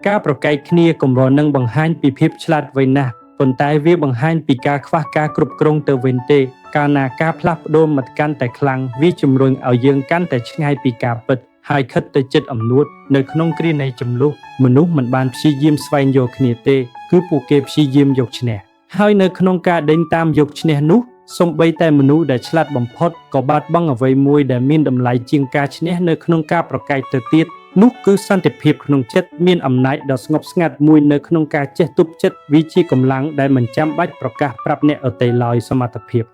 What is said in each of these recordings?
ការប្រកែកគ្នាកម្រនឹងបង្ហាញពីភាពឆ្លាតវៃណាស់ប៉ុន្តែវាបង្ហាញពីការខ្វះការគ្រប់គ្រងទៅវិញទេកាលណាការផ្លាស់ប្ដូរមិនកាន់តែខ្លាំងវាជំរុញឲ្យយើងកាន់តែឆ្ងាយពីការពិតហើយខិតទៅចិត្តអំនួតនៅក្នុងគ្រានៃចំនួនមនុស្សមិនបានព្យាយាមស្វែងយល់គ្នាទេគឺពួកគេព្យាយាមយកឈ្នះហើយនៅក្នុងការដេញតាមយកឈ្នះនោះសូម្បីតែមនុស្សដែលឆ្លាតបំផុតក៏បាត់បង់អ្វីមួយដែលមានតម្លៃជាងការឈ្នះនៅក្នុងការប្រកែកទៅទៀតនោះគឺសន្តិភាពក្នុងចិត្តមានអំណាចដ៏ស្ងប់ស្ងាត់មួយនៅក្នុងការចេះទប់ចិត្តវាជាកម្លាំងដែលមិនចាំបាច់ប្រកាសប្រាប់អ្នកដទៃឡើយសមត្ថភាព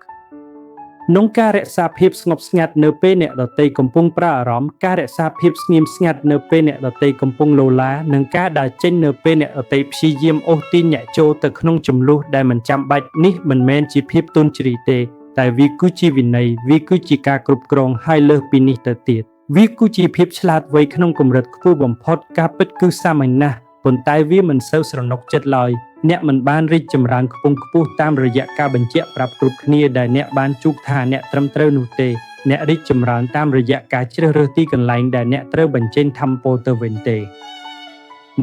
ក្នុងការរក្សាភាពស្ងប់ស្ងាត់នៅពេលអ្នកដទៃកំពុងប្រើអារម្មណ៍ការរក្សាភាពស្ងៀមស្ងាត់នៅពេលអ្នកដទៃកំពុងលោឡានិងការដើរចេញនៅពេលអ្នកដទៃព្យាយាមអូសទាញអ្នកចូលទៅក្នុងជម្លោះដែលមិនចាំបាច់នេះមិនមែនជាភាពទន់ជ្រាយទេតែវាគឺជាវិន័យវាគឺជាការគ្រប់គ្រងហើយលើសពីនេះទៅទៀតវាគឺជាភាពឆ្លាតវៃក្នុងកម្រិតខ្ពស់បំផុតការពិតគឺសាមញ្ញណាស់ប៉ុន្តែវាមិនសូវស្រណុកចិត្តឡើយអ្នកមិនបានរីកចម្រើនខ្ពង់ខ្ពស់តាមរយៈការបញ្ជាក់ប្រាប់គ្រប់គ្នាដែលអ្នកបានជួបថាអ្នកត្រឹមត្រូវនោះទេអ្នករីកចម្រើនតាមរយៈការជ្រើសរើសទីកន្លែងដែលអ្នកត្រូវបញ្ចេញធម៌ពលទៅវិញទេ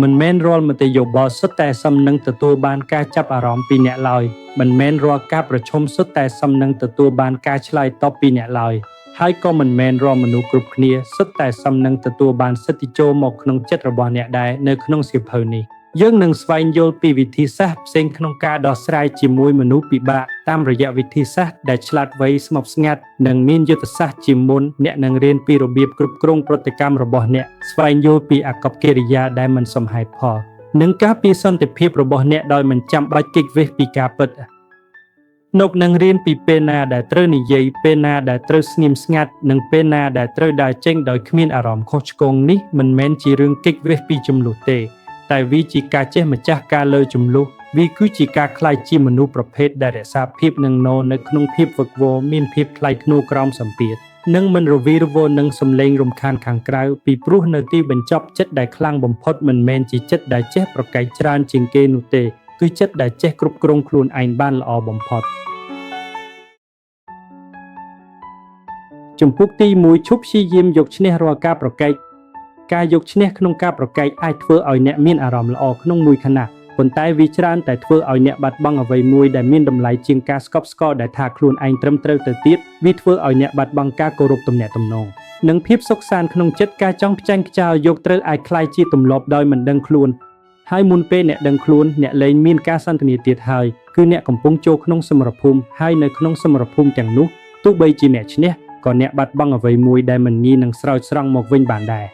មិនមែនរាល់មតិយោបល់សុទ្ធតែសមនឹងទទួលបានការចាប់អារម្មណ៍ពីអ្នកឡើយមិនមែនរាល់ការប្រជុំសុទ្ធតែសមនឹងទទួលបានការឆ្លើយតបពីអ្នកឡើយហើយក៏មិនមែនរាល់មនុស្សគ្រប់គ្នាសុទ្ធតែសមនឹងទទួលបានសិទ្ធិចូលមកក្នុងចិត្តរបស់អ្នកដែរនៅក្នុងសៀវភៅនេះយើងនឹងស្វែងយល់ពីវិធីសាស្ត្រផ្សេងក្នុងការដោះស្រាយជាមួយមនុស្សពិបាកតាមរយៈវិធីសាស្ត្រដែលឆ្លាតវៃស្ងប់ស្ងាត់និងមានយុទ្ធសាស្ត្រជាមុនអ្នកនឹងរៀនពីរបៀបគ្រប់គ្រងប្រតិកម្មរបស់អ្នកស្វែងយល់ពីអាកប្បកិរិយាដែលមិនសមហេតុផលនិងការពារសន្តិភាពរបស់អ្នកដោយមិនចាំបាច់គេចវេះពីការពិតនុកនឹងរៀនពីពេលណាដែលត្រូវនិយាយពេលណាដែលត្រូវស្ងៀមស្ងាត់និងពេលណាដែលត្រូវដើរចេញដោយគ្មានអារម្មណ៍ខុសឆ្គងនេះមិនមែនជារឿងគេចវេះពីចំនួនទេតែវាជាការចេះម្ចាស់ការលើចំនួនវាគឺជាការក្លាយជាមនុស្សប្រភេទដែលរក្សាភាពនឹងណនៅក្នុងភាពវឹកវរមានភាពថ្លៃថ្នូរក្រោមសម្ពាធនិងមិនរវីរវល់នឹងសំឡេងរំខានខាងក្រៅពីព្រោះនៅទីបញ្ចប់ចិត្តដែលខ្លាំងបំផុតមិនមែនជាចិត្តដែលចេះប្រកែកច្រើនជាងគេនោះទេគឺចិត្តដែលចេះគ្រប់គ្រងខ្លួនឯងបានល្អបំផុតចំពោះទី1ឈប់ព្យាយាមយកឈ្នះរាល់ការប្រកែកការយកឈ្នះក្នុងការប្រកែកអាចធ្វើឲ្យអ្នកមានអារម្មណ៍ល្អក្នុងមួយខណៈប៉ុន្តែវាច្រើនតែធ្វើឲ្យអ្នកបាត់បង់អ្វីមួយដែលមានតម្លៃជាងការស្កប់ស្កល់ដែលថាខ្លួនឯងត្រឹមត្រូវទៅទៀតវាធ្វើឲ្យអ្នកបាត់បង់ការគោរពទំនាក់ទំនងនិងភាពសុខសាន្តក្នុងចិត្តការចង់ខ្ចាញ់ខ្ចាលយកត្រូវអាចคล้ายជាទម្លាប់ដោយមិនដឹងខ្លួនហើយមុនពេលអ្នកដឹងខ្លួនអ្នកលែងមានការសន្ទនាទៀតហើយគឺអ្នកកំពុងចូលក្នុងសមរភូមិហើយនៅក្នុងសមរភូមិទាំងនោះទោះបីជាអ្នកឈ្នះក៏អ្នកបាត់បង់អ្វីមួយដែលមិនងាយនឹងស្រោចស្រង់មកវិញបានដែរ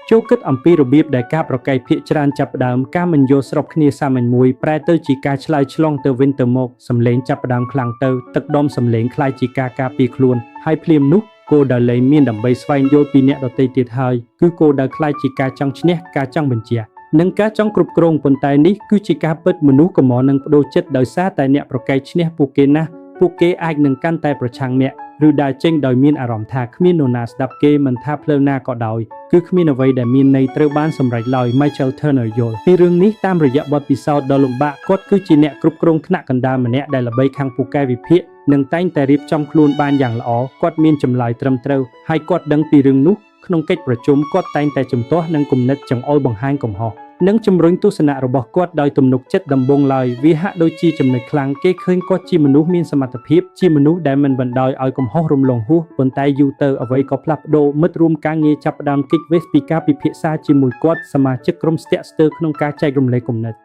ចូលគិតអំពីរបៀបដែលការប្រកែកភាគច្រើនចាប់ផ្ដើមការមិនយល់ស្របគ្នាសាមញ្ញមួយប្រែទៅជាការឆ្លើយឆ្លងទៅវិញទៅមកសម្លេងចាប់ផ្ដើមខ្លាំងទៅទឹកដមសម្លេងคล้ายជាការការពារខ្លួនហើយភ្លាមនោះគោលដៅលែងមានដើម្បីស្វែងយល់ពីអ្នកដទៃទៀតហើយគឺគោលដៅคล้ายជាការចង់ឈ្នះការចង់បញ្ជានិងការចង់គ្រប់គ្រងប៉ុន្តែនេះគឺជាការពិតមនុស្សកំនឹងបដូរចិត្តដោយសារតែអ្នកប្រកែកឈ្នះពួកគេណាស់ពួកគេអាចនឹងកាន់តែប្រឆាំងអ្នកឬដើរចេញដោយមានអារម្មណ៍ថាគ្មាននរណាស្ដាប់គេមិនថាផ្លូវណាក៏ដោយគឺគ្មានអ្វីដែលមានន័យត្រូវបានសម្រេចឡើយ Michael Turner យល់ពីរឿងនេះតាមរយៈបទពិសោធន៍ដ៏លំបាកគាត់គឺជាអ្នកគ្រប់គ្រងថ្នាក់កណ្ដាលម្នាក់ដែលល្បីខាងពូកែវិភាគនិងតែងតែរៀបចំខ្លួនបានយ៉ាងល្អគាត់មានចម្លើយត្រឹមត្រូវហើយគាត់ដឹងពីរឿងនោះក្នុងកិច្ចប្រជុំគាត់តែងតែជំទាស់នឹងគំនិតចង្អុលបង្ហាញកំហុសនិងជំរុញទស្សនៈរបស់គាត់ដោយទំនុកចិត្តដំបូងឡើយវាហាក់ដូចជាចំណុចខ្លាំងគេឃើញគាត់ជាមនុស្សមានសមត្ថភាពជាមនុស្សដែលមិនបណ្ដោយឲ្យកំហុសរំលងហួសប៉ុន្តែយូរទៅអ្វីក៏ផ្លាស់ប្ដូរមិត្តរួមការងារចាប់ផ្ដើមគេចវេសពីការពិភាក្សាជាមួយគាត់សមាជិកក្រុមស្ទាក់ស្ទើរក្នុងការចែករំលែកគំនិត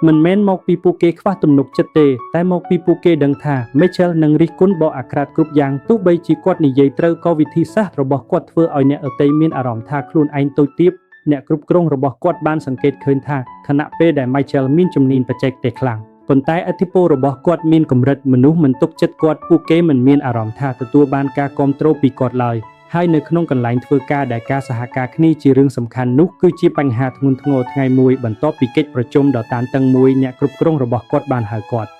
មិនមែនមកពីពួកគេខ្វះទំនុកចិត្តទេតែមកពីពួកគេដឹងថា Mitchell នឹងរិះគន់បកអាក្រាតគ្រប់យ៉ាងទោះបីជាគាត់និយាយត្រូវក៏វិធីសាស្ត្ររបស់គាត់ធ្វើឲ្យអ្នកដទៃមានអារម្មណ៍ថាខ្លួនឯងតូចទាបអ្នកគ្រប់គ្រងរបស់គាត់បានសង្កេតឃើញថាខណៈពេលដែល Michael មានជំនាញបច្ចេកទេសខ្លាំងប៉ុន្តែឥទ្ធិពលរបស់គាត់មានកម្រិតមនុស្សមិនទុកចិត្តគាត់ពួកគេមិនមានអារម្មណ៍ថាទទួលបានការគាំទ្រពីគាត់ឡើយហើយនៅក្នុងកន្លែងធ្វើការដែលការសហការគ្នាជារឿងសំខាន់នោះគឺជាបញ្ហាធ្ងន់ធ្ងរថ្ងៃមួយបន្ទាប់ពីកិច្ចប្រជុំដ៏តានតឹងមួយអ្នកគ្រប់គ្រងរបស់គាត់បានហៅគាត់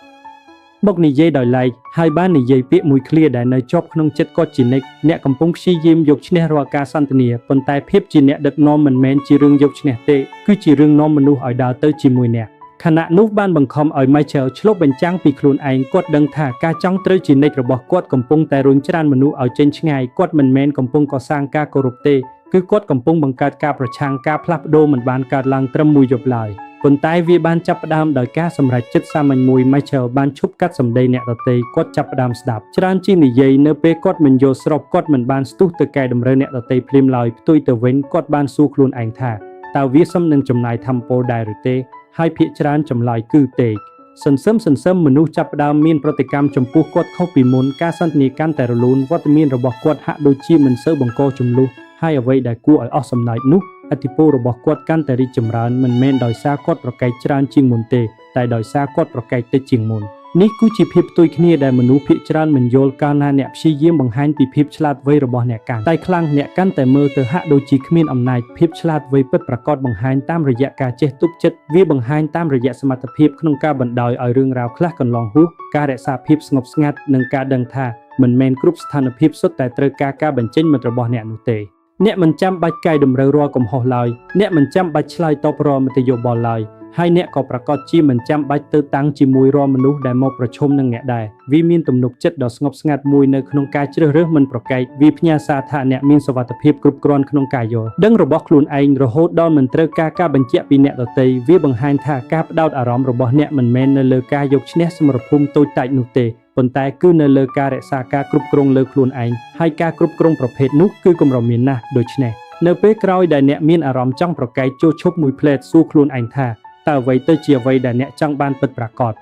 មកនិយាយដោយឡែកហើយបាននិយាយពាក្យមួយឃ្លាដែលនៅជាប់ក្នុងចិត្តគាត់ជានិច្ចអ្នកកំពុងព្យាយាមយកឈ្នះរាល់ការសន្ទនាប៉ុន្តែភាពជាអ្នកដឹកនាំមិនមែនជារឿងយកឈ្នះទេគឺជារឿងនាំមនុស្សឲ្យដើរទៅជាមួយអ្នកខណៈនោះបានបង្ខំឲ្យ Michael ឆ្លុះបញ្ចាំងពីខ្លួនឯងគាត់ដឹងថាការចង់ត្រូវជានិច្ចរបស់គាត់កំពុងតែរុញច្រានមនុស្សឲ្យចេញឆ្ងាយគាត់មិនមែនកំពុងកសាងការគោរពទេ គឺគាត់កំពុងបង្កើតការប្រឆាំងការផ្លាស់ប្ដូរមិនបានកើតឡើងត្រឹមមួយយប់ឡើយប៉ុន្តែវាបានចាប់ផ្ដើមដោយការសម្រេចចិត្តសាមញ្ញមួយ Michael បានឈប់កាត់សម្ដីអ្នកដទៃគាត់ចាប់ផ្ដើមស្ដាប់ច្រើនជាងនិយាយនៅពេលគាត់មិនយល់ស្របគាត់មិនបានស្ទុះទៅកែតម្រូវអ្នកដទៃភ្លាមឡើយផ្ទុយទៅវិញគាត់បានសួរខ្លួនឯងថាតើវាសមនឹងចំណាយថាមពលដែរឬទេហើយភាគច្រើនចម្លើយគឺទេសន្សឹមមនុស្សចាប់ផ្ដើមមានប្រតិកម្មចំពោះគាត់ខុសពីមុនការសន្ទនាកាន់តែរលូនវត្តមានរបស់គាត់ហាក់ដូចជាមិនសូវបង្កជម្លោះហើយអ្វីដែលគួរឲ្យអស់សំណើចនោះឥទ្ធិពលរបស់គាត់កាន់តែរីកចម្រើនមិនមែនដោយសារគាត់ប្រកែកច្រើនជាងមុនទេតែដោយសារគាត់ប្រកែកតិចជាងមុននេះគឺជាភាពផ្ទុយគ្នាដែលមនុស្សភាគច្រើនមិនយល់កាលណាអ្នកព្យាយាមបង្ហាញពីភាពឆ្លាតវៃរបស់អ្នកកាន់តែខ្លាំងអ្នកកាន់តែមើលទៅហាក់ដូចជាគ្មានអំណាចភាពឆ្លាតវៃពិតប្រាកដបង្ហាញតាមរយៈការចេះទប់ចិត្តវាបង្ហាញតាមរយៈសមត្ថភាពក្នុងការបណ្ដោយឲ្យរឿងរ៉ាវខ្លះកន្លងហួសការរក្សាភាពស្ងប់ស្ងាត់និងការដឹងថាមិនមែនគ្រប់ស្ថានភាពសុទ្ធតែត្រូវការបញ្ចេញមិត្តរបស់អ្នកនោះទេអ្នកមិនចាំបាច់កែតម្រូវរាល់កំហុសឡើយអ្នកមិនចាំបាច់ឆ្លើយតបរាល់មតិយោបល់ឡើយហើយអ្នកក៏ប្រកាសជាមិនចាំបាច់ទៅតាំងជាមួយរាល់មនុស្សដែលមកប្រឈមនឹងអ្នកដែរវាមានទំនុកចិត្តដ៏ស្ងប់ស្ងាត់មួយនៅក្នុងការជ្រើសរើសមិនប្រកែកវាផ្ញើសារថាអ្នកមានសុវត្ថិភាពគ្រប់គ្រាន់ក្នុងការយល់ដឹងរបស់ខ្លួនឯងរហូតដល់មិនត្រូវការបញ្ជាក់ពីអ្នកដទៃវាបង្ហាញថាការផ្ដោតអារម្មណ៍របស់អ្នកមិនមែននៅលើការយកឈ្នះសមរភូមិតូចតាចនោះទេប៉ុន្តែគឺនៅលើការរក្សាការគ្រប់គ្រងលើខ្លួនឯងហើយការគ្រប់គ្រងប្រភេទនោះគឺគម្រោងមានណាស់ដូច្នេះនៅពេលក្រោយដែលអ្នកមានអារម្មណ៍ចង់ប្រកែកចូលឈប់មួយផ្លែតសួរខ្លួនឯងថាតើអ្វីទៅជាអ្វីដែលអ្នកចង់បានពិតប្រាកដ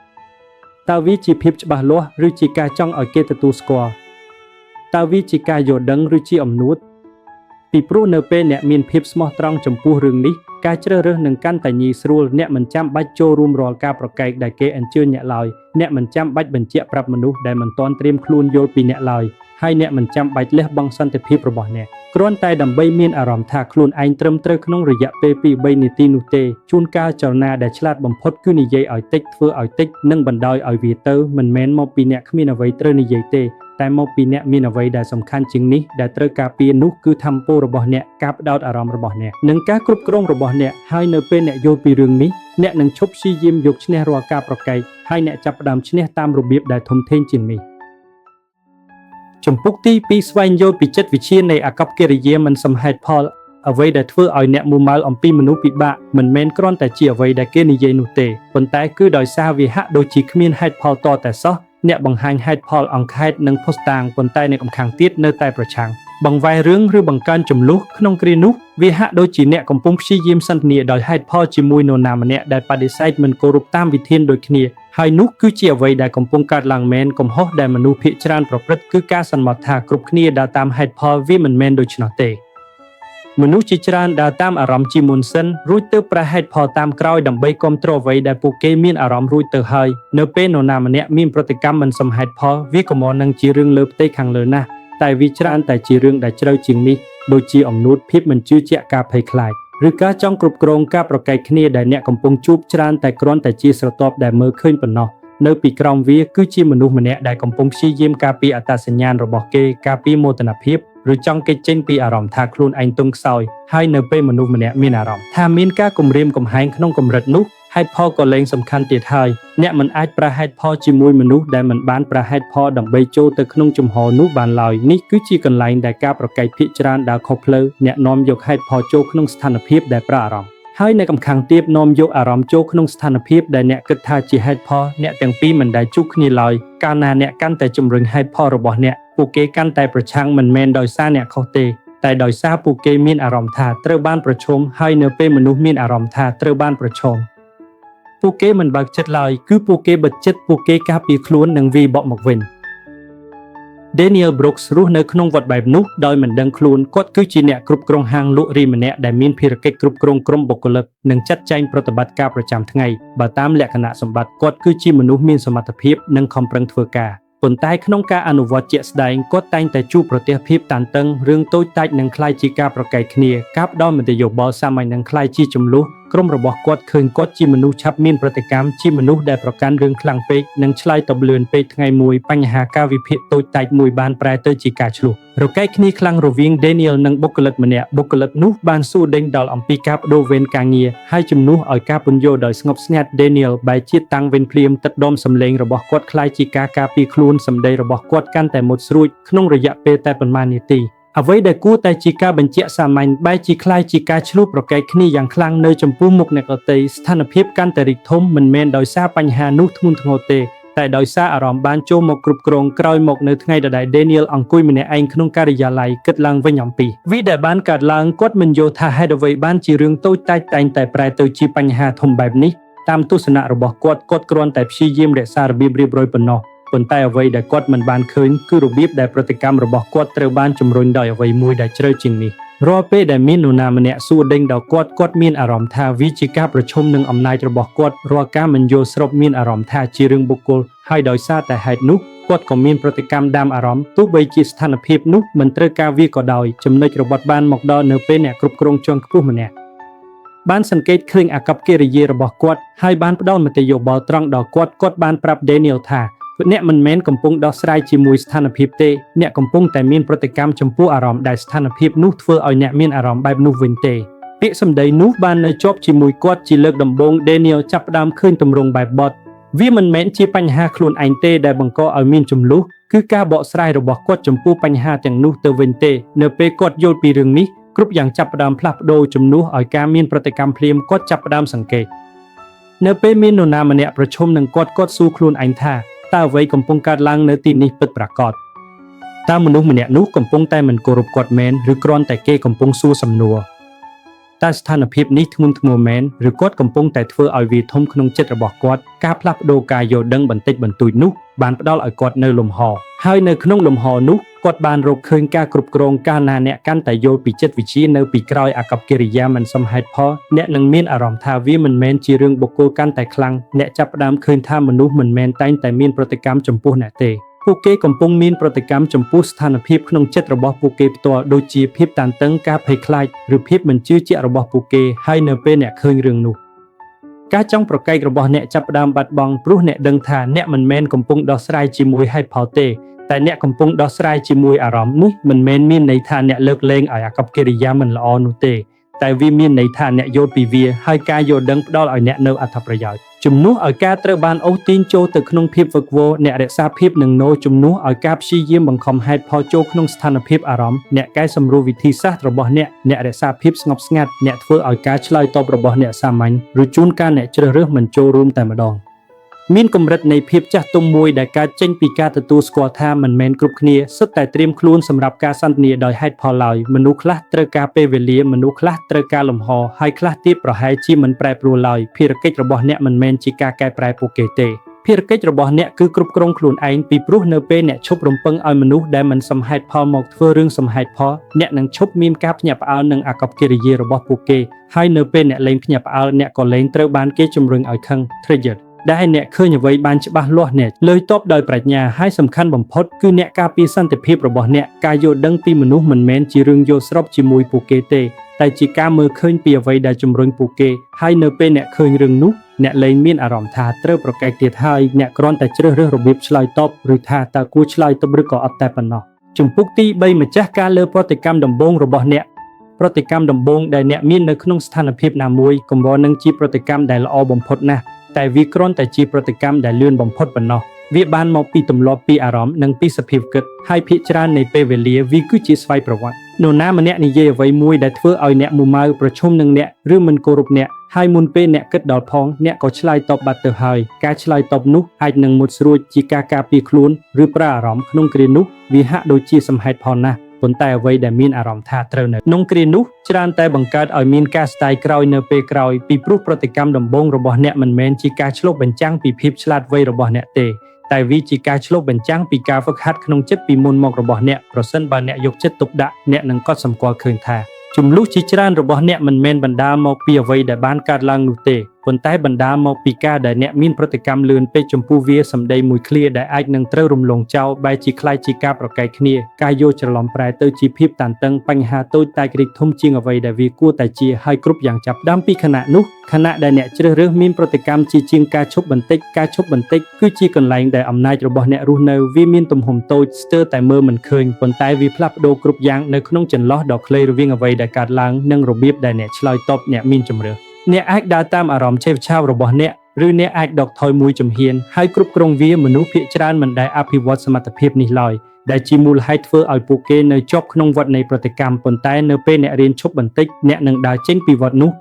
តើវាជាភាពច្បាស់លាស់ឬជាការចង់ឲ្យគេទទួលស្គាល់តើវាជាការយល់ដឹងឬជាអំនួតពីព្រោះនៅពេលអ្នកមានភាពស្មោះត្រង់ចំពោះរឿងនេះការជ្រើសរើសនឹងកាន់តែងាយស្រួលអ្នកមិនចាំបាច់ចូលរួមរាល់ការប្រកែកដែលគេអញ្ជើញអ្នកឡើយអ្នកមិនចាំបាច់បញ្ជាក់ប្រាប់មនុស្សដែលមិនទាន់ត្រៀមខ្លួនយល់ពីអ្នកឡើយហើយអ្នកមិនចាំបាច់លះបង់សន្តិភាពរបស់អ្នកគ្រាន់តែដើម្បីមានអារម្មណ៍ថាខ្លួនឯងត្រឹមត្រូវក្នុងរយៈពេល2-3នាទីនោះទេជួនកាលចលនាដែលឆ្លាតបំផុតគឺនិយាយឲ្យតិចធ្វើឲ្យតិចនិងបណ្ដោយឲ្យវាទៅមិនមែនមកពីអ្នកគ្មានអ្វីត្រូវនិយាយទេតែមកពីអ្នកមានអ្វីដែលសំខាន់ជាងនេះដែលត្រូវការពារនោះគឺថាមពលរបស់អ្នកការផ្ដោតអារម្មណ៍របស់អ្នកនិងការគ្រប់គ្រងរបស់អ្នកហើយនៅពេលអ្នកយល់ពីរឿងនេះអ្នកនឹងឈប់ព្យាយាមយកឈ្នះរាល់ការប្រកែកហើយអ្នកចាប់ផ្ដើមឈ្នះតាមរបៀបដែលធំធេងជាងនេះចំពុកទី2ស្វែងយល់ពីចិត្តវិទ្យានៃអាកប្បកិរិយាមិនសមហេតុផលអ្វីដែលធ្វើឲ្យអ្នកមួម៉ៅអំពីមនុស្សពិបាកមិនមែនគ្រាន់តែជាអ្វីដែលគេនិយាយនោះទេប៉ុន្តែគឺដោយសារវាហាក់ដូចជាគ្មានហេតុផលតតែសោះអ្នកបង្ហាញហេតុផលអង្ខេតនិងភស្តុតាងប៉ុន្តែអ្នកម្ខាងទៀតនៅតែប្រឆាំងបង្វែររឿងឬបង្កើនចំនួនក្នុងគ្រានោះវាហាក់ដូចជាអ្នកកំពុងព្យាយាមសន្ទនាដោយហេតុផលជាមួយនរណាម្នាក់ដែលបដិសេធមិនគោរពតាមវិធានដូចគ្នាហើយនោះគឺជាអ្វីដែលកំពុងកើតឡើងមែនកំហុសដែលមនុស្សភាគច្រើនប្រព្រឹត្តគឺការសន្មតថាគ្រប់គ្នាដើរតាមហេតុផលវាមិនមែនដូច្នោះទេមនុស្សជាច្រើនដើរតាមអារម្មណ៍ជាមុនសិនរួចទៅប្រហែលផលតាមក្រោយដើម្បីគ្រប់គ្រងអ្វីដែលពួកគេមានអារម្មណ៍រួចទៅហើយនៅពេលនរណាម្នាក់មានប្រតិកម្មមិនសមហេតុផលវាក៏មកនឹងជារឿងលើផ្ទៃខាងលើណាស់តែវាច្រើនតែជារឿងដែលជ្រៅជាងនេះដូចជាអំនួតភាពមិនជឿជាក់ការភ័យខ្លាចឬការចង់គ្រប់គ្រងការប្រកែកគ្នាដែលអ្នកកំពុងជួបច្រើនតែគ្រាន់តែជាស្រទាប់ដែលមើលឃើញប៉ុណ្ណោះនៅពីក្រោមវាគឺជាមនុស្សម្នាក់ដែលកំពុងព្យាយាមការពារអត្តសញ្ញាណរបស់គេការពារមោទនភាពឬចង់គេចចេញពីអារម្មណ៍ថាខ្លួនឯងទន់ខ្សោយហើយនៅពេលមនុស្សម្នាក់មានអារម្មណ៍ថាមានការគំរាមកំហែងក្នុងកម្រិតនោះហេតុផលក៏លែងសំខាន់ទៀតហើយអ្នកមិនអាចប្រហែលផលជាមួយមនុស្សដែលមិនបានប្រហែលផលដើម្បីចូលទៅក្នុងជំហរនោះបានឡើយនេះគឺជាកន្លែងដែលការប្រកែកភាគច្រើនដើរខុសផ្លូវអ្នកនាំយកហេតុផលចូលក្នុងស្ថានភាពដែលប្រើអារម្មណ៍ហើយនៅកំខាងទៀតនាំយកអារម្មណ៍ចូលក្នុងស្ថានភាពដែលអ្នកគិតថាជាហេតុផលអ្នកទាំងពីរមិនដែលជួបគ្នាឡើយកាលណាអ្នកកាន់តែជំរុញហេតុផលរបស់អ្នកពួកគេកាន់តែប្រឆាំងមិនមែនដោយសារអ្នកខុសទេតែដោយសារពួកគេមានអារម្មណ៍ថាត្រូវបានប្រឈមហើយនៅពេលមនុស្សមានអារម្មណ៍ថាត្រូវបានប្រឈមពួកគេមិនបើកចិត្តឡើយគឺពួកគេបិទចិត្តពួកគេការពារខ្លួននិងវាយបកមកវិញ Daniel Brooks រស់នៅក្នុងវត្តបែបនោះដោយមិនដឹងខ្លួនគាត់គឺជាអ្នកគ្រប់គ្រងហាងលក់រីម្នាក់ដែលមានភារកិច្ចគ្រប់គ្រងក្រុមបុគ្គលិកនិងចាត់ចែងប្រតិបត្តិការប្រចាំថ្ងៃបើតាមលក្ខណៈសម្បត្តិគាត់គឺជាមនុស្សមានសមត្ថភាពនិងខំប្រឹងធ្វើការប៉ុន្តែក្នុងការអនុវត្តជាក់ស្ដែងគាត់តែងតែជួបប្រទះភាពតានតឹងរឿងតូចតាចនឹងក្លាយជាការប្រកែកគ្នាការផ្ដល់មតិយោបល់សាមញ្ញនឹងក្លាយជាចំនួនក្រុមរបស់គាត់ឃើញគាត់ជាមនុស្សឆាប់មានប្រតិកម្មជាមនុស្សដែលប្រកាន់រឿងខ្លាំងពេកនិងឆ្លើយតបលឿនពេកថ្ងៃមួយបញ្ហាការវិភាគតូចតាចមួយបានប្រែទៅជាការឆ្លោះរកែកគ្នាខ្លាំងរវាង Daniel និងបុគ្គលិកម្នាក់បុគ្គលិកនោះបានសួរដេញដោលអំពីការបដូរវេនការងារហើយជំនួសឲ្យការពន្យល់ដោយស្ងប់ស្ងាត់ Daniel បែរជាតាំងវេនភ្លាមទឹកដុំសម្លេងរបស់គាត់คล้ายជាការការពារខ្លួនសម្ដីរបស់គាត់កាន់តែមុតស្រួចក្នុងរយៈពេលតែប៉ុន្មាននាទី អ្វីដែលគួរតែជាការបញ្ជាក់សាមញ្ញបែរជាคล้ายជាការឆ្លោះប្រកែកគ្នាយ៉ាងខ្លាំងនៅចំពោះមុខអ្នកដទៃស្ថានភាពកាន់តែរីកធំមិនមែនដោយសារបញ្ហានោះធ្ងន់ធ្ងរទេតែដោយសារអារម្មណ៍បានចូលមកគ្រប់គ្រងក្រោយមកនៅថ្ងៃដែល Daniel អង្គុយម្នាក់ឯងក្នុងការិយាល័យគិតឡើងវិញអំពីវាដែលបានកើតឡើងគាត់មិនយល់ថាហេតុអ្វីបានជារឿងតូចតាចតែងតែប្រែទៅជាបញ្ហាធំបែបនេះតាមទស្សនៈរបស់គាត់គ្រាន់តែព្យាយាមរក្សារបៀបរៀបរយប៉ុណ្ណោះប៉ុន្តែអ្វីដែលគាត់មិនបានឃើញគឺរបៀបដែលប្រតិកម្មរបស់គាត់ត្រូវបានជំរុញដោយអ្វីមួយដែលជ្រៅជាងនេះរាល់ពេលដែលមាននរណាម្នាក់សួរដេញដល់គាត់មានអារម្មណ៍ថាវាជាការប្រឈមនឹងអំណាចរបស់គាត់រាល់ការមិនយល់ស្របមានអារម្មណ៍ថាជារឿងបុគ្គលហើយដោយសារតែហេតុនោះគាត់ក៏មានប្រតិកម្មដាមអារម្មណ៍ទោះបីជាស្ថានភាពនោះមិនត្រូវការវាក៏ដោយចំណុចរបស់បានមកដល់នៅពេលអ្នកគ្រប់គ្រងជាន់ខ្ពស់ម្នាក់បានសង្កេតឃើញអាកប្បកិរិយារបស់គាត់ហើយបានផ្ដល់មតិយោបល់ត្រង់ដល់គាត់បានប្រាប់ Daniel ថាអ្នកមិនមែនកំពុងដោះស្រាយជាមួយស្ថានភាពទេអ្នកកំពុងតែមានប្រតិកម្មចំពោះអារម្មណ៍ដែលស្ថានភាពនោះធ្វើឲ្យអ្នកមានអារម្មណ៍បែបនោះវិញទេពាក្យសម្ដីនោះបាននៅជាប់ជាមួយគាត់ជាលើកដំបូង Daniel ចាប់ផ្ដើមឃើញទម្រង់បែបបទវាមិនមែនជាបញ្ហាខ្លួនឯងទេដែលបង្កឲ្យមានជម្លោះគឺការបកស្រាយរបស់គាត់ចំពោះបញ្ហាទាំងនោះទៅវិញទេនៅពេលគាត់យល់ពីរឿងនេះគ្រប់យ៉ាងចាប់ផ្ដើមផ្លាស់ប្ដូរជំនួសឲ្យការមានប្រតិកម្មភ្លាមគាត់ចាប់ផ្ដើមសង្កេតនៅពេលមាននរណាម្នាក់ប្រឈមនឹងគាត់សួរខ្លួនឯងថាតើអ្វីកំពុងកើតឡើងនៅទីនេះពិតប្រាកដតើមនុស្សម្នាក់នោះកំពុងតែមិនគោរពគាត់មែនឬគ្រាន់តែគេកំពុងសួរសំណួរតើស្ថានភាពនេះធ្ងន់ធ្ងរមែនឬគាត់កំពុងតែធ្វើឲ្យវាធំក្នុងចិត្តរបស់គាត់ការផ្លាស់ប្ដូរការយល់ដឹងបន្តិចបន្តួចនោះបានផ្ដល់ឲ្យគាត់នៅលំហហើយនៅក្នុងលំហនោះគាត់បានរកឃើញការគ្រប់គ្រងកាលណាអ្នកកាន់តែយល់ពីចិត្តវិទ្យានៅពីក្រោយអាកប្បកិរិយាមិនសមហេតុផលអ្នកនឹងមានអារម្មណ៍ថាវាមិនមែនជារឿងបុគ្គលកាន់តែខ្លាំងអ្នកចាប់ផ្ដើមឃើញថាមនុស្សមិនមែនតែងតែមានប្រតិកម្មចំពោះអ្នកទេពួកគេកំពុងមានប្រតិកម្មចំពោះស្ថានភាពក្នុងចិត្តរបស់ពួកគេផ្ទាល់ដូចជាភាពតានតឹងការភ័យខ្លាចឬភាពមិនជឿជាក់របស់ពួកគេហើយនៅពេលអ្នកឃើញរឿងនោះការចង់ប្រកែករបស់អ្នកចាប់ផ្ដើមបាត់បង់ព្រោះអ្នកដឹងថាអ្នកមិនមែនកំពុងដោះស្រាយជាមួយហេតុផលទេតែអ្នកកំពុងដោះស្រាយជាមួយអារម្មណ៍នេះមិនមែនមានន័យថាអ្នកលើកលែងឲ្យអាកប្បកិរិយាមិនល្អនោះទេតែវាមានន័យថាអ្នកយល់ពីវាហើយការយល់ដឹងផ្ដល់ឲ្យអ្នកនៅអត្ថប្រយោជន៍ជំនួសឲ្យការត្រូវបានអូសទាញចូលទៅក្នុងភាពវឹកវរអ្នករក្សាភាពនឹងណូជំនួសឲ្យការព្យាយាមបង្ខំហេតុផលចូលក្នុងស្ថានភាពអារម្មណ៍អ្នកកែសម្រួលវិធីសាស្ត្ររបស់អ្នករក្សាភាពស្ងប់ស្ងាត់អ្នកធ្វើឲ្យការឆ្លើយតបរបស់អ្នកសាមញ្ញឬជួនកាលអ្នកជ្រើសរើសមិនចូលរួមតែម្ដងមានកម្រិតនៃភាពចាស់ទុំមួយដែលកើតចេញពីការទទួលស្គាល់ថាមិនមែនគ្រប់គ្នាសុទ្ធតែត្រៀមខ្លួនសម្រាប់ការសន្ទនាដោយហេតុផលឡើយមនុស្សខ្លះត្រូវការពេលវេលាមនុស្សខ្លះត្រូវការលំហហើយខ្លះទៀតប្រហែលជាមិនប្រែប្រួលឡើយភារកិច្ចរបស់អ្នកមិនមែនជាការកែប្រែពួកគេទេភារកិច្ចរបស់អ្នកគឺគ្រប់គ្រងខ្លួនឯងពីព្រោះនៅពេលអ្នកឈប់រំពឹងឲ្យមនុស្សដែលមិនសមហេតុផលមកធ្វើរឿងសមហេតុផលអ្នកនឹងឈប់មានការភ្ញាក់ផ្អើលនឹងអាកប្បកិរិយារបស់ពួកគេហើយនៅពេលអ្នកលែងភ្ញាក់ផ្អើលអ្នកក៏លែងត្រូវបានគេជំរុញឲ្យខឹង triggerដែលអ្នកឃើញអ្វីបានច្បាស់លាស់អ្នកលើយតបដោយប្រាជ្ញាហើយសំខាន់បំផុតគឺអ្នកការពារសន្តិភាពរបស់អ្នកការយល់ដឹងពីមនុស្សមិនមែនជារឿងយល់ស្របជាមួយពួកគេទេតែជាការមើលឃើញពីអ្វីដែលជំរុញពួកគេហើយនៅពេលអ្នកឃើញរឿងនោះអ្នកលែងមានអារម្មណ៍ថាត្រូវប្រកែកទៀតហើយអ្នកគ្រាន់តែជ្រើសរើសរបៀបឆ្លើយតបឬថាតើគួរឆ្លើយតបឬក៏អត់តែប៉ុណ្ណោះជំពូកទី3ម្ចាស់ការលើប្រតិកម្មដំបូងរបស់អ្នកប្រតិកម្មដំបូងដែលអ្នកមាននៅក្នុងស្ថានភាពណាមួយកំពុងនឹងជាប្រតិកម្មដែលល្អបំផុតណាស់តែវាគ្រាន់តែជាប្រតិកម្មដែលលឿនបំផុតប៉ុណ្ណោះវាបានមកពីទម្លាប់ពីអារម្មណ៍និងពីសភាពគិតហើយភាគច្រើននៃពេលវេលាវាគឺជាស្វ័យប្រវត្តិនរណាម្នាក់និយាយអ្វីមួយដែលធ្វើឲ្យអ្នកមុំម៉ៅប្រឈមនឹងអ្នកឬមិនគោរពអ្នកហើយមុនពេលអ្នកគិតដល់ផងអ្នកក៏ឆ្លើយតបបាត់ទៅហើយការឆ្លើយតបនោះអាចនឹងមុតស្រួចជាការការពារខ្លួនឬប្រើអារម្មណ៍ក្នុងគ្រានោះវាហាក់ដូចជាសមហេតុផលណាស់ប៉ុន្តែអ្វីដែលមានអារម្មណ៍ថាត្រូវនៅក្នុងគ្រានោះច្រើនតែបង្កើតឲ្យមានការស្ដាយក្រោយនៅពេលក្រោយពីព្រោះប្រតិកម្មដំបូងរបស់អ្នកមិនមែនជាការឆ្លុះបញ្ចាំងពីភាពឆ្លាតវៃរបស់អ្នកទេតែវាជាការឆ្លុះបញ្ចាំងពីការហ្វឹកហាត់ក្នុងចិត្តពីមុនមករបស់អ្នកប្រសិនបើអ្នកយកចិត្តទុកដាក់អ្នកនឹងកត់សម្គាល់ឃើញថាជំលុះជាច្រើនរបស់អ្នកមិនមែនបណ្ដាលមកពីអ្វីដែលបានកើតឡើងនោះទេប៉ុន្តែបណ្ដាលមកពីការដែលអ្នកមានប្រតិកម្មលឿនពេកចំពោះវាសម្ដីមួយឃ្លាដែលអាចនឹងត្រូវរំលងចោលបែរជាคล้ายជាការប្រកែកគ្នាការយល់ច្រឡំប្រែទៅជាភាពតានតឹងបញ្ហាតូចតែរីកធំជាងអ្វីដែលវាគួរតែជាហើយគ្រប់យ៉ាងចាប់ផ្ដើមពីខណៈនោះខណៈដែលអ្នកជ្រើសរើសមានប្រតិកម្មជាងការឈប់បន្តិចការឈប់បន្តិចគឺជាកន្លែងដែលអំណាចរបស់អ្នករស់នៅវាមានទំហំតូចស្ទើរតែមើលមិនឃើញប៉ុន្តែវាផ្លាស់ប្ដូរគ្រប់យ៉ាងនៅក្នុងចន្លោះដ៏ខ្លីរវាងអ្វីដែលកើតឡើងនិងរបៀបដែលអ្នកឆ្លើយតបអ្នកមានជម្រើសអ្នកអាចដើរតាមអារម្មណ៍ឆេវឆាវរបស់អ្នកឬអ្នកអាចដកថយមួយជំហានហើយគ្រប់គ្រងវាមនុស្សភាគច្រើនមិនដែលអភិវឌ្ឍសមត្ថភាពនេះឡើយ ដែលជាមូលហេតុធ្វើឲ្យពួកគេនៅជាប់ក្នុងវដ្តនៃប្រតិកម្មប៉ុន្តែនៅពេលអ្នករៀនឈប់បន្តិចអ្នកនឹងដើរចេញពីវដ្តនោះ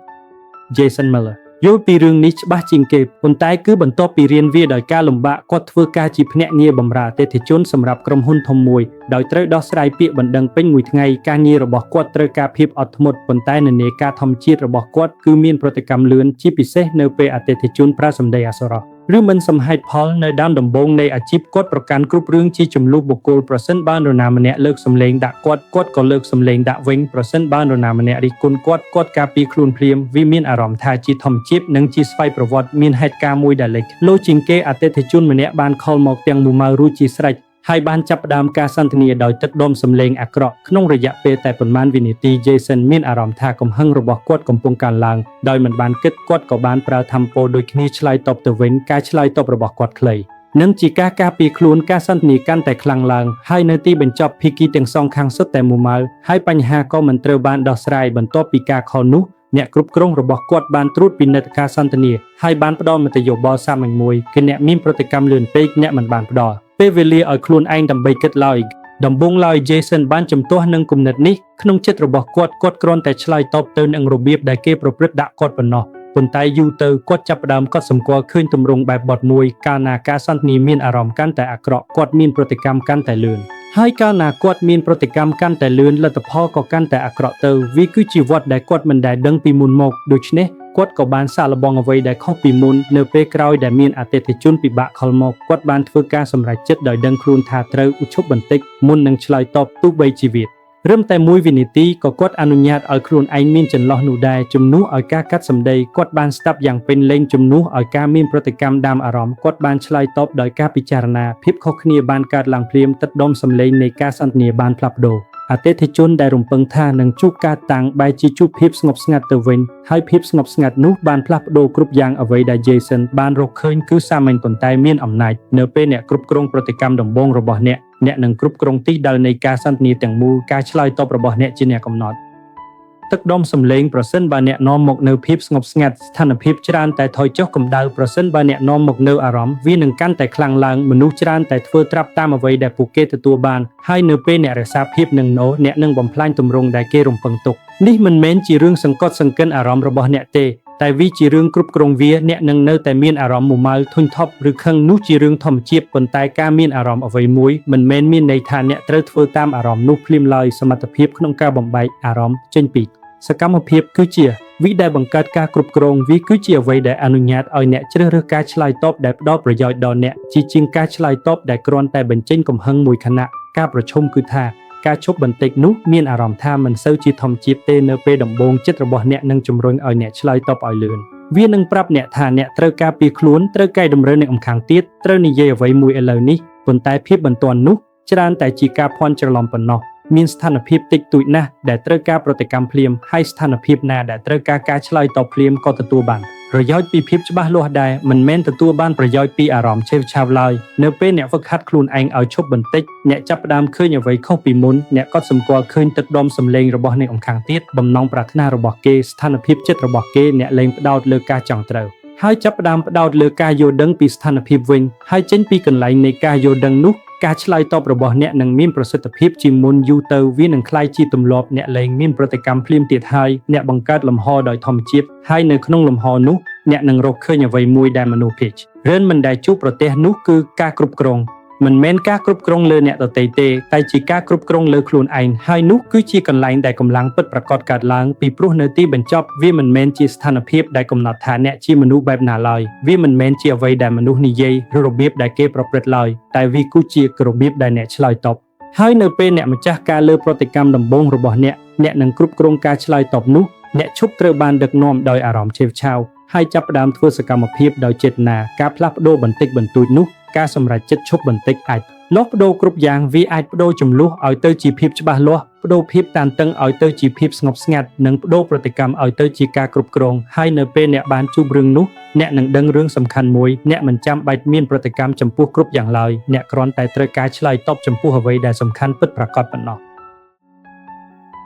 Jason Miller យល់ពីរឿងនេះច្បាស់ជាងគេប៉ុន្តែគឺបន្ទាប់ពីរៀនវាដោយការលំបាកគាត់ធ្វើការជាភ្នាក់ងារបម្រើអតិថិជនសម្រាប់ក្រុមហ៊ុនធំមួយដោយត្រូវដោះស្រាយពាក្យបណ្ដឹងពេញមួយថ្ងៃការងាររបស់គាត់ត្រូវការភាពអត់ធ្មត់ប៉ុន្តែនិន្នាការធម្មជាតិរបស់គាត់គឺមានប្រតិកម្មលឿនជាពិសេសនៅពេលអតិថិជនប្រើសម្ដីអសុរោះឬមិនសមហេតុផលនៅដើមដំបូងនៃអាជីពគាត់ប្រកាន់គ្រប់រឿងជាចំនួនបុគ្គលប្រសិនបើនរណាម្នាក់លើកសម្លេងដាក់គាត់ក៏លើកសម្លេងដាក់វិញប្រសិនបើនរណាម្នាក់រិះគន់គាត់ការពារខ្លួនភ្លាមវាមានអារម្មណ៍ថាជាធម្មជាតិនិងជាស្វ័យប្រវត្តិមានហេតុការណ៍មួយដែលលេចលោជាងគេអតិថិជនម្នាក់បានខលមកទាំងមួយម៉ៅរួចជាស្រេចហើយបានចាប់ផ្ដើមការសន្ទនាដោយទឹកដមសម្លេងអាក្រក់ក្នុងរយៈពេលតែប៉ុន្មានវិនាទី Jason មានអារម្មណ៍ថាកំហឹងរបស់គាត់កំពុងកើនឡើងដោយមិនបានគិតគាត់ក៏បានប្រើធម្មពលដូចគ្នាឆ្លើយតបទៅវិញការឆ្លើយតបរបស់គាត់ខ្លីនិងជាការការពារខ្លួនការសន្ទនាកាន់តែខ្លាំងឡើងហើយនៅទីបញ្ចប់ភាគីទាំងសងខាងសុទ្ធតែមួម៉ៅហើយបញ្ហាក៏មិនត្រូវបានដោះស្រាយបន្ទាប់ពីការខលនោះអ្នកគ្រប់គ្រងរបស់គាត់បានត្រួតពិនិត្យការសន្ទនាហើយបានផ្ដល់មតិយោបល់សាមញ្ញមួយគឺអ្នកមានប្រតិកម្មលឿនពេកអ្នកមិនបានផ្ដល់ពេលវេលាឲ្យខ្លួនឯងដើម្បីគិតឡើយដំបូងឡើយ Jason បានជំទាស់នឹងគំនិតនេះក្នុងចិត្តរបស់គាត់គ្រាន់តែឆ្លើយតបទៅនឹងរបៀបដែលគេប្រព្រឹត្តដាក់គាត់ប៉ុណ្ណោះប៉ុន្តែយូរទៅគាត់ចាប់ផ្ដើមកត់សម្គាល់ឃើញទម្រង់បែបបទមួយកាលណាការសន្ទនាមានអារម្មណ៍កាន់តែអាក្រក់គាត់មានប្រតិកម្មកាន់តែលឿនហើយកាលណាគាត់មានប្រតិកម្មកាន់តែលឿនលទ្ធផលក៏កាន់តែអាក្រក់ទៅវាគឺជាវដ្តដែលគាត់មិនដែលដឹងពីមុនមកដូច្នេះគាត់ក៏បានសាកល្បងអ្វីដែលខុសពីមុននៅពេលក្រោយដែលមានអតិថិជនពិបាកខលមកគាត់បានធ្វើការសម្រេចចិត្តដោយដឹងខ្លួនថាត្រូវឈប់បន្តិចមុននឹងឆ្លើយតបទោះបីជីវិតរឹមតែមួយវិនាទីក៏គាត់អនុញ្ញាតឲ្យខ្លួនឯងមានចន្លោះនោះដែរជំនួសឲ្យការកាត់សម្ដីគាត់បានស្ដាប់យ៉ាងពេញលេញជំនួសឲ្យការមានប្រតិកម្មដាមអារម្មណ៍គាត់បានឆ្លើយតបដោយការពិចារណាភាពខុសគ្នាបានកើតឡើងភ្លាមទឹកដុំសម្លេងនៃការសន្ទនាបានផ្លាស់ប្ដូរអតិថិជនដែលរំពឹងថានឹងជួបការតាំងបែរជាជួបភាពស្ងប់ស្ងាត់ទៅវិញហើយភាពស្ងប់ស្ងាត់នោះបានផ្លាស់ប្ដូរគ្រប់យ៉ាងអ្វីដែល Jason បានរកឃើញគឺសាមញ្ញប៉ុន្តែមានអំណាចនៅពេលអ្នកគ្រប់គ្រងប្រតិកម្មដំបូងរបស់អ្នកនឹងគ្រប់គ្រងទិសដៅនៃការសន្ទនាទាំងមូលការឆ្លើយតបរបស់អ្នកជាអ្នកកំណត់ទឹកដមសម្លេងប្រសិនបើអ្នកនាំមកនៅភាពស្ងប់ស្ងាត់ស្ថានភាពច្រើនតែថយចុះកម្ដៅប្រសិនបើអ្នកនាំមកនៅអារម្មណ៍វានឹងកាន់តែខ្លាំងឡើងមនុស្សច្រើនតែធ្វើត្រាប់តាមអ្វីដែលពួកគេទទួលបានហើយនៅពេលអ្នករក្សាភាពនឹងណូអ្នកនឹងបំផ្លាញទម្រង់ដែលគេរំពឹងទុកនេះមិនមែនជារឿងសង្កត់សង្កិនអារម្មណ៍របស់អ្នកទេតែវាជារឿងគ្រប់គ្រងវាអ្នកនឹងនៅតែមានអារម្មណ៍មួម៉ៅធុញថប់ឬខឹងនោះជារឿងធម្មជាតិប៉ុន្តែការមានអារម្មណ៍អ្វីមួយមិនមែនមានន័យថាអ្នកត្រូវធ្វើតាមអារម្មណ៍នោះភ្លាមឡើយសមត្ថភាពក្នុងការបំបែកអារម្មណ៍ចេញពីសកម្មភាពគឺជាវិដែលបង្កើតការគ្រប់គ្រងវាគឺជាអ្វីដែលអនុញ្ញាតឲ្យអ្នកជ្រើសរើសការឆ្លើយតបដែលផ្ដល់ប្រយោជន៍ដល់អ្នកជាងការឆ្លើយតបដែលគ្រាន់តែបញ្ចេញកំហឹងមួយខណៈការប្រឈមគឺថាការឈប់បន្តិចនោះមានអារម្មណ៍ថាមិនសូវជាធម្មជាតិទេនៅពេលដំបូងចិត្តរបស់អ្នកនឹងជំរុញឲ្យអ្នកឆ្លើយតបឲ្យលឿនវានឹងប្រាប់អ្នកថាអ្នកត្រូវការពារខ្លួនត្រូវកែតម្រូវអ្នកម្ខាងទៀតត្រូវនិយាយអ្វីមួយឥឡូវនេះប៉ុន្តែភាពបន្ទាន់នោះច្រើនតែជាការភ័ន្តច្រឡំប៉ុណ្ណោះមានស្ថានភាពតិចតួចណាស់ដែលត្រូវការប្រតិកម្មភ្លាមហើយស្ថានភាពណាដែលត្រូវការការឆ្លើយតបភ្លាមក៏ទទួលបានប្រយោជន៍ពីភាពច្បាស់លាស់ដែរមិនមែនទទួលបានប្រយោជន៍ពីអារម្មណ៍ឆេវឆាវឡើយនៅពេលអ្នកហ្វឹកហាត់ខ្លួនឯងឲ្យឈប់បន្តិចអ្នកចាប់ផ្ដើមឃើញអ្វីខុសពីមុនអ្នកក៏សម្គាល់ឃើញទឹកដមសម្លេងរបស់អ្នកម្ខាងទៀតបំណងប្រាថ្នារបស់គេស្ថានភាពចិត្តរបស់គេអ្នកលែងផ្ដោតលើការចង់ត្រូវហើយចាប់ផ្ដើមផ្ដោតលើការយល់ដឹងពីស្ថានភាពវិញហើយចេញពីកន្លែងនៃការយល់ដឹងនោះការឆ្លើយតបរបស់អ្នកនឹងមានប្រសិទ្ធភាពជាងមុនយូរទៅវានឹងคล้ายជាទម្លាប់អ្នកលែងមានប្រតិកម្មភ្លាមទៀតហើយអ្នកបង្កើតលំហដោយធម្មជាតិហើយនៅក្នុងលំហនោះអ្នកនឹងរកឃើញអ្វីមួយដែលមនុស្សភាគច្រើនមិនដែលជួបប្រទះនោះគឺការគ្រប់គ្រងមិនមែនការគ្រប់គ្រងលើអ្នកដទៃទេតែជាការគ្រប់គ្រងលើខ្លួនឯងហើយនោះគឺជាកន្លែងដែលកម្លាំងពិតប្រាកដកើតឡើងពីព្រោះនៅទីបញ្ចប់វាមិនមែនជាស្ថានភាពដែលកំណត់ថាអ្នកជាមនុស្សបែបណាឡើយវាមិនមែនជាអ្វីដែលមនុស្សនិយាយឬរបៀបដែលគេប្រព្រឹត្តឡើយតែវាគឺជារបៀបដែលអ្នកឆ្លើយតបហើយនៅពេលអ្នកម្ចាស់ការលើប្រតិកម្មដំបូងរបស់អ្នកនឹងគ្រប់គ្រងការឆ្លើយតបនោះអ្នកឈប់ត្រូវបានដឹកនាំដោយអារម្មណ៍ឆេវឆាវហើយចាប់ផ្ដើមធ្វើសកម្មភាពដោយចេតនាការផ្លាស់ប្ដូរបន្តិចបន្តួចនោះការសម្រេចចិត្តឈប់បន្តិចអាចលាស់ប្ដូរគ្រប់យ៉ាងវាអាចប្ដូរចំនួនឲ្យទៅជាភាពច្បាស់លាស់ប្ដូរភាពតានតឹងឲ្យទៅជាភាពស្ងប់ស្ងាត់និងប្ដូរប្រតិកម្មឲ្យទៅជាការគ្រប់គ្រងហើយនៅពេលអ្នកបានជួបរឿងនោះអ្នកនឹងដឹងរឿងសំខាន់មួយអ្នកមិនចាំបាច់មានប្រតិកម្មចំពោះគ្រប់យ៉ាងឡើយអ្នកគ្រាន់តែត្រូវការឆ្លើយតបចំពោះអ្វីដែលសំខាន់ពិតប្រាកដប៉ុណ្ណោះ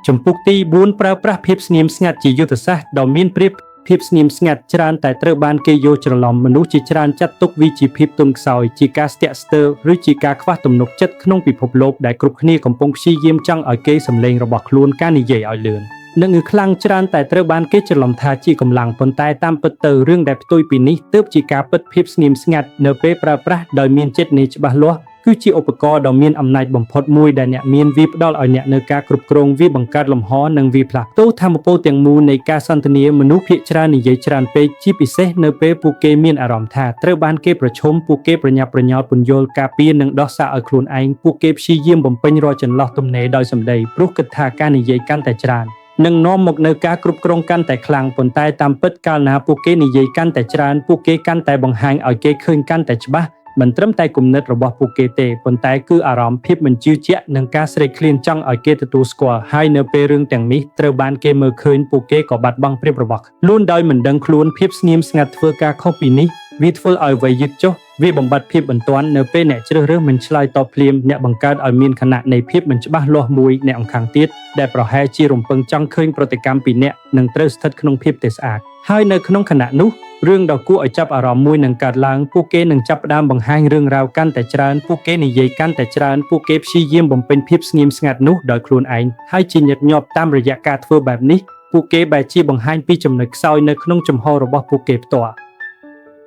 ចំពុកទី4ប្រើប្រាស់ភាពស្ងៀមស្ងាត់ជាយុទ្ធសាស្ត្រដ៏មានប្រៀប ភាពស្ងៀមស្ងាត់ច្រើនតែត្រូវបានគេយល់ច្រឡំមនុស្សជាច្រើនចាត់ទុកវាជាភាពទន់ខ្សោយជាការស្ទាក់ស្ទើរឬជាការខ្វះទំនុកចិត្តក្នុងពិភពលោកដែលគ្រប់គ្នាកំពុងព្យាយាមចង់ឲ្យគេសម្លេងរបស់ខ្លួនការនិយាយឲ្យលឿននិងខ្លាំងច្រើនតែត្រូវបានគេច្រឡំថាជាកម្លាំងប៉ុន្តែតាមពិតទៅរឿងដែលផ្ទុយពីនេះទើបជាការពិតភាពស្ងៀមស្ងាត់នៅពេលប្រើប្រាស់ដោយមានចេតនាច្បាស់លាស់គឺជាឧបករណ៍ដ៏មានអំណាចបំផុតមួយដែលអ្នកមានវាផ្ដល់ឲ្យអ្នកនៅការគ្រប់គ្រងវាបង្កើតលំហនិងវាផ្លាស់ប្តូរធម៌ពលទាំងមូលនៃការសន្ទនាមនុស្សភាគច្រើននិយាយច្រើនពេកជាពិសេសនៅពេលពួកគេមានអារម្មណ៍ថាត្រូវបានគេប្រឈមពួកគេប្រញាប់ប្រញាល់ពន្យល់ការពារនិងដោះសារឲ្យខ្លួនឯងពួកគេព្យាយាមបំពេញរាល់ចន្លោះទំនេរដោយសម្ដីព្រោះគិតថាការនិយាយកាន់តែច្រើននឹងនាំមកនៅការគ្រប់គ្រងកាន់តែខ្លាំងប៉ុន្តែតាមពិតកាលណាពួកគេនិយាយកាន់តែច្រើនពួកគេកាន់តែបង្ហាញឲ្យគេឃើញកាន់តែច្បាស់មិនត្រឹមតែគំនិតរបស់ពួកគេទេប៉ុន្តែគឺអារម្មណ៍ភាពមិនជឿជាក់និងការស្រេកឃ្លានចង់ឲ្យគេទទួលស្គាល់ហើយនៅពេលរឿងទាំងនេះត្រូវបានគេមើលឃើញពួកគេក៏បាត់បង់ប្រៀបរបស់ខ្លួនដោយមិនដឹងខ្លួនភាពស្ងៀមស្ងាត់ធ្វើការខុសពីនេះវាធ្វើឲ្យវ័យយឺតចុះវាបំបត្តិភាពបន្ទាន់នៅពេលអ្នកជ្រើសរើសមិនឆ្លើយតបភ្លាមអ្នកបង្កើតឲ្យមានខណៈនៃភាពមិនច្បាស់លាស់មួយអ្នកម្ខាងទៀតដែលប្រហែលជារំពឹងចង់ឃើញប្រតិកម្មពីអ្នកនិងត្រូវស្ថិតក្នុងភាពទេស្អាតហើយនៅក្នុងខណៈនោះរឿងដ៏គួរឲ្យចាប់អារម្មណ៍មួយនឹងកើតឡើងពួកគេនឹងចាប់ផ្ដើមបង្ហាញរឿងរ៉ាវកាន់តែច្រើនពួកគេនិយាយកាន់តែច្រើនពួកគេព្យាយាមបំពេញភាពស្ងៀមស្ងាត់នោះដោយខ្លួនឯងហើយជាញឹកញាប់តាមរយៈការធ្វើបែបនេះពួកគេបែរជាបង្ហាញពីចំណុចខ្សោយនៅក្នុងចំហរបស់ពួកគេផ្ទាល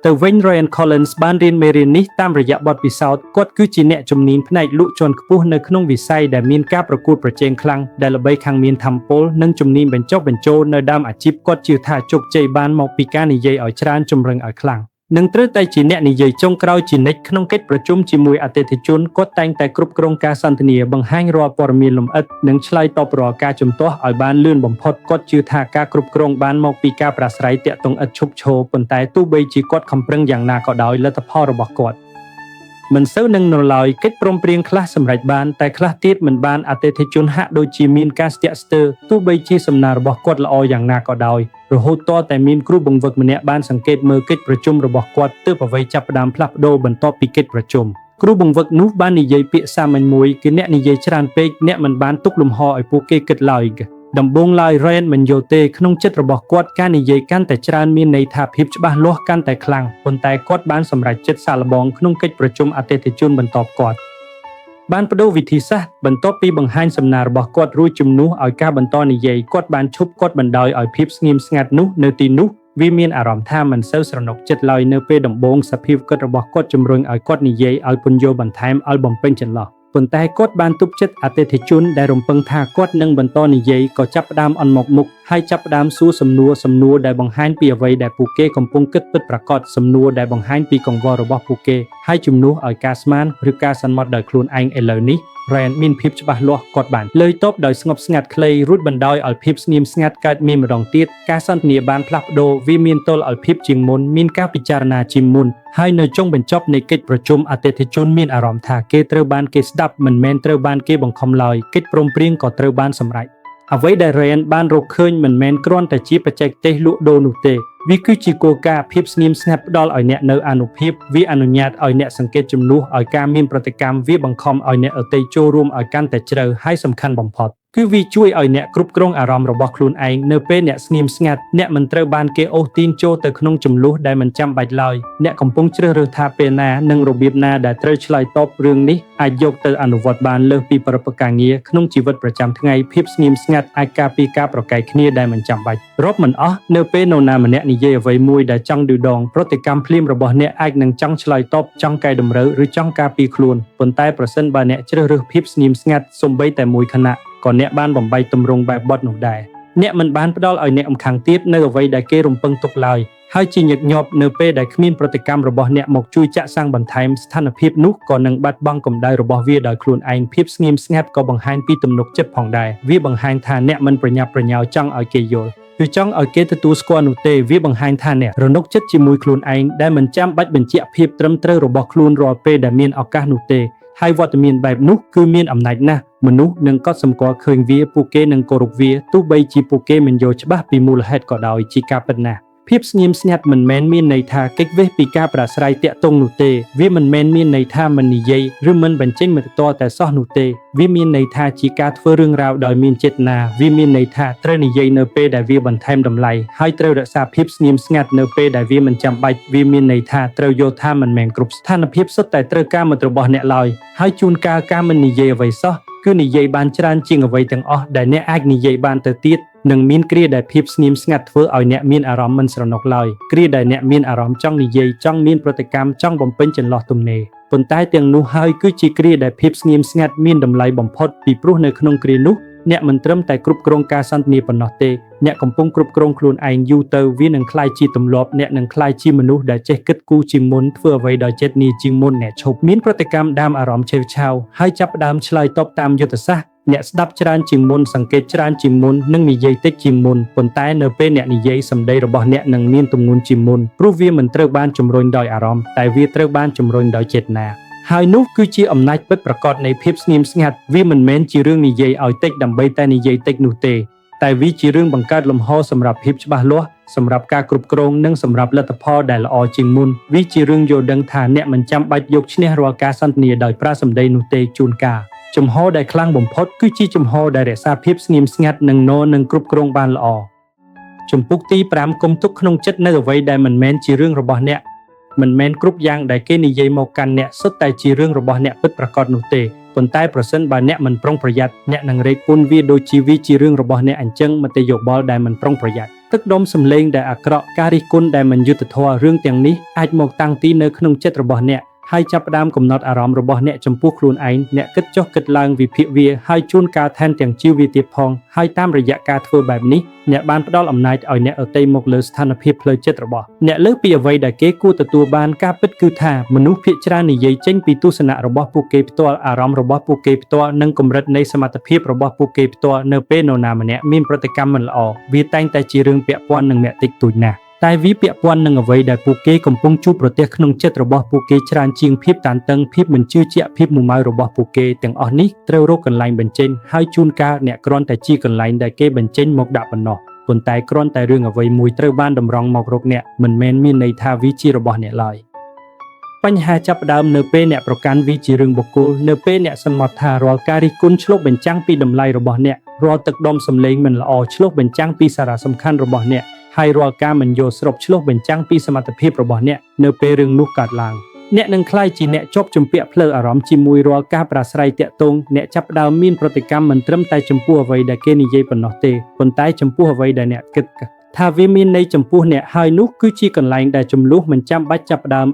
់ទៅវិញ Ryan Collins បានរៀនមេរៀននេះតាមរយៈបទពិសោធន៍គាត់គឺជាអ្នកជំនាញផ្នែកលក់ជាន់ខ្ពស់នៅក្នុងវិស័យដែលមានការប្រកួតប្រជែងខ្លាំងដែលល្បីខាងមានថាមពលនិងជំនាញបញ្ចុះបញ្ចូលនៅដើមអាជីពគាត់ជឿថាជោគជ័យបានមកពីការនិយាយឲ្យច្រើនជំរុញឲ្យខ្លាំងនឹងត្រូវតែជាអ្នកនិយាយចុងក្រោយជានិច្ចក្នុងកិច្ចប្រជុំជាមួយអតិថិជនគាត់តែងតែគ្រប់គ្រងការសន្ទនាបង្ហាញរាល់ព័ត៌មានលម្អិតនិងឆ្លើយតបរាល់ការជំទាស់ឲ្យបានលឿនបំផុតគាត់ជឿថាការគ្រប់គ្រងបានមកពីការប្រាស្រ័យទាក់ទងឥតឈប់ឈរប៉ុន្តែទោះបីជាគាត់ខំប្រឹងយ៉ាងណាក៏ដោយលទ្ធផលរបស់គាត់មិនសូវនឹងនៅឡើយកិច្ចព្រមព្រៀងខ្លះសម្រេចបានតែខ្លះទៀតមិនបានអតិថិជនហាក់ដូចជាមានការស្ទាក់ស្ទើរទោះបីជាសំណើរបស់គាត់ល្អយ៉ាងណាក៏ដោយរហូតទាល់តែមានគ្រូបង្វឹកម្នាក់បានសង្កេតមើលកិច្ចប្រជុំរបស់គាត់ទើបអ្វីចាប់ផ្ដើមផ្លាស់ប្ដូរបន្ទាប់ពីកិច្ចប្រជុំគ្រូបង្វឹកនោះបាននិយាយពាក្យសាមញ្ញមួយគឺអ្នកនិយាយច្រើនពេកអ្នកមិនបានទុកលំហឲ្យពួកគេគិតឡើយដំបូងឡើយ Ryan មិនយល់ទេក្នុងចិត្តរបស់គាត់ការនិយាយកាន់តែច្រើនមានន័យថាភាពច្បាស់លាស់កាន់តែខ្លាំងប៉ុន្តែគាត់បានសម្រេចចិត្តសាកល្បងក្នុងកិច្ចប្រជុំអតិថិជនបន្ទាប់គាត់បានបដូរវិធីសាស្ត្របន្ទាប់ពីបង្ហាញសំណើរបស់គាត់រួចជំនួសឲ្យការបន្តនិយាយគាត់បានឈប់គាត់បណ្ដោយឲ្យភាពស្ងៀមស្ងាត់នោះនៅទីនោះវាមានអារម្មណ៍ថាមិនសូវស្រណុកចិត្តឡើយនៅពេលដំបូងសភាពគិតរបស់គាត់ជំរុញឲ្យគាត់និយាយឲ្យពន្យល់បន្ថែមឲ្យបំពេញចន្លោះប៉ុន្តែគាត់បានទប់ចិត្តអតិថិជនដែលរំពឹងថាគាត់នឹងបន្តនិយាយក៏ចាប់ផ្ដើមអន់មកមុខហើយចាប់ផ្ដើមសួរសំណួរដែលបង្ហាញពីអ្វីដែលពួកគេកំពុងគិតពិតប្រាកដសំណួរដែលបង្ហាញពីកង្វល់របស់ពួកគេហើយជំនួសឲ្យការស្មានឬការសន្មត់ដោយខ្លួនឯងឥឡូវនេះ Ryan មានភាពច្បាស់លាស់គាត់បានលើយតបដោយស្ងប់ស្ងាត់ខ្លីរួចបណ្ដោយឲ្យភាពស្ងៀមស្ងាត់កើតមានម្ដងទៀតការសន្ទនាបានផ្លាស់ប្ដូរវាមានទល់ឲ្យភាពជាងមុនមានការពិចារណាជាងមុនហើយនៅចុងបញ្ចប់នៃកិច្ចប្រជុំអតិថិជនមានអារម្មណ៍ថាគេត្រូវបានគេស្ដាប់មិនមែនត្រូវបានគេបង្ខំឡើយកិច្ចព្រមព្រៀងក៏ត្រូវបានសម្រេចអ្វីដែល Ryan បានរកឃើញមិនមែនគ្រាន់តែជាបច្ចេកទេសលក់ដូរនោះទេវាគឺជាគោលការណ៍ភាពស្ងៀមស្ងាត់ផ្ដល់ឲ្យអ្នកនៅអានុភាពវាអនុញ្ញាតឲ្យអ្នកសង្កេតជំនួសឲ្យការមានប្រតិកម្មវាបង្ខំឲ្យអ្នកដទៃចូលរួមឲ្យកាន់តែជ្រៅហើយសំខាន់បំផុតគឺវាជួយឲ្យអ្នកគ្រប់គ្រងអារម្មណ៍របស់ខ្លួនឯងនៅពេលអ្នកស្ងៀមស្ងាត់អ្នកមិនត្រូវបានគេអូសទាញចូលទៅក្នុងចំនួនដែលមិនចាំបាច់ឡើយអ្នកកំពុងជ្រើសរើសថាពេលណានិងរបៀបណាដែលត្រូវឆ្លើយតបរឿងនេះអាចយកទៅអនុវត្តបានលើសពីប្រព័ន្ធការងារក្នុងជីវិតប្រចាំថ្ងៃភាពស្ងៀមស្ងាត់អាចការពារការប្រកែកគ្នាដែលមិនចាំបាច់រាប់មិនអស់នៅពេលនរណាម្នាក់និយាយអ្វីមួយដែលចង់ឌឺដងប្រតិកម្មភ្លាមរបស់អ្នកអាចនឹងចង់ឆ្លើយតបចង់កែតម្រូវឬចង់ការពារខ្លួនប៉ុន្តែប្រសិនបើអ្នកជ្រើសរើសភាពស្ងៀមស្ងាត់សូម្បីតែមួយខណៈក៏អ្នកបានបំបីទម្រង់បែបបទនោះដែរអ្នកមិនបានផ្ដល់ឲ្យអ្នកម្ខាងទៀតនៅអ្វីដែលគេរំពឹងទុកឡើយហើយជាញឹកញាប់នៅពេលដែលគ្មានប្រតិកម្មរបស់អ្នកមកជួយចាក់សាំងបន្ថែមស្ថានភាពនោះក៏នឹងបាត់បង់កម្ដៅរបស់វាដោយខ្លួនឯងភាពស្ងៀមស្ងាត់ក៏បង្ហាញពីទំនុកចិត្តផងដែរវាបង្ហាញថាអ្នកមិនប្រញាប់ប្រញាល់ចង់ឲ្យគេយល់ឬចង់ឲ្យគេទទួលស្គាល់នោះទេវាបង្ហាញថាអ្នករនុកចិត្តជាមួយខ្លួនឯងដែលមិនចាំបាច់បញ្ជាក់ភាពត្រឹមត្រូវរបស់ខ្លួនរាល់ពេលដែលមានឱកាសនោះទេហើយវត្តមានបែបនោះគឺមានអំណាចណាស់មនុស្សនឹងកត់សម្គាល់ឃើញវាពួកគេនឹងគោរពវាទោះបីជាពួកគេមិនយល់ច្បាស់ពីមូលហេតុក៏ដោយជាការពិតណាស់ ភាពស្ងៀមស្ងាត់មិនមែនមានន័យថាកិច្ចវេះពីការប្រាស្រ័យតាក់ទងនោះទេវាមិនមែនមានន័យថាមិននិយាយឬមិនបញ្ចេញមតិតតែសោះនោះទេវាមានន័យថាជាការធ្វើរឿងរ៉ាវដោយមានចេតនាវាមានន័យថាត្រូវនិយាយនៅពេលដែលវាបន្ថែមតម្លៃហើយត្រូវរក្សាភាពស្ងៀមស្ងាត់នៅពេលដែលវាមិនចាំបាច់វាមានន័យថាត្រូវយល់ថាមិនមែនគ្រប់ស្ថានភាពសុទ្ធតែត្រូវការមតិរបស់អ្នកឡើយហើយជួនកាលការមិននិយាយអ្វីសោះគឺនិយាយបានច្រើនជាងអ្វីទាំងអស់ដែលអ្នកអាចនិយាយបានទៅទៀតនឹងមានគ្រាដែលភាពស្ងៀមស្ងាត់ធ្វើឲ្យអ្នកមានអារម្មណ៍មិនស្រណុកឡើយគ្រាដែលអ្នកមានអារម្មណ៍ចង់និយាយចង់មានប្រតិកម្មចង់បំពេញចន្លោះទំនេរប៉ុន្តែទាំងនោះហើយគឺជាគ្រាដែលភាពស្ងៀមស្ងាត់មានតម្លៃបំផុតពីព្រោះនៅក្នុងគ្រានោះអ្នកមិនត្រឹមតែគ្រប់គ្រងការសន្ទនាប៉ុណ្ណោះទេអ្នកកំពុងគ្រប់គ្រងខ្លួនឯងយូរទៅវានឹងក្លាយជាទម្លាប់អ្នកនឹងក្លាយជាមនុស្សដែលចេះគិតគូរជាងមុនធ្វើអ្វីដោយចេតនាជាងមុនអ្នកឈប់មានប្រតិកម្មដើមអារម្មណ៍ឆេវឆាវហើយចាប់ផ្ដើមឆ្លើយតបតាមយុទ្ធសាស្ត្រអ្នកស្ដាប់ច្រើនជាងមុនសង្កេតច្រើនជាងមុននិងនិយាយតិចជាងមុនប៉ុន្តែនៅពេលអ្នកនិយាយសម្ដីរបស់អ្នកនឹងមានទម្ងន់ជាងមុនព្រោះវាមិនត្រូវបានជំរុញដោយអារម្មណ៍តែវាត្រូវបានជំរុញដោយចេតនាហើយនោះគឺជាអំណាចពិតប្រាកដនៃភាពស្ងៀមស្ងាត់វាមិនមែនជារឿងនិយាយឲ្យតិចដើម្បីតែនិយាយតិចនោះទេតែវាជារឿងបង្កើតលំហសម្រាប់ភាពច្បាស់លាស់សម្រាប់ការគ្រប់គ្រងនិងសម្រាប់លទ្ធផលដែលល្អជាងមុនវាជារឿងយល់ដឹងថាអ្នកមិនចាំបាច់យកឈ្នះរាល់ការសន្ទនាដោយប្រើសម្ដីនោះទេជួនកាលជំហរដែលខ្លាំងបំផុតគឺជាជំហរដែលរក្សាភាពស្ងៀមស្ងាត់និងនឹងគ្រប់គ្រងបានល្អជំពូកទី5គុំទុកក្នុងចិត្តនៅអ្វីដែលមិនមែនជារឿងរបស់អ្នកមិនមែនគ្រប់យ៉ាងដែលគេនិយាយមកកាន់អ្នកសុទ្ធតែជារឿងរបស់អ្នកពិតប្រាកដនោះទេប៉ុន្តែប្រសិនបើអ្នកមិនប្រុងប្រយ័ត្នអ្នកនឹងរែកពុនវាដូចជាវាជារឿងរបស់អ្នកអញ្ចឹងមតិយោបល់ដែលមិនប្រុងប្រយ័ត្នទឹកដុំសម្លេងដែលអាក្រក់ការរិះគន់ដែលមិនយុត្តិធម៌រឿងទាំងនេះអាចមកតាំងទីនៅក្នុងចិត្តរបស់អ្នកហើយចាប់ផ្ដើមកំណត់អារម្មណ៍របស់អ្នកចំពោះខ្លួនឯងអ្នកគិតចុះគិតឡើងវិភាគវាហើយជួនកាលថែមទាំងជីវវាទៀតផងហើយតាមរយៈការធ្វើបែបនេះអ្នកបានផ្ដល់អំណាចឲ្យអ្នកដទៃមកលើស្ថានភាពផ្លូវចិត្តរបស់អ្នកលើសពីអ្វីដែលគេគួរទទួលបានការពិតគឺថាមនុស្សភាគច្រើននិយាយចេញពីទស្សនៈរបស់ពួកគេផ្ទាល់អារម្មណ៍របស់ពួកគេផ្ទាល់និងកម្រិតនៃសមត្ថភាពរបស់ពួកគេផ្ទាល់នៅពេលនរណាម្នាក់មានប្រតិកម្មមិនល្អវាតែងតែជារឿងពាក់ព័ន្ធនឹងអ្នកតិចតួចណាស់តែវាពាក់ព័ន្ធនឹងអ្វីដែលពួកគេកំពុងជួបប្រទះក្នុងចិត្តរបស់ពួកគេច្រើនជាងភាពតានតឹងភាពមិនជឿជាក់ភាពមុម៉ៅរបស់ពួកគេទាំងអស់នេះត្រូវរកកន្លែងបញ្ចេញហើយជួនកាលអ្នកគ្រាន់តែជាកន្លែងដែលគេបញ្ចេញមកដាក់ប៉ុណ្ណោះប៉ុន្តែគ្រាន់តែរឿងអ្វីមួយត្រូវបានតម្រង់មករកអ្នកមិនមែនមានន័យថាវាជារបស់អ្នកឡើយបញ្ហាចាប់ផ្ដើមនៅពេលអ្នកប្រកាន់វាជារឿងបុគ្គលនៅពេលអ្នកសន្មតថារាល់ការរិះគន់ឆ្លុះបញ្ចាំងពីតម្លៃរបស់អ្នករាល់ទឹកដុំសម្លេងមិនល្អឆ្លុះបញ្ចាំងពីសារៈសំខាន់របស់អ្នកហើយរាល់ការមិនយល់ស្របឆ្លុះបញ្ចាំងពីសមត្ថភាពរបស់អ្នកនៅពេលរឿងនោះកើតឡើងអ្នកនឹងក្លាយជាអ្នកជាប់ជំពាក់ផ្លូវអារម្មណ៍ជាមួយរាល់ការប្រាស្រ័យតាក់ទងអ្នកចាប់ផ្ដើមមានប្រតិកម្មមិនត្រឹមតែចំពោះអ្វីដែលគេនិយាយប៉ុណ្ណោះទេប៉ុន្តែចំពោះអ្វីដែលអ្នកគិតថាវាមានន័យចំពោះអ្នកហើយនោះគឺជាកន្លែងដែលចំនួនមិនចាំបាច់ចាប់ផ្ដើម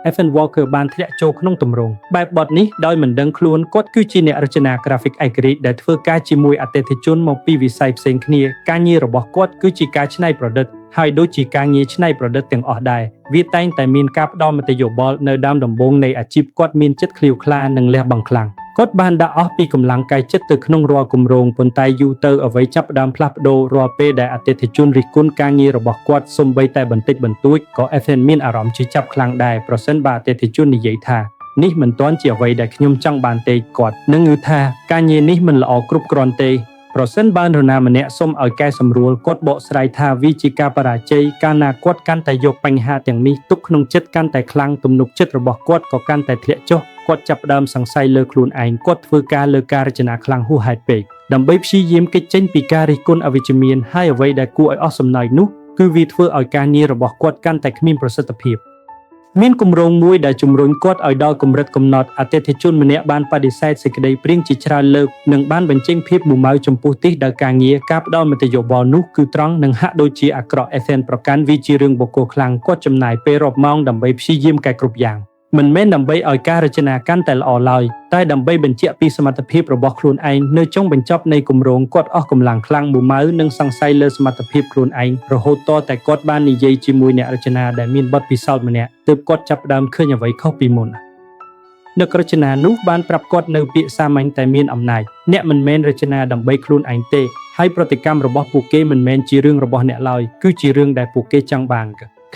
Ethan Walker បានធ្លាក់ចូលក្នុងទម្រង់បែបបទនេះដោយមិនដឹងខ្លួនគាត់គឺជាអ្នករចនាក្រាហ្វិកឯករាជ្យដែលធ្វើការជាមួយអតិថិជនមកពីវិស័យផ្សេងគ្នាការងាររបស់គាត់គឺជាការច្នៃប្រឌិតហើយដូចជាការងារច្នៃប្រឌិតទាំងអស់ដែរវាតែងតែមានការផ្ដល់មតិយោបល់នៅដើមដំបូងនៃអាជីពគាត់មានចិត្តឃ្លាវខ្លានិងលះបង់ខ្លាំងគាត់បានដាក់អស់ពីកម្លាំងកាយចិត្តទៅក្នុងរាល់គម្រោងប៉ុន្តែយូរទៅអ្វីចាប់ផ្ដើមផ្លាស់ប្ដូររាល់ពេលដែលអតិថិជនរិះគន់ការងាររបស់គាត់សូម្បីតែបន្តិចបន្តួចក៏ Ethan មានអារម្មណ៍ជឿចាប់ខ្លាំងដែរប្រសិនបើអតិថិជននិយាយថានេះមិនទាន់ជាអ្វីដែលខ្ញុំចង់បានទេគាត់នឹងងើថាការងារនេះមិនល្អគ្រប់គ្រាន់ទេប្រសិនបើនរណាម្នាក់សុំឲ្យកែសម្រួលគាត់បកស្រាយថាវាជាការបរាជ័យកាលណាគាត់កាន់តែយកបញ្ហាទាំងនេះទុកក្នុងចិត្តកាន់តែខ្លាំងទំនុកចិត្តរបស់គាត់ក៏កាន់តែធ្លាក់ចុះគាត់ចាប់ផ្ដើមសង្ស័យលើខ្លួនឯងគាត់ធ្វើការលើការរចនាខ្លាំងហួសហេតុពេកដើម្បីព្យាយាមគេចចេញពីការរិះគន់អវិជ្ជមានហើយអ្វីដែលគួរឲ្យអស់សំណើចនោះគឺវាធ្វើឲ្យការងាររបស់គាត់កាន់តែគ្មានប្រសិទ្ធភាពមានគម្រោងមួយដែលជំរុញគាត់ឲ្យដល់កម្រិតកំណត់អតិថិជនម្នាក់បានបដិសេធសេចក្តីព្រាងជាច្រើនលើកនិងបានបញ្ចេញភាពមុម៉ៅចំពោះទិសដៅការងារការផ្ដល់មតិយោបល់នោះគឺត្រង់និងហាក់ដូចជាអាក្រក់ Ethan ប្រកាន់វាជារឿងបុគ្គលខ្លាំងគាត់ចំណាយពេលរាប់ម៉ោងដើម្បីព្យាយាមកែគ្រប់យ៉ាងមិនមែនដើម្បីឲ្យការរចនាកាន់តែល្អឡើយតែដើម្បីបញ្ជាក់ពីសមត្ថភាពរបស់ខ្លួនឯងនៅចុងបញ្ចប់នៃគម្រោងគាត់អស់កម្លាំងខ្លាំងមុម៉ៅនិងសង្ស័យលើសមត្ថភាពខ្លួនឯងរហូតតតែគាត់បាននិយាយជាមួយអ្នករចនាដែលមានបទពិសោធន៍ម្នាក់ទើបគាត់ចាប់ផ្ដើមឃើញអ្វីខុសពីមុនអ្នករចនានោះបានប្រាប់គាត់នៅពាក្យសាមញ្ញតែមានអំណាចអ្នកមិនមែនរចនាដើម្បីខ្លួនឯងទេហើយប្រតិកម្មរបស់ពួកគេមិនមែនជារឿងរបស់អ្នកឡើយគឺជារឿងដែលពួកគេចង់បាន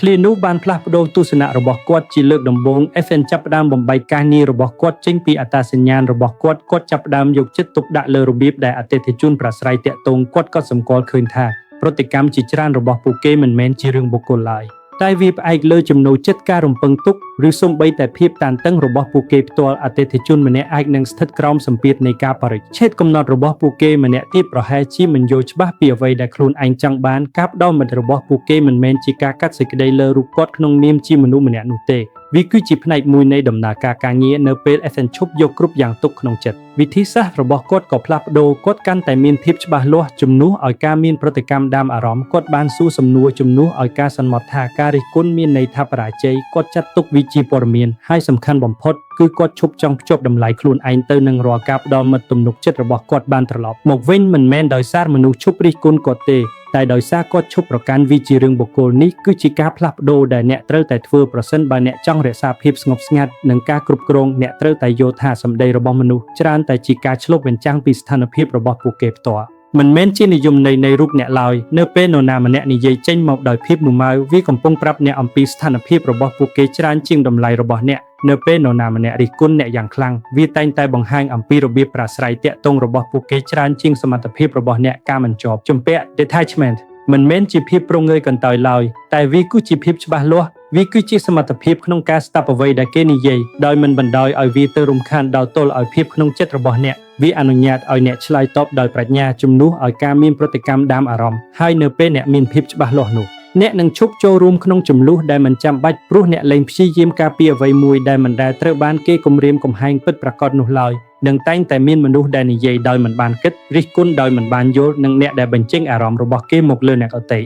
ឃ្លានោះបានផ្លាស់ប្ដូរទស្សនៈរបស់គាត់ជាលើកដំបូង Ethan ចាប់ផ្ដើមបំបែកការងាររបស់គាត់ចេញពីអត្តសញ្ញាណរបស់គាត់ចាប់ផ្ដើមយកចិត្តទុកដាក់លើរបៀបដែលអតិថិជនប្រាស្រ័យតាក់ទងគាត់ក៏សម្គាល់ឃើញថា ប្រតិកម្មជាច្រើនរបស់ពួកគេមិនមែនជារឿងបុគ្គលឡើយតែវាផ្អែកលើចំណូលចិត្តការរំពឹងទុកឬសូម្បីតែភាពតានតឹងរបស់ពួកគេផ្ទាល់អតិថិជនម្នាក់អាចនឹងស្ថិតក្រោមសម្ពាធនៃការបរិច្ឆេទកំណត់របស់ពួកគេម្នាក់ទៀតប្រហែលជាមិនយល់ច្បាស់ពីអ្វីដែលខ្លួនឯងចង់បានការផ្ដោតមិត្តរបស់ពួកគេមិនមែនជាការកាត់សេចក្តីលើរូបគាត់ក្នុងនាមជាមនុស្សម្នាក់នោះទេវាគឺជាផ្នែកមួយនៃដំណើរការងារនៅពេល Ethan ឈប់យកគ្រប់យ៉ាងទុកក្នុងចិត្តវិធីសាស្ត្ររបស់គាត់ក៏ផ្លាស់ប្ដូរគាត់កាន់តែមានភាពច្បាស់លាស់ជំនួសឲ្យការមានប្រតិកម្មដាមអារម្មណ៍គាត់បានសួរសំណួរជំនួសឲ្យការសន្មត់ថាការរិះគន់មានន័យថាបរាជ័យគាត់ចាត់ទុកវាជាព័ត៌មានហើយសំខាន់បំផុតគឺគាត់ឈប់ចង់ភ្ជាប់តម្លៃខ្លួនឯងទៅនឹងរាល់ការផ្ដល់មិត្តទំនុកចិត្តរបស់គាត់បានត្រឡប់មកវិញមិនមែនដោយសារមនុស្សឈប់រិះគន់គាត់ទេតែដោយសារគាត់ឈប់ប្រកាន់វាជារឿងបុគ្គលនេះគឺជាការផ្លាស់ប្ដូរដែលអ្នកត្រូវតែធ្វើប្រសិនបើអ្នកចង់រក្សាភាពស្ងប់ស្ងាត់និងការគ្រប់គ្រងអ្នកត្រូវតែយល់ថាសម្ដីរបស់មនុស្សច្រើនតែជាការឆ្លុះបញ្ចាំងពីស្ថានភាពរបស់ពួកគេផ្ទាល់មិនមែនជានិយមន័យនៃរូបអ្នកឡើយនៅពេលនរណាម្នាក់និយាយចេញមកដោយភាពមុម៉ៅវាកំពុងប្រាប់អ្នកអំពីស្ថានភាពរបស់ពួកគេច្រើនជាងតម្លៃរបស់អ្នកនៅពេលនរណាម្នាក់រិះគន់អ្នកយ៉ាងខ្លាំងវាតែងតែបង្ហាញអំពីរបៀបប្រាស្រ័យទាក់ទងរបស់ពួកគេច្រើនជាងសមត្ថភាពរបស់អ្នកការមិនជាប់ជំពាក់ detachment មិនមែនជាភាពប្រងើយកន្តើយឡើយតែវាគឺជាភាពច្បាស់លាស់វាគឺជាសមត្ថភាពក្នុងការស្ដាប់អ្វីដែលគេនិយាយដោយមិនបណ្ដោយឲ្យវាទៅរំខានដល់ទល់ឲ្យភាពក្នុងចិត្តរបស់អ្នកវាអនុញ្ញាតឲ្យអ្នកឆ្លើយតបដោយប្រាជ្ញាជំនួសឲ្យការមានប្រតិកម្មដាមអារម្មណ៍ហើយនៅពេលអ្នកមានភាពច្បាស់លាស់នោះអ្នកនឹងឈប់ចូលរួមក្នុងចំនួនដែលមិនចាំបាច់ព្រោះអ្នកលែងព្យាយាមការពារអ្វីមួយដែលមិនដែលត្រូវបានគេគំរាមកំហែងពិតប្រាកដនោះឡើយនឹងតែងតែមានមនុស្សដែលនិយាយដោយមិនបានគិតរិះគន់ដោយមិនបានយល់និងអ្នកដែលបញ្ចេញអារម្មណ៍របស់គេមកលើអ្នកដទៃ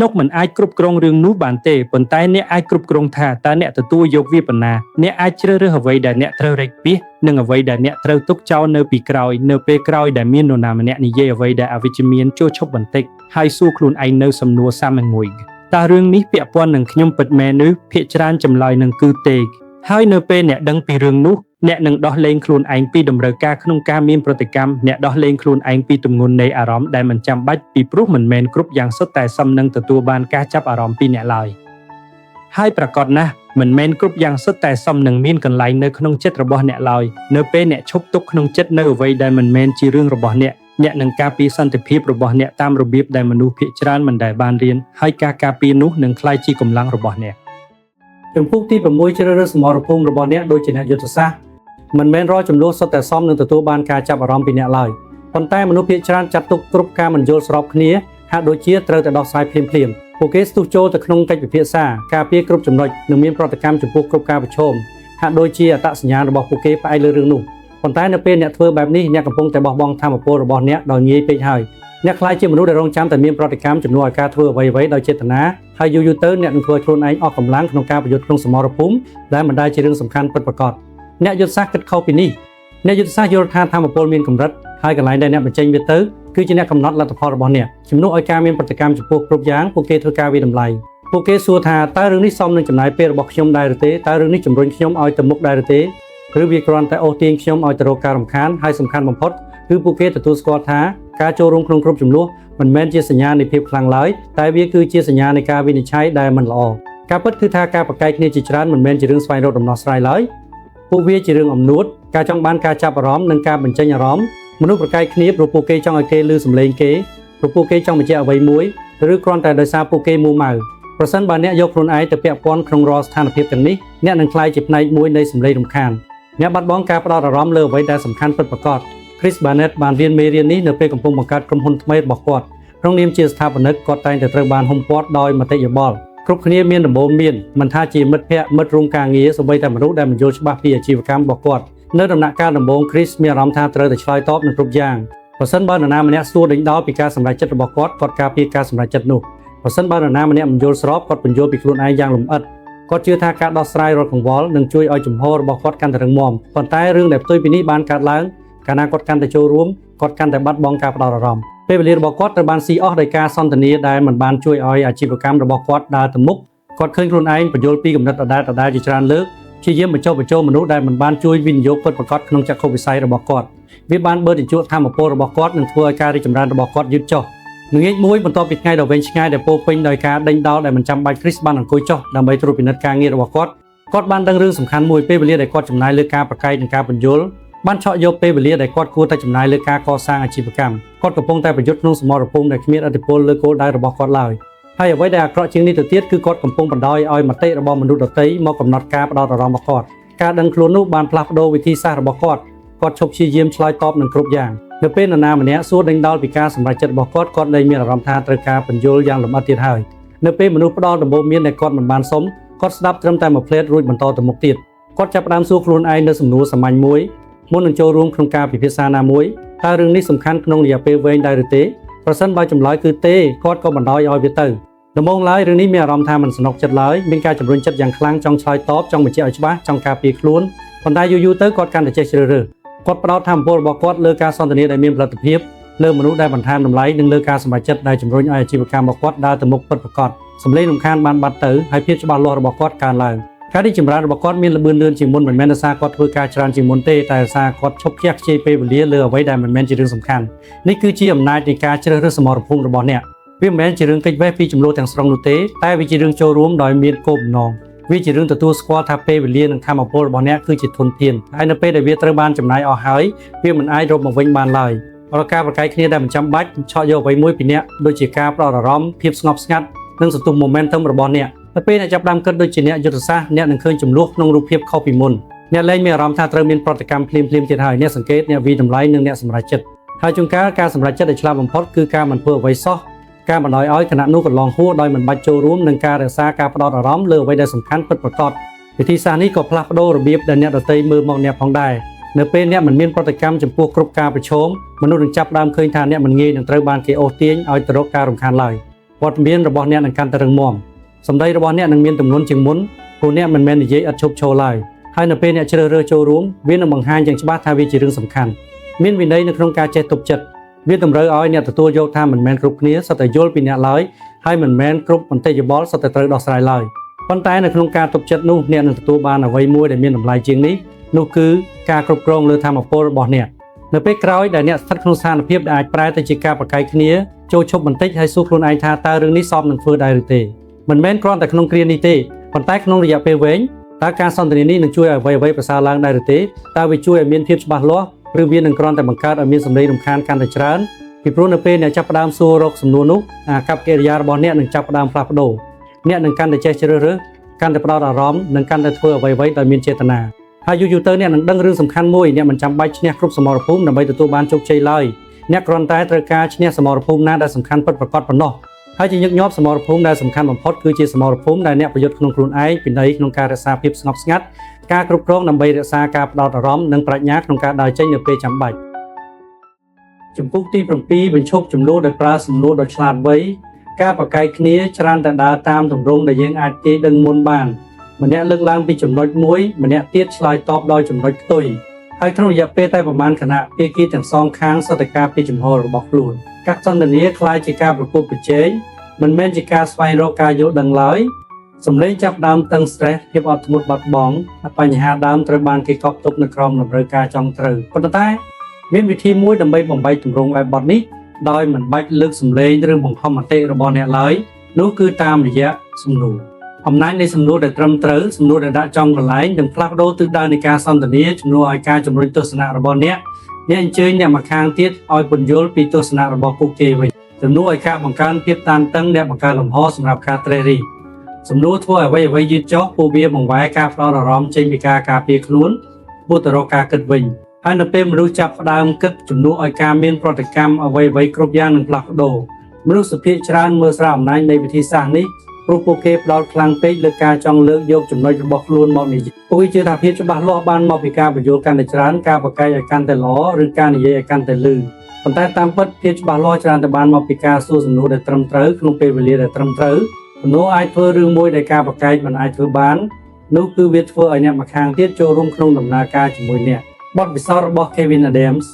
នុកមិនអាចគ្រប់គ្រងរឿងនោះបានទេប៉ុន្តែអ្នកអាចគ្រប់គ្រងថាតើអ្នកទទួលយកវាប៉ុណ្ណាអ្នកអាចជ្រើសរើសអ្វីដែលអ្នកត្រូវរែកពីសនិងអ្វីដែលអ្នកត្រូវទុកចោលនៅពីក្រោយនៅពេលក្រោយដែលមាននរណាម្នាក់និយាយអ្វីដែលអវិជ្ជមានចូលឈប់បន្តិចហើយសួរខ្លួនឯងនៅសំណួរសាមញ្ញមួយតើរឿងនេះពាក់ព័ន្ធនឹងខ្ញុំពិតមែនឬភាគច្រើនចម្លើយនឹងគឺទេហើយនៅពេលអ្នកដឹងពីរឿងនោះអ្នកនឹងដោះលែងខ្លួនឯងពីតម្រូវការក្នុងការមានប្រតិកម្មអ្នកដោះលែងខ្លួនឯងពីទម្ងន់នៃអារម្មណ៍ដែលមិនចាំបាច់ពីព្រោះមិនមែនគ្រប់យ៉ាងសុទ្ធតែសមនឹងទទួលបានការចាប់អារម្មណ៍ពីអ្នកឡើយហើយប្រកាសណាស់មិនមែនគ្រប់យ៉ាងសុទ្ធតែសមនឹងមានកន្លែងនៅក្នុងចិត្តរបស់អ្នកឡើយនៅពេលអ្នកឈប់ទុកក្នុងចិត្តនៅអ្វីដែលមិនមែនជារឿងរបស់អ្នកនឹងការពារសន្តិភាពរបស់អ្នកតាមរបៀបដែលមនុស្សភាគច្រើនមិនដែលបានរៀនហើយការការពារនោះនឹងក្លាយជាកម្លាំងរបស់អ្នកចំពោះទី6ជ្រើសរើសសមរភូមិរបស់អ្នកដូចជាអ្នកយុទ្ធសាស្ត្រមិនមែនរាល់ចំនួនសុទ្ធតែសមនឹងទទួលបានការចាប់អារម្មណ៍ពីអ្នកឡើយប៉ុន្តែមនុស្សភាគច្រើនចាត់ទុកគ្រប់ការមិនយល់ស្របគ្នាហាក់ដូចជាត្រូវតែដោះស្រាយភ្លាមៗពួកគេស្ទុះចូលទៅក្នុងកិច្ចពិភាក្សាការពារគ្រប់ចំណុចនិងមានប្រតិកម្មចំពោះគ្រប់ការប្រឈមហាក់ដូចជាអត្តសញ្ញាណរបស់ពួកគេផ្អែកលើរឿងនោះប៉ុន្តែនៅពេលអ្នកធ្វើបែបនេះអ្នកកំពុងតែបោះបង់ថាមពលរបស់អ្នកដោយងាយពេកហើយអ្នកខ្លាចជាមនុស្សដែលរងចាំតែមានប្រតិកម្មជំនួសឲ្យការធ្វើអ្វីៗដោយចេតនាហើយយូរទៅអ្នកនឹងធ្វើខ្លួនឯងអស់កម្លាំងក្នុងការប្រយុទ្ធក្នុងសមរភូមិដែលមិនដែលជារឿងសំខាន់ពិតប្រាកដអ្នកយុទ្ធសាស្ត្រគិតខុសពីនេះអ្នកយុទ្ធសាស្ត្រយល់ថាថាមពលមានកម្រិតហើយកន្លែងដែលអ្នកបញ្ចេញវាទៅគឺជាអ្នកកំណត់លទ្ធផលរបស់អ្នកជំនួសឲ្យការមានប្រតិកម្មចំពោះគ្រប់យ៉ាងពួកគេធ្វើការវិតម្លៃពួកគេសួរថាតើរឿងនេះសមនឹងចំណាយពេលរបស់ខ្ញុំដែរឬទេតើរឿងនេះជំរុញខ្ញុំឲ្យទៅមុខដែរឬទេឬវាគ្រាន់តែអូសទាញខ្ញុំឲ្យទៅរកការរំខានហើយសំខាន់បំផុតគឺពួកគេទទួលស្គាល់ថាការចូលរួមក្នុងគ្រប់ចំនួនមិនមែនជាសញ្ញានៃភាពខ្លាំងឡើយតែវាគឺជាសញ្ញានៃការវិនិច្ឆ័យដែលមិនល្អការពិតគឺថាការប្រកែកគ្នាជាច្រើនមិនមែនជារឿងស្វែងរកដំណោះស្រាយឡើយពួកវាជារឿងអំនួតការចង់បានការចាប់អារម្មណ៍និងការបញ្ចេញអារម្មណ៍មនុស្សប្រកែកគ្នាព្រោះពួកគេចង់ឲ្យគេឮសំឡេងគេព្រោះពួកគេចង់បញ្ជាក់អ្វីមួយឬគ្រាន់តែដោយសារពួកគេមួម៉ៅប្រសិនបើអ្នកយកខ្លួនឯងទៅពាក់ព័ន្ធក្នុងរាល់ស្ថានភាពទាំងនេះអ្នកនឹងក្លាយជាផ្នែកមួយនៃសម្លេងរំខានអ្នកបាត់បង់ការផ្ដោតអារម្មណ៍លើអ្វីដែលសំខាន់ពិតប្រាកដ Chris Barnett បានរៀនមេរៀននេះនៅពេលកំពុងបង្កើតក្រុមហ៊ុនថ្មីរបស់គាត់ក្នុងនាមជាស្ថាបនិកគាត់តែងតែត្រូវបានហុំព័ទ្ធដោយមតិយោបល់គ្រប់គ្នាមានដំបូន្មានមិនថាជាមិត្តភ័ក្តិមិត្តរួមការងារសូម្បីតែមនុស្សដែលមិនយល់ច្បាស់ពីអាជីវកម្មរបស់គាត់នៅដំណាក់កាលដំបូង Chris មានអារម្មណ៍ថាត្រូវតែឆ្លើយតបនឹងគ្រប់យ៉ាងប្រសិនបើនរណាម្នាក់សួរដេញដោលពីការសម្រេចចិត្តរបស់គាត់ការពារការសម្រេចចិត្តនោះប្រសិនបើនរណាម្នាក់មិនយល់ស្របគាត់បញ្យល់ពីខ្លួនឯងយ៉ាងលម្អិតគាត់ជឿថាការដោះស្រាយរាល់កង្វល់នឹងជួយឲ្យជំហររបស់គាត់កាន់តែរឹងមាំប៉ុន្តែរឿងដែលផ្ទុយពីនេះបានកើតឡើងកាលណាគាត់កាន់តែចូលរួមគាត់កាន់តែបាត់បង់ការផ្ដោតអារម្មណ៍ពេលវេលារបស់គាត់ត្រូវបានស៊ីអស់ដោយការសន្ទនាដែលមិនបានជួយឲ្យអាជីវកម្មរបស់គាត់ដើរទៅមុខគាត់ឃើញខ្លួនឯងបញ្យល់ពីគំនិតដដែលជាច្រើនលើកព្យាយាមបញ្ចុះបញ្ចូលមនុស្សដែលមិនបានជួយវិនិយោគពិតប្រាកដក្នុងចក្ខុវិស័យរបស់គាត់វាបានបឺតជក់ធម៌ពលរបស់គាត់និងធ្វើឲ្យការរីកចម្រើនរបស់គាត់យឺតចុះល្ងាចមួយបន្ទាប់ពីថ្ងៃដ៏វែងឆ្ងាយដែលពោពេញដោយការដេញដោលដែលមិនចាំបាច់ Chris បានអង្គុយចុះដើម្បីត្រួតពិនិត្យការងាររបស់គាត់បានដឹងរឿងសំខាន់មួយពេលវេលាដែលគាត់ចំណាយលើការប្រកែកនិងការបញ្យល់ បានឆក់យកពេលវេលាដែលគាត់គួរតែចំណាយលើការកសាងអាជីវកម្មគាត់កំពុងតែប្រយុទ្ធក្នុងសមរភូមិដែលគ្មានឥទ្ធិពលលើគោលដៅរបស់គាត់ឡើយហើយអ្វីដែលអាក្រក់ជាងនេះទៅទៀតគឺគាត់កំពុងបណ្ដោយឲ្យមតិរបស់មនុស្សដទៃមកកំណត់ការផ្ដោតអារម្មណ៍របស់គាត់ការដឹងខ្លួននោះបានផ្លាស់ប្ដូរវិធីសាស្ត្ររបស់គាត់ឈប់ព្យាយាមឆ្លើយតបនឹងគ្រប់យ៉ាងនៅពេលនរណាម្នាក់សួរដេញដោលពីការសម្រេចចិត្តរបស់គាត់លែងមានអារម្មណ៍ថាត្រូវការបញ្យល់យ៉ាងលម្អិតទៀតហើយនៅពេលមនុស្សផ្ដោតដំបូន្មានដែលគាត់មិនបានសុំគាត់ស្ដាប់ត្រឹមតែមួយភ្លែតរួចបន្តទៅមុខទៀតគាត់ចាប់ផ្ដើមសួរខ្លួនឯងនៅសំណួរសាមញ្ញមួយមុននឹងចូលរួមក្នុងការពិភាក្សាណាមួយតើរឿងនេះសំខាន់ក្នុងរយៈពេលវែងដែរឬទេប្រសិនបើចម្លើយគឺទេគាត់ក៏បណ្ដោយឲ្យវាទៅដំបូងឡើយរឿងនេះមានអារម្មណ៍ថាមិនសំណុកចិត្តឡើយមានការជំរុញចិត្តយ៉ាងខ្លាំងចង់ឆ្លើយតបចង់បញ្ជាក់ឲ្យច្បាស់ចង់ការពារខ្លួនប៉ុន្តែយូរទៅគាត់កាន់តែចេះជ្រើសរើសគាត់ផ្ដោតថាមពលរបស់គាត់លើការសន្ទនាដែលមានផលិតភាពលើមនុស្សដែលបន្ថែមតម្លៃនិងលើការសម្រេចចិត្តដែលជំរុញឲ្យអាជីវកម្មរបស់គាត់ដើរទៅមុខពិតប្រាកដសម្លេងរំខានបានបាត់ទៅហើយភាពច្បាស់លាស់របស់គាត់កើនឡើងការរីកចម្រើនរបស់គាត់មានល្បឿនលឿនជាងមុនមិនមែនដោយសារគាត់ធ្វើការច្រើនជាងមុនទេតែដោយសារគាត់ឈប់ខ្ជិលពេលវេលាលើអ្វីដែលមិនមែនជារឿងសំខាន់នេះគឺជាអំណាចនៃការជ្រើសរើសសមរភូមិរបស់អ្នកវាមិនមែនជារឿងកិច្ចវេះពីចំនួនទាំងស្រុងនោះទេតែវាជារឿងចូលរួមដោយមានគោលបំណងវាជារឿងទទួលស្គាល់ថាពេលវេលានិងធម៌ពលរបស់អ្នកគឺជាធនធានហើយនៅពេលដែលវាត្រូវបានចំណាយអស់ហើយវាមិនអាចរកមកវិញបានឡើយរាល់ការប្រកែកគ្នាដែលមិនចាំបាច់ឆក់យកអ្វីមួយពីអ្នកដូចជាការផ្ដោតអារម្មណ៍ភាពស្ងប់ស្ងាត់និងសន្ទុះ momentum របស់អ្នកនៅពេលអ្នកចាប់ផ្ដើមគិតដូចជាអ្នកយុទ្ធសាស្ត្រអ្នកនឹងឃើញចំនួនក្នុងរូបភាពខុសពីមុនអ្នកលែងមានអារម្មណ៍ថាត្រូវមានប្រតិកម្មភ្លាមៗទៀតហើយអ្នកសង្កេតអ្នកវិតម្លៃនិងអ្នកសម្រេចចិត្តហើយជួនកាលការសម្រេចចិត្តដែលឆ្លាតបំផុតគឺការមិនធ្វើអ្វីសោះការបណ្ដោយឲ្យគណៈនោះកន្លងហួរដោយមិនបាច់ចូលរួមនឹងការរក្សាការផ្ដោតអារម្មណ៍លើអ្វីដែលសំខាន់ពិតប្រាកដវិធីសាស្ត្រនេះក៏ផ្លាស់ប្ដូររបៀបដែលអ្នកដទៃមើលមកអ្នកផងដែរនៅពេលអ្នកមិនមានប្រតិកម្មចំពោះគ្រប់ការប្រឈមមនុស្សនឹងចាប់ផ្ដើមឃើញថាអ្នកមិនងាយនឹងត្រូវបានគេអូសទាញឲ្យទៅរកការរំខានឡើយវត្តមានរបស់អ្នកនឹងកាន់តែរឹងមាំសម្ដីរបស់អ្នកនឹងមានទម្ងន់ជាងមុនព្រោះអ្នកមិនមែននិយាយឥតឈប់ឈរឡើយហើយនៅពេលអ្នកជ្រើសរើសចូលរួមវានឹងបង្ហាញយ៉ាងច្បាស់ថាវាជារឿងសំខាន់មានវិន័យនៅក្នុងការចេះទប់ចិត្តវាតម្រូវឲ្យអ្នកទទួលយកថាមិនមែនគ្រប់គ្នាសុទ្ធតែយល់ពីអ្នកឡើយហើយមិនមែនគ្រប់មតិយោបល់សុទ្ធតែត្រូវដោះស្រាយឡើយប៉ុន្តែនៅក្នុងការទប់ចិត្តនោះអ្នកនឹងទទួលបានអ្វីមួយដែលមានតម្លៃជាងនេះនោះគឺការគ្រប់គ្រងលើធម៌ពលរបស់អ្នកនៅពេលក្រោយដែលអ្នកស្ថិតក្នុងស្ថានភាពដែលអាចប្រែទៅជាការប្រកែកគ្នាចូលឈប់បន្តិចហើយសួរខ្លួនឯងថាតើរឿងនេះសមនឹងធ្វើដែរឬទេមិនមែនគ្រាន់តែក្នុងគ្រានេះទេប៉ុន្តែក្នុងរយៈពេលវែងតើការសន្ទនានេះនឹងជួយឲ្យអ្វីៗប្រសើរឡើងដែរឬទេតើវាជួយឲ្យមានភាពច្បាស់លាស់ឬវានឹងគ្រាន់តែបង្កើតឲ្យមានសម្លេងរំខានកាន់តែច្រើនពីព្រោះនៅពេលអ្នកចាប់ផ្ដើមសួររកសំណួរនោះអាកប្បកិរិយារបស់អ្នកនឹងចាប់ផ្ដើមផ្លាស់ប្ដូរអ្នកនឹងកាន់តែចេះជ្រើសរើសកាន់តែផ្ដោតអារម្មណ៍និងកាន់តែធ្វើអ្វីៗដោយមានចេតនាហើយយូរទៅអ្នកនឹងដឹងរឿងសំខាន់មួយអ្នកមិនចាំបាច់ឈ្នះគ្រប់សមរភូមិដើម្បីទទួលបានជោគជ័យឡើយអ្នកគ្រាន់តែត្រូវការឈ្នះសមរភូមិណាដែលសំខាន់ពិតប្រាកដប៉ុណ្ណោះហើយជាញឹកញាប់សមរភូមិដែលសំខាន់បំផុតគឺជាសមរភូមិដែលអ្នកប្រយុទ្ធក្នុងខ្លួនឯងពិន័យក្នុងការរក្សាភាពស្ងប់ស្ងាត់ការគ្រប់គ្រងដើម្បីរក្សាការផ្ដោតអារម្មណ៍និងប្រាជ្ញាក្នុងការដើរចេញនៅពេលចាំបាច់ចំពុកទី7បញ្ឈប់ចំនួនដោយប្រើសំណួរដ៏ឆ្លាតវៃការប្រកែកគ្នាច្រើនតែដើរតាមទម្រង់ដែលយើងអាចទាយដឹងមុនបានម្នាក់លើកឡើងពីចំណុចមួយម្នាក់ទៀតឆ្លើយតបដោយចំណុចផ្ទុយហើយក្នុងរយៈពេលតែប្រហែលគណៈភាគីទាំងសងខាងសន្តិការពីចំហរបស់ខ្លួនការសន្ទនាคล้ายជាការប្រកួតប្រជែងមិនមែនជាការស្វែងរកការយល់ដឹងឡើយសម្លេងចាប់ដើមតឹង stress ភាពអត់ធ្មត់បាត់បង់បញ្ហាដើមត្រូវបានគេកប់ទុកនៅក្រោមតម្រូវការចង់ត្រូវប៉ុន្តែមានវិធីមួយដើម្បីបំបែកទម្រង់បែបបទនេះដោយមិនបាច់លើកសម្លេងឬបង្ខំមតិរបស់អ្នកឡើយនោះគឺតាមរយៈសំណួរអំណាចនៃសំណួរដែលត្រឹមត្រូវសំណួរដែលដាក់ចំកន្លែងនិងផ្លាស់ប្ដូរទិសដៅនៃការសន្ទនាជំនួសឲ្យការជំរុញទស្សនៈរបស់អ្នកអញ្ជើញអ្នកម្ខាងទៀតឲ្យពន្យល់ពីទស្សនៈរបស់ពួកគេវិញជំនួសឲ្យការបង្កើនភាពតានតឹងអ្នកបង្កើនលំហសម្រាប់ការត្រេះរិះសំណួរធ្វើឲ្យអ្វីយឺតចុះពួកវាបង្វែរការផ្ដោតអារម្មណ៍ចេញពីការការពារខ្លួនមកទៅរកការគិតវិញហើយនៅពេលមនុស្សចាប់ផ្ដើមគិតជំនួសឲ្យការមានប្រតិកម្មអ្វីគ្រប់យ៉ាងនឹងផ្លាស់ប្ដូរមនុស្សភាគច្រើនមើលស្រាលអំណាចនៃវិធីសាស្ត្រនេះព្រោះពួកគេផ្ដោតខ្លាំងពេកលើការចង់លើកយកចំណុចរបស់ខ្លួនមកនិយាយពួកគេជឿថាភាពច្បាស់លាស់បានមកពីការបញ្យល់កាន់តែច្រើនការប្រកែកឲ្យកាន់តែល្អឬការនិយាយឲ្យកាន់តែលឺប៉ុន្តែតាមពិតភាពច្បាស់លាស់ច្រើនតែបានមកពីការសួរសំណួរដែលត្រឹមត្រូវក្នុងពេលវេលាដែលត្រឹមត្រូវសំណួរអាចធ្វើរឿងមួយដែលការប្រកែកមិនអាចធ្វើបាននោះគឺវាធ្វើឲ្យអ្នកម្ខាងទៀតចូលរួមក្នុងដំណើរការជាមួយអ្នកបទពិសោធន៍របស់ Kevin Adams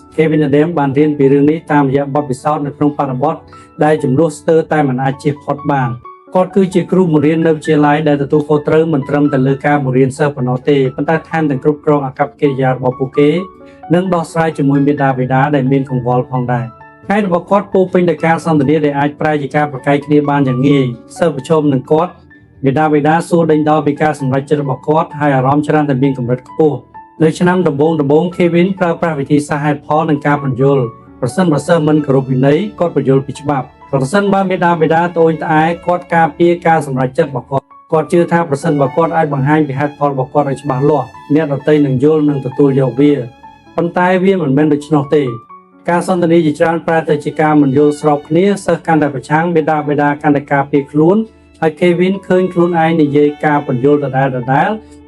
បានរៀនពីរឿងនេះតាមរយៈបទពិសោធន៍នៅក្នុងបរិបទដែលចំនួនស្ទើរតែមិនអាចជៀសផុតបានគាត់គឺជាគ្រូបង្រៀននៅវិទ្យាល័យដែលទទួលខុសត្រូវមិនត្រឹមតែលើការបង្រៀនសិស្សប៉ុណ្ណោះទេប៉ុន្តែថែមទាំងគ្រប់គ្រងអាកប្បកិរិយារបស់ពួកគេនិងដោះស្រាយជាមួយមាតាបិតាដែលមានកង្វល់ផងដែរថ្ងៃរបស់គាត់ពោពេញដោយការសន្ទនាដែលអាចប្រែជាការប្រកែកគ្នាបានយ៉ាងងាយសិស្សប្រឈមនឹងគាត់មាតាបិតាសួរដេញដោលពីការសម្រេចចិត្តរបស់គាត់ហើយអារម្មណ៍ច្រើនតែមានកម្រិតខ្ពស់ នៅឆ្នាំដំបូងKevin ប្រើប្រាស់វិធីសាស្ត្រហេតុផលនិងការបញ្យល់ប្រសិនមិនគោរពវិន័យគាត់បញ្យល់ពីច្បាប់ប្រសិនបើមេដាបេដាត្អូញត្អែគាត់ការពារការសម្រេចចិត្តរបស់គាត់ជឿថាប្រសិនបើគាត់អាចបង្ហាញពីហេតុផលរបស់គាត់ឲ្យច្បាស់លាស់អ្នកដទៃនឹងយល់និងទទួលយកវាប៉ុន្តែវាមិនមែនដូច្នោះទេការសន្ទនាជាច្រើនប្រែទៅជាការមិនយល់ស្របគ្នាសិស្សកាន់តែប្រឆាំងមេដាបេដាកាន់តែការពារខ្លួនហើយ Kevin ឃើញខ្លួនឯងនិយាយការបញ្យល់ដដែល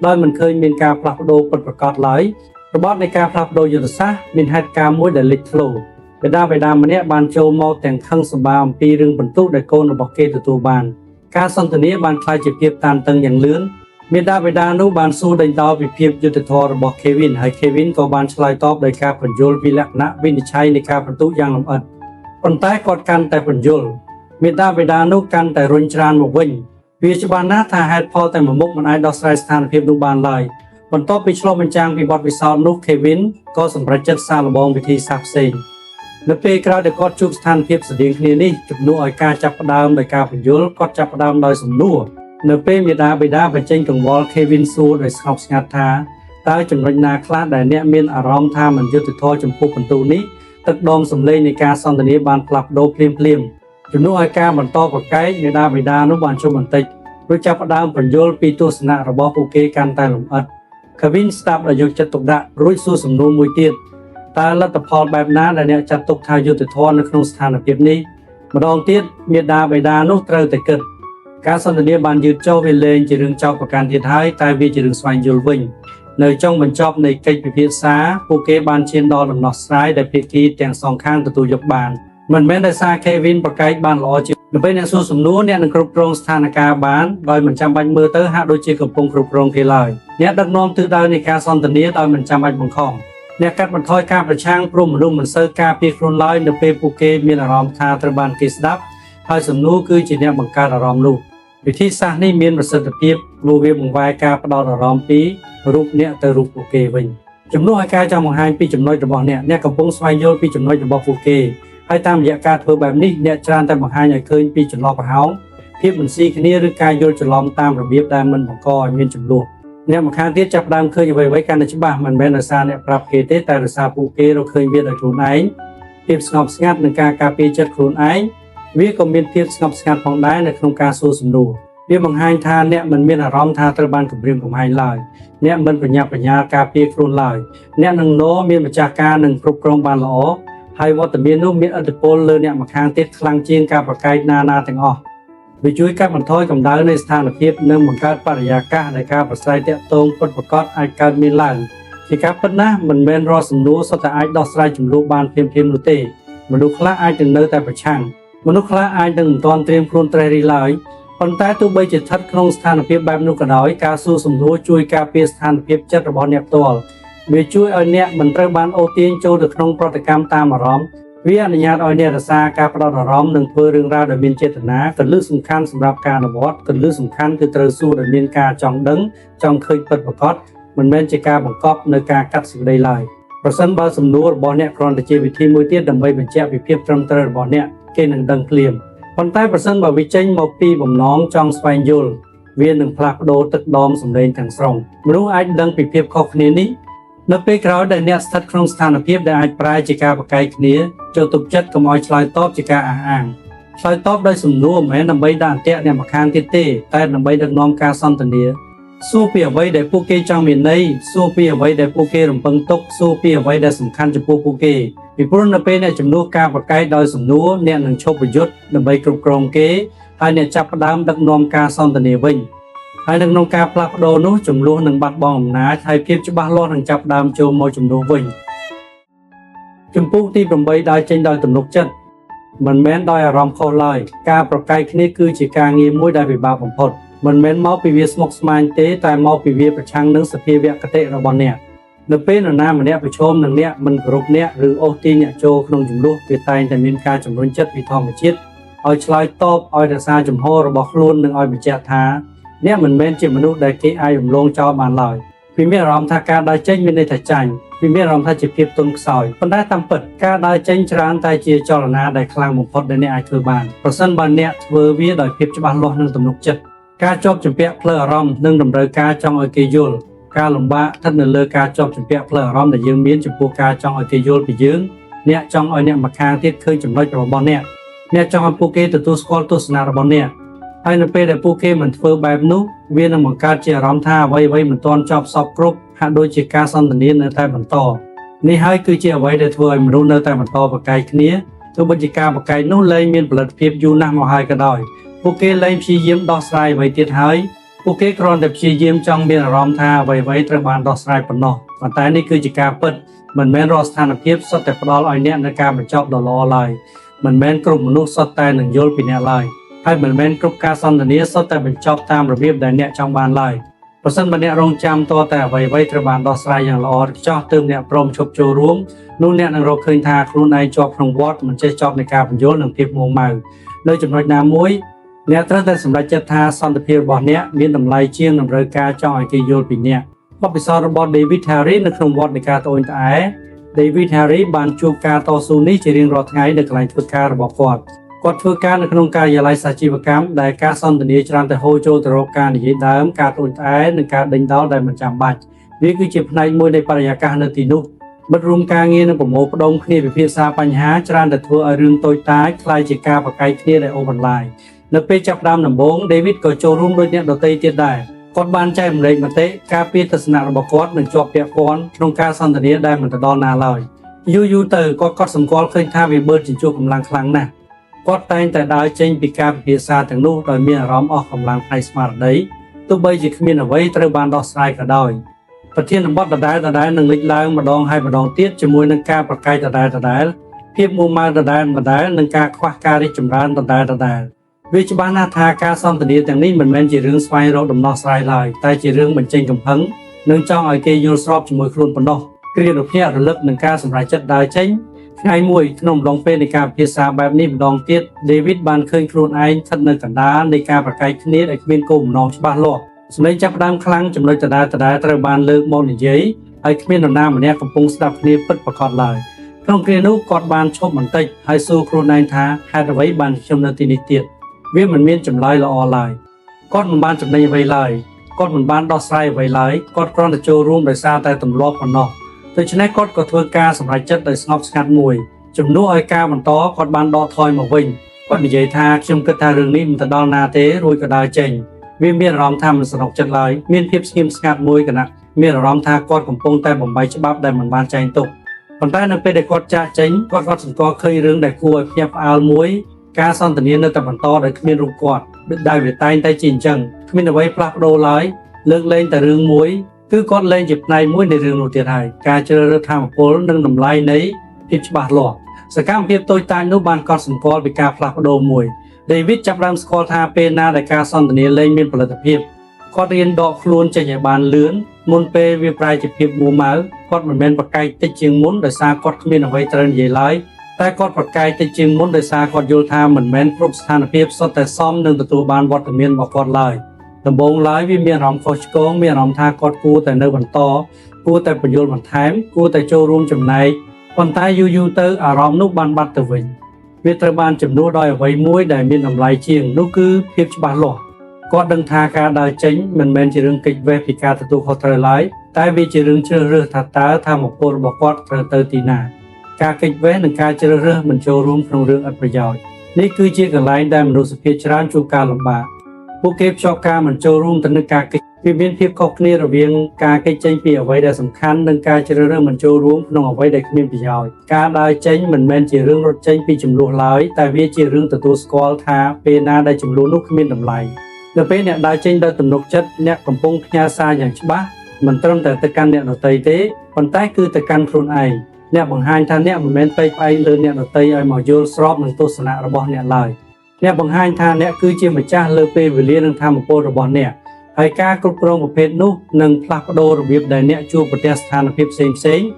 ដោយមិនឃើញមានការផ្លាស់ប្ដូរពិតប្រាកដឡើយរបបនៃការផ្លាស់ប្ដូរយុទ្ធសាស្ត្រមានហេតុការណ៍មួយដែលលេចធ្លោមេដាបេដាម្នាក់បានចូលមកទាំងខឹងសម្បារអំពីរឿងបន្ទុកដែលកូនរបស់គេទទួលបានការសន្ទនាបានคล้ายជាភាពតានតឹងយ៉ាងលឿនមេដាបេដានោះបានសួរដេញដោលពីភាពយុត្តិធម៌របស់ Kevin ហើយ Kevin ក៏បានឆ្លើយតបដោយការបញ្យល់ពីលក្ខណៈវិនិច្ឆ័យនៃការបន្ទុកយ៉ាងលម្អិតប៉ុន្តែគាត់កាន់តែបញ្យល់មេដាបេដានោះកាន់តែរុញច្រានមកវិញវាច្បាស់ណាស់ថាហេតុផលតែមួយមុខមិនអាចដោះស្រាយស្ថានភាពនោះបានឡើយបន្ទាប់ពីឆ្លុះបញ្ចាំងពីបទពិសោធន៍នោះ Kevin ក៏សម្រេចចិត្តសាកល្បងវិធីសាស្ត្រផ្សេងនៅពេលក្រោយដែលគាត់ជួបស្ថានភាពស្តៀងគ្នានេះជំនួសឲ្យការចាប់ផ្ដើមដោយការបញ្យល់គាត់ចាប់ផ្ដើមដោយសំណួរនៅពេលមេដាបេដាបញ្ចេញកង្វល់ Kevin សួរដោយស្ងប់ស្ងាត់ថាតើចំណុចណាខ្លះដែលអ្នកមានអារម្មណ៍ថាមិនយុត្តិធម៌ចំពោះបន្ទូលនេះទឹកដមសម្លេងនៃការសន្ទនាបានផ្លាស់ប្ដូរភ្លាមជំនួសឲ្យការបន្តប្រកែកមេដាបេដានោះបានជុំបន្តិចរួចចាប់ផ្ដើមបញ្យល់ពីទស្សនៈរបស់ពួកគេកាន់តែលម្អិត Kevin ស្ដាប់ដោយយកចិត្តទុកដាក់រួចសួរសំណួរមួយទៀតតើលទ្ធផលបែបណាដែលអ្នកចាត់ទុកថាយុត្តិធម៌នៅក្នុងស្ថានភាពនេះម្ដងទៀតមេដាបេដានោះត្រូវតែគិតការសន្ទនាបានយឺតចុះវាលែងជារឿងចោទប្រកាន់ទៀតហើយតែវាជារឿងស្វែងយល់វិញនៅចុងបញ្ចប់នៃកិច្ចពិភាក្សាពួកគេបានឈានដល់ដំណោះស្រាយដែលភាគីទាំងសងខាងទទួលយកបានមិនមែនដោយសារ Kevin ប្រកែកបានល្អជាងនៅពេលអ្នកសួរសំណួរអ្នកនឹងគ្រប់គ្រងស្ថានភាពបានដោយមិនចាំបាច់មើលទៅហាក់ដូចជាកំពុងគ្រប់គ្រងគេឡើយអ្នកដឹកនាំទិសដៅនៃការសន្ទនាដោយមិនចាំបាច់បង្ខំអ្នកកាត់បន្ថយការប្រឆាំងព្រមមនុស្សមិនសូវការពារខ្លួនឡើយនៅពេលពួកគេមានអារម្មណ៍ថាត្រូវបានគេស្ដាប់ហើយសំណួរគឺជាអ្នកបង្កើតអារម្មណ៍នោះវិធីសាស្ត្រនេះមានប្រសិទ្ធភាពព្រោះវាបង្វែរការផ្ដោតអារម្មណ៍ពីរូបអ្នកទៅរូបពួកគេវិញជំនួសឲ្យការចង់បង្ហាញពីចំណុចរបស់អ្នកកំពុងស្វែងយល់ពីចំណុចរបស់ពួកគេហើយតាមរយៈការធ្វើបែបនេះអ្នកច្រើនតែបង្ហាញឲ្យឃើញពីចន្លោះប្រហោងភាពមិនស៊ីគ្នាឬការយល់ច្រឡំតាមរបៀបដែលមិនបង្កឲ្យមានជម្លោះអ្នកម្ខាងទៀតចាប់ផ្ដើមឃើញអ្វីៗកាន់តែច្បាស់មិនមែនដោយសារអ្នកប្រាប់គេទេតែដោយសារពួកគេរកឃើញវាដោយខ្លួនឯងភាពស្ងប់ស្ងាត់និងការការពារចិត្តខ្លួនឯងវាក៏មានភាពស្ងប់ស្ងាត់ផងដែរនៅក្នុងការសួរសំណួរវាបង្ហាញថាអ្នកមិនមានអារម្មណ៍ថាត្រូវបានគំរាមកំហែងឡើយអ្នកមិនប្រញាប់ប្រញាល់ការពារខ្លួនឡើយអ្នកនឹងមានម្ចាស់ការនិងគ្រប់គ្រងបានល្អហើយវត្តមាននោះមានឥទ្ធិពលលើអ្នកម្ខាងទៀតខ្លាំងជាងការប្រកែកណាទាំងអស់វាជួយកាត់បន្ថយកម្ដៅនៃស្ថានភាពនិងបង្កើតបរិយាកាសដែលការប្រស្រ័យទាក់ទងពិតប្រាកដអាចកើតមានឡើងជាការពិតណាស់មិនមែនរាល់សំណួរសុទ្ធតែអាចដោះស្រាយជម្លោះបានភ្លាមៗនោះទេមនុស្សខ្លះអាចនឹងនៅតែប្រឆាំងមនុស្សខ្លះអាចនឹងមិនទាន់ត្រៀមខ្លួនត្រេះរិះឡើយប៉ុន្តែទោះបីជាស្ថិតក្នុងស្ថានភាពបែបនោះក៏ដោយការសួរសំណួរជួយការពារស្ថានភាពចិត្តរបស់អ្នកផ្ទាល់វាជួយឲ្យអ្នកមិនត្រូវបានអូសទាញចូលទៅក្នុងប្រតិកម្មតាមអារម្មណ៍វាអនុញ្ញាតឲ្យអ្នករក្សាការផ្ដោតអារម្មណ៍និងធ្វើរឿងរ៉ាវដែលមានចេតនាគន្លឹះសំខាន់សម្រាប់ការអនុវត្តគន្លឹះសំខាន់គឺត្រូវសួរដោយមានការចង់ដឹងចង់ឃើញពិតប្រាកដមិនមែនជាការបង្កប់នៅការកាត់សេចក្តីឡើយប្រសិនបើសំណួររបស់អ្នកគ្រាន់តែជាវិធីមួយទៀតដើម្បីបញ្ជាក់ពីភាពត្រឹមត្រូវរបស់អ្នកគេនឹងដឹងភ្លាមប៉ុន្តែប្រសិនបើវាចេញមកពីបំណងចង់ស្វែងយល់វានឹងផ្លាស់ប្ដូរទឹកដមសម្លេងទាំងស្រុងមនុស្សអាចដឹងពីភាពខុសគ្នានេះនៅពេលក្រោយដែលអ្នកស្ថិតក្នុងស្ថានភាពដែលអាចប្រែជាការប្រកែកគ្នាចូលទុកចិត្តកុំឲ្យឆ្លើយតបជាការអះអាងឆ្លើយតបដោយសំណួរមិនមែនដើម្បីដាក់អន្ទាក់អ្នកម្ខាងទៀតទេតែដើម្បីដឹកនាំការសន្ទនាសួរពីអ្វីដែលពួកគេចង់មានន័យសួរពីអ្វីដែលពួកគេរំពឹងទុកសួរពីអ្វីដែលសំខាន់ចំពោះពួកគេពីព្រោះនៅពេលអ្នកជំនួសការប្រកែកដោយសំណួរអ្នកនឹងឈប់ប្រយុទ្ធដើម្បីគ្រប់គ្រងគេហើយអ្នកចាប់ផ្ដើមដឹកនាំការសន្ទនាវិញហើយនៅក្នុងការផ្លាស់ប្ដូរនោះចំនួននឹងបាត់បង់អំណាចហើយភាពច្បាស់លាស់នឹងចាប់ផ្ដើមចូលមកជំនួសវិញជំពូកទី8ដើរចេញដោយទំនុកចិត្តមិនមែនដោយអារម្មណ៍ខុសឡើយការប្រកែកគ្នាគឺជាការងារមួយដែលពិបាកបំផុតមិនមែនមកពីវាស្មុគស្មាញទេតែមកពីវាប្រឆាំងនឹងសភាវគតិរបស់អ្នកនៅពេលនរណាម្នាក់ប្រឈមនឹងអ្នកមិនគោរពអ្នកឬអូសទាញអ្នកចូលក្នុងចំនួនវាតែងតែមានការជំរុញចិត្តពីធម្មជាតិឲ្យឆ្លើយតបឲ្យរក្សាជំហររបស់ខ្លួននិងឲ្យបញ្ជាក់ថាអ្នកមិនមែនជាមនុស្សដែលគេអាចរំលងចោលបានឡើយវាមានអារម្មណ៍ថាការដើរចេញមានន័យថាចាញ់វាមានអារម្មណ៍ថាជាភាពទន់ខ្សោយប៉ុន្តែតាមពិតការដើរចេញច្រើនតែជាចលនាដែលខ្លាំងបំផុតដែលអ្នកអាចធ្វើបានប្រសិនបើអ្នកធ្វើវាដោយភាពច្បាស់លាស់និងទំនុកចិត្តការជាប់ជំពាក់ផ្លូវអារម្មណ៍និងតម្រូវការចង់ឲ្យគេយល់ ការលំបាកស្ថិតនៅលើការជាប់ជំពាក់ផ្លូវអារម្មណ៍ដែលយើងមានចំពោះការចង់ឲ្យគេយល់ពីយើងអ្នកចង់ឲ្យអ្នកម្ខាងទៀតឃើញចំណុចរបស់អ្នកចង់ឲ្យពួកគេទទួលស្គាល់ទស្សនៈរបស់អ្នកហើយនៅពេលដែលពួកគេមិនធ្វើបែបនោះវានឹងបង្កើតជាអារម្មណ៍ថាអ្វីៗមិនទាន់ចប់សពគ្រប់ហាក់ដូចជាការសន្ទនានៅតែបន្តនេះហើយគឺជាអ្វីដែលធ្វើឲ្យមនុស្សនៅតែបន្តប្រកែកគ្នាទោះបីជាការប្រកែកនោះលែងមានផលិតភាពយូរណាស់មកហើយក៏ដោយពួកគេលែងព្យាយាមដោះស្រាយអ្វីទៀតហើយពួកគេគ្រាន់តែព្យាយាមចង់មានអារម្មណ៍ថាអ្វីៗត្រូវបានដោះស្រាយប៉ុណ្ណោះប៉ុន្តែនេះគឺជាការពិតមិនមែនរាល់ស្ថានភាពសុទ្ធតែផ្ដល់ឲ្យអ្នកនូវការបញ្ចប់ដ៏ល្អឡើយមិនមែនគ្រប់មនុស្សសុទ្ធតែនឹងយល់ពីអ្នកឡើយហើយមិនមែនគ្រប់ការសន្ទនាសុទ្ធតែបញ្ចប់តាមរបៀបដែលអ្នកចង់បានឡើយប្រសិនបើអ្នករងចាំតតែអ្វីៗត្រូវបានដោះស្រាយយ៉ាងល្អឥតខ្ចោះទើបអ្នកព្រមឈប់ចូលរួមនោះអ្នកនឹងរកឃើញថាខ្លួនឯងជាប់ក្នុងវដ្តមិនចេះចប់នៃការបញ្យល់និងភាពមួម៉ៅនៅចំណុចណាមួយអ្នកត្រូវតែសម្រេចចិត្តថាសន្តិភាពរបស់អ្នកមានតម្លៃជាងតម្រូវការចង់ឲ្យគេយល់ពីអ្នកបទពិសោធន៍របស់ David Harry នៅក្នុងវដ្តនៃការត្អូញត្អែ David Harry បានជួបការតស៊ូនេះជារៀងរាល់ថ្ងៃនៅកន្លែងធ្វើការរបស់គាត់ធ្វើការនៅក្នុងការិយាល័យសាជីវកម្មដែលការសន្ទនាច្រើនតែហូរចូលទៅរកការនិយាយដើមការត្អូញត្អែនិងការដេញដោលដែលមិនចាំបាច់វាគឺជាផ្នែកមួយនៃបរិយាកាសនៅទីនោះមិត្តរួមការងារនិងប្រមូលផ្ដុំគ្នាពិភាក្សាបញ្ហាច្រើនតែធ្វើឲ្យរឿងតូចតាចคล้ายជាការប្រកែកគ្នាដែលអូសបន្លាយនៅពេលចាប់ផ្ដើមដំបូង David ក៏ចូលរួមដូចអ្នកដទៃទៀតដែរគាត់បានចែករំលែកមតិការពារទស្សនៈរបស់គាត់និងជាប់ពាក់ព័ន្ធក្នុងការសន្ទនាដែលមិនទៅដល់ណាឡើយយូរទៅគាត់សម្គាល់ឃើញថាវាបឺតជញ្ជក់កម្លាំងខ្លាំងណាស់គាត់តែងតែដើរចេញពីការពិភាក្សាទាំងនោះដោយមានអារម្មណ៍អស់កម្លាំងផ្នែកស្មារតីទោះបីជាគ្មានអ្វីត្រូវបានដោះស្រាយក៏ដោយប្រធានបទដដែលនឹងលេចឡើងម្ដងហើយម្ដងទៀតជាមួយនឹងការប្រកែកដដែលភាពមួម៉ៅដដែលនិងការខ្វះការរីកចម្រើនដដែលវាច្បាស់ណាស់ថាការសន្ទនាទាំងនេះមិនមែនជារឿងស្វែងរកដំណោះស្រាយឡើយតែជារឿងបញ្ចេញកំហឹងនិងចង់ឲ្យគេយល់ស្របជាមួយខ្លួនប៉ុណ្ណោះគ្រារភ្ញាក់រលឹកនឹងការសម្រេចចិត្តដើរចេញថ្ងៃមួយក្នុងអំឡុងពេលនៃការពិភាក្សាបែបនេះម្ដងទៀត David បានឃើញខ្លួនឯងស្ថិតនៅកណ្ដាលនៃការប្រកែកគ្នាដែលគ្មានគោលបំណងច្បាស់លាស់សម្លេងចាប់ផ្ដើមខ្លាំងចំណុចដដែលត្រូវបានលើកមកនិយាយហើយគ្មាននរណាម្នាក់កំពុងស្ដាប់គ្នាពិតប្រាកដឡើយក្នុងគ្រានោះគាត់បានឈប់បន្តិចហើយសួរខ្លួនឯងថាហេតុអ្វីបានខ្ញុំនៅទីនេះទៀតវាមិនមានចម្លើយល្អឡើយគាត់មិនបានចំណេញអ្វីឡើយគាត់មិនបានដោះស្រាយអ្វីឡើយគាត់គ្រាន់តែចូលរួមដោយសារតែទម្លាប់ប៉ុណ្ណោះដូច្នេះគាត់ក៏ធ្វើការសម្រេចចិត្តដោយស្ងប់ស្ងាត់មួយជំនួសឲ្យការបន្តគាត់បានដកថយមកវិញគាត់និយាយថាខ្ញុំគិតថារឿងនេះមិនទៅដល់ណាទេរួចក៏ដើរចេញវាមានអារម្មណ៍ថាមិនសនុកចិត្តឡើយមានភាពស្ងៀមស្ងាត់មួយគណៈមានអារម្មណ៍ថាគាត់កំពុងតែបំបីច្បាប់ដែលមិនបានចែងទុកប៉ុន្តែនៅពេលដែលគាត់ចាកចេញគាត់សង្កល់ឃើញរឿងដែលគួរឲ្យភ្ញាក់ផ្អើលមួយការសន្ទនានៅតែបន្តដោយគ្មានរូបគាត់ដែលវាតែងតែជាអញ្ចឹងគ្មានអ្វីផ្លាស់ប្ដូរឡើយលើកលែងតែរឿងមួយគឺគាត់លែងជាផ្នែកមួយនៃរឿងនោះទៀតហើយការជ្រើសរើសធម៌ពលនិងតម្លៃនៃភាពច្បាស់លាស់សកម្មភាពតូចតាចនោះបានកត់សម្គាល់ពីការផ្លាស់ប្ដូរមួយ David ចាប់ផ្ដើមស្គាល់ថាពេលណាដែលការសន្ទនាលែងមានផលិតភាពគាត់រៀនដកខ្លួនចេញឲ្យបានលឿនមុនពេលវាប្រែជាភាពមួម៉ៅគាត់មិនមែនប្រកែកតិចជាងមុនដោយសារគាត់គ្មានអ្វីត្រូវនិយាយឡើយតែគាត់ប្រកែកតិចជាងមុនដោយសារគាត់យល់ថាមិនមែនគ្រប់ស្ថានភាពសុទ្ធតែសមនឹងទទួលបានវត្តមានរបស់គាត់ឡើយដំបូងឡើយវាមានអារម្មណ៍ខុសឆ្គងមានអារម្មណ៍ថាគាត់គួរតែនៅបន្តគួរតែបញ្យល់បន្ថែមគួរតែចូលរួមចំណែកប៉ុន្តែយូរទៅអារម្មណ៍នោះបានបាត់ទៅវិញវាត្រូវបានជំនួសដោយអ្វីមួយដែលមានតម្លៃជាងនោះគឺភាពច្បាស់លាស់គាត់ដឹងថាការដើរចេញមិនមែនជារឿងគេចវេះពីការទទួលខុសត្រូវឡើយតែវាជារឿងជ្រើសរើសថាតើធម៌ពលរបស់គាត់ត្រូវទៅទីណាការគេចវេះនិងការជ្រើសរើសមិនចូលរួមក្នុងរឿងឥតប្រយោជន៍នេះគឺជាកន្លែងដែលមនុស្សភាគច្រើនជួបការលំបាកពួកគេភ្ជាប់ការមិនចូលរួមទៅនឹងការគេចវាមានភាពខុសគ្នារវាងការគេចចេញពីអ្វីដែលសំខាន់និងការជ្រើសរើសមិនចូលរួមក្នុងអ្វីដែលគ្មានប្រយោជន៍ការដើរចេញមិនមែនជារឿងរត់ចេញពីចំនួនឡើយតែវាជារឿងទទួលស្គាល់ថាពេលណាដែលចំនួននោះគ្មានតម្លៃនៅពេលអ្នកដើរចេញដោយទំនុកចិត្តអ្នកកំពុងផ្ញើសារយ៉ាងច្បាស់មិនត្រឹមតែទៅកាន់អ្នកដទៃទេប៉ុន្តែគឺទៅកាន់ខ្លួនឯងអ្នកបង្ហាញថាអ្នកមិនមែនពេកផ្អែកលើអ្នកដទៃឲ្យមកយល់ស្របនឹងទស្សនៈរបស់អ្នកឡើយអ្នកបង្ហាញថាអ្នកគឺជាម្ចាស់លើពេលវេលានិងធម៌ពលរបស់អ្នកហើយការគ្រប់គ្រងប្រភេទនោះនឹងផ្លាស់ប្ដូររបៀបដែលអ្នកជួបប្រទះស្ថានភាពផ្សេងៗ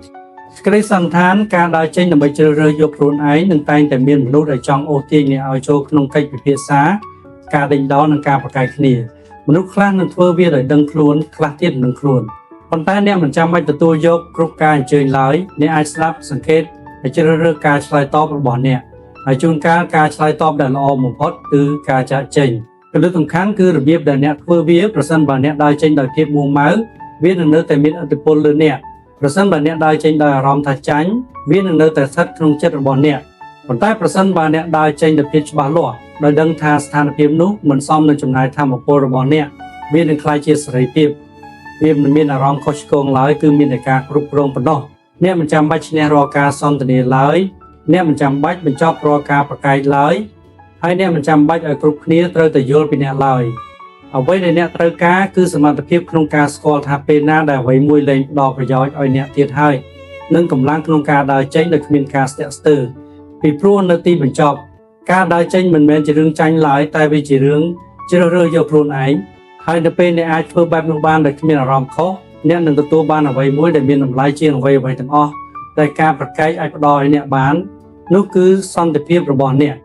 ក្តីសន្តានការដើរចេញដើម្បីជ្រើសរើសយកខ្លួនឯងនឹងតែងតែមានមនុស្សដែលចង់អូសទាញអ្នកឲ្យចូលក្នុងកិច្ចពិភាក្សាការដេញដោលនិងការប្រកែកគ្នាមនុស្សខ្លះនឹងធ្វើវាដោយដឹងខ្លួនខ្លះទៀតមិនដឹងខ្លួនប៉ុន្តែអ្នកមិនចាំបាច់ទទួលយកគ្រប់ការអញ្ជើញឡើយអ្នកអាចស្ដាប់សង្កេតហើយជ្រើសរើសការឆ្លើយតបរបស់អ្នកហើយជួនកាលការឆ្លើយតបដែលល្អបំផុតគឺការចាកចេញគន្លឹះសំខាន់គឺរបៀបដែលអ្នកធ្វើវាប្រសិនបើអ្នកដើរចេញដោយភាពមួម៉ៅ វានឹងនៅតែមានឥទ្ធិពលលើអ្នកប្រសិនបើអ្នកដើរចេញដោយអារម្មណ៍ថាចាញ់វានឹងនៅតែស្ថិតក្នុងចិត្តរបស់អ្នកប៉ុន្តែប្រសិនបើអ្នកដើរចេញដោយភាពច្បាស់លាស់ដោយដឹងថាស្ថានភាពនោះមិនសមនឹងចំណាយថាមពលរបស់អ្នកវានឹងក្លាយជាសេរីភាពវាមិនមានអារម្មណ៍ខុសឆ្គងឡើយគឺមានតែការគ្រប់គ្រងប៉ុណ្ណោះអ្នកមិនចាំបាច់ឈ្នះរាល់ការសន្ទនាឡើយអ្នកមិនចាំបាច់បញ្ចប់រាល់ការប្រកែកឡើយហើយអ្នកមិនចាំបាច់ឲ្យគ្រប់គ្នាត្រូវតែយល់ពីអ្នកឡើយអ្វីដែលអ្នកត្រូវការគឺសមត្ថភាពក្នុងការស្គាល់ថាពេលណាដែលអ្វីមួយលែងផ្ដល់ប្រយោជន៍ឲ្យអ្នកទៀតហើយនិងកម្លាំងក្នុងការដើរចេញដោយគ្មានការស្ទាក់ស្ទើរពីព្រោះនៅទីបញ្ចប់ការដើរចេញមិនមែនជារឿងចាញ់ឡើយតែវាជារឿងជ្រើសរើសយកខ្លួនឯងហើយនៅពេលអ្នកអាចធ្វើបែបនោះបានដោយគ្មានអារម្មណ៍ខុសអ្នកនឹងទទួលបានអ្វីមួយដែលមានតម្លៃជាងអ្វីៗទាំងអស់ដែលការប្រកែកអាចផ្ដល់ឲ្យអ្នកបាននោះគឺសន្តិភាពរបស់អ្នក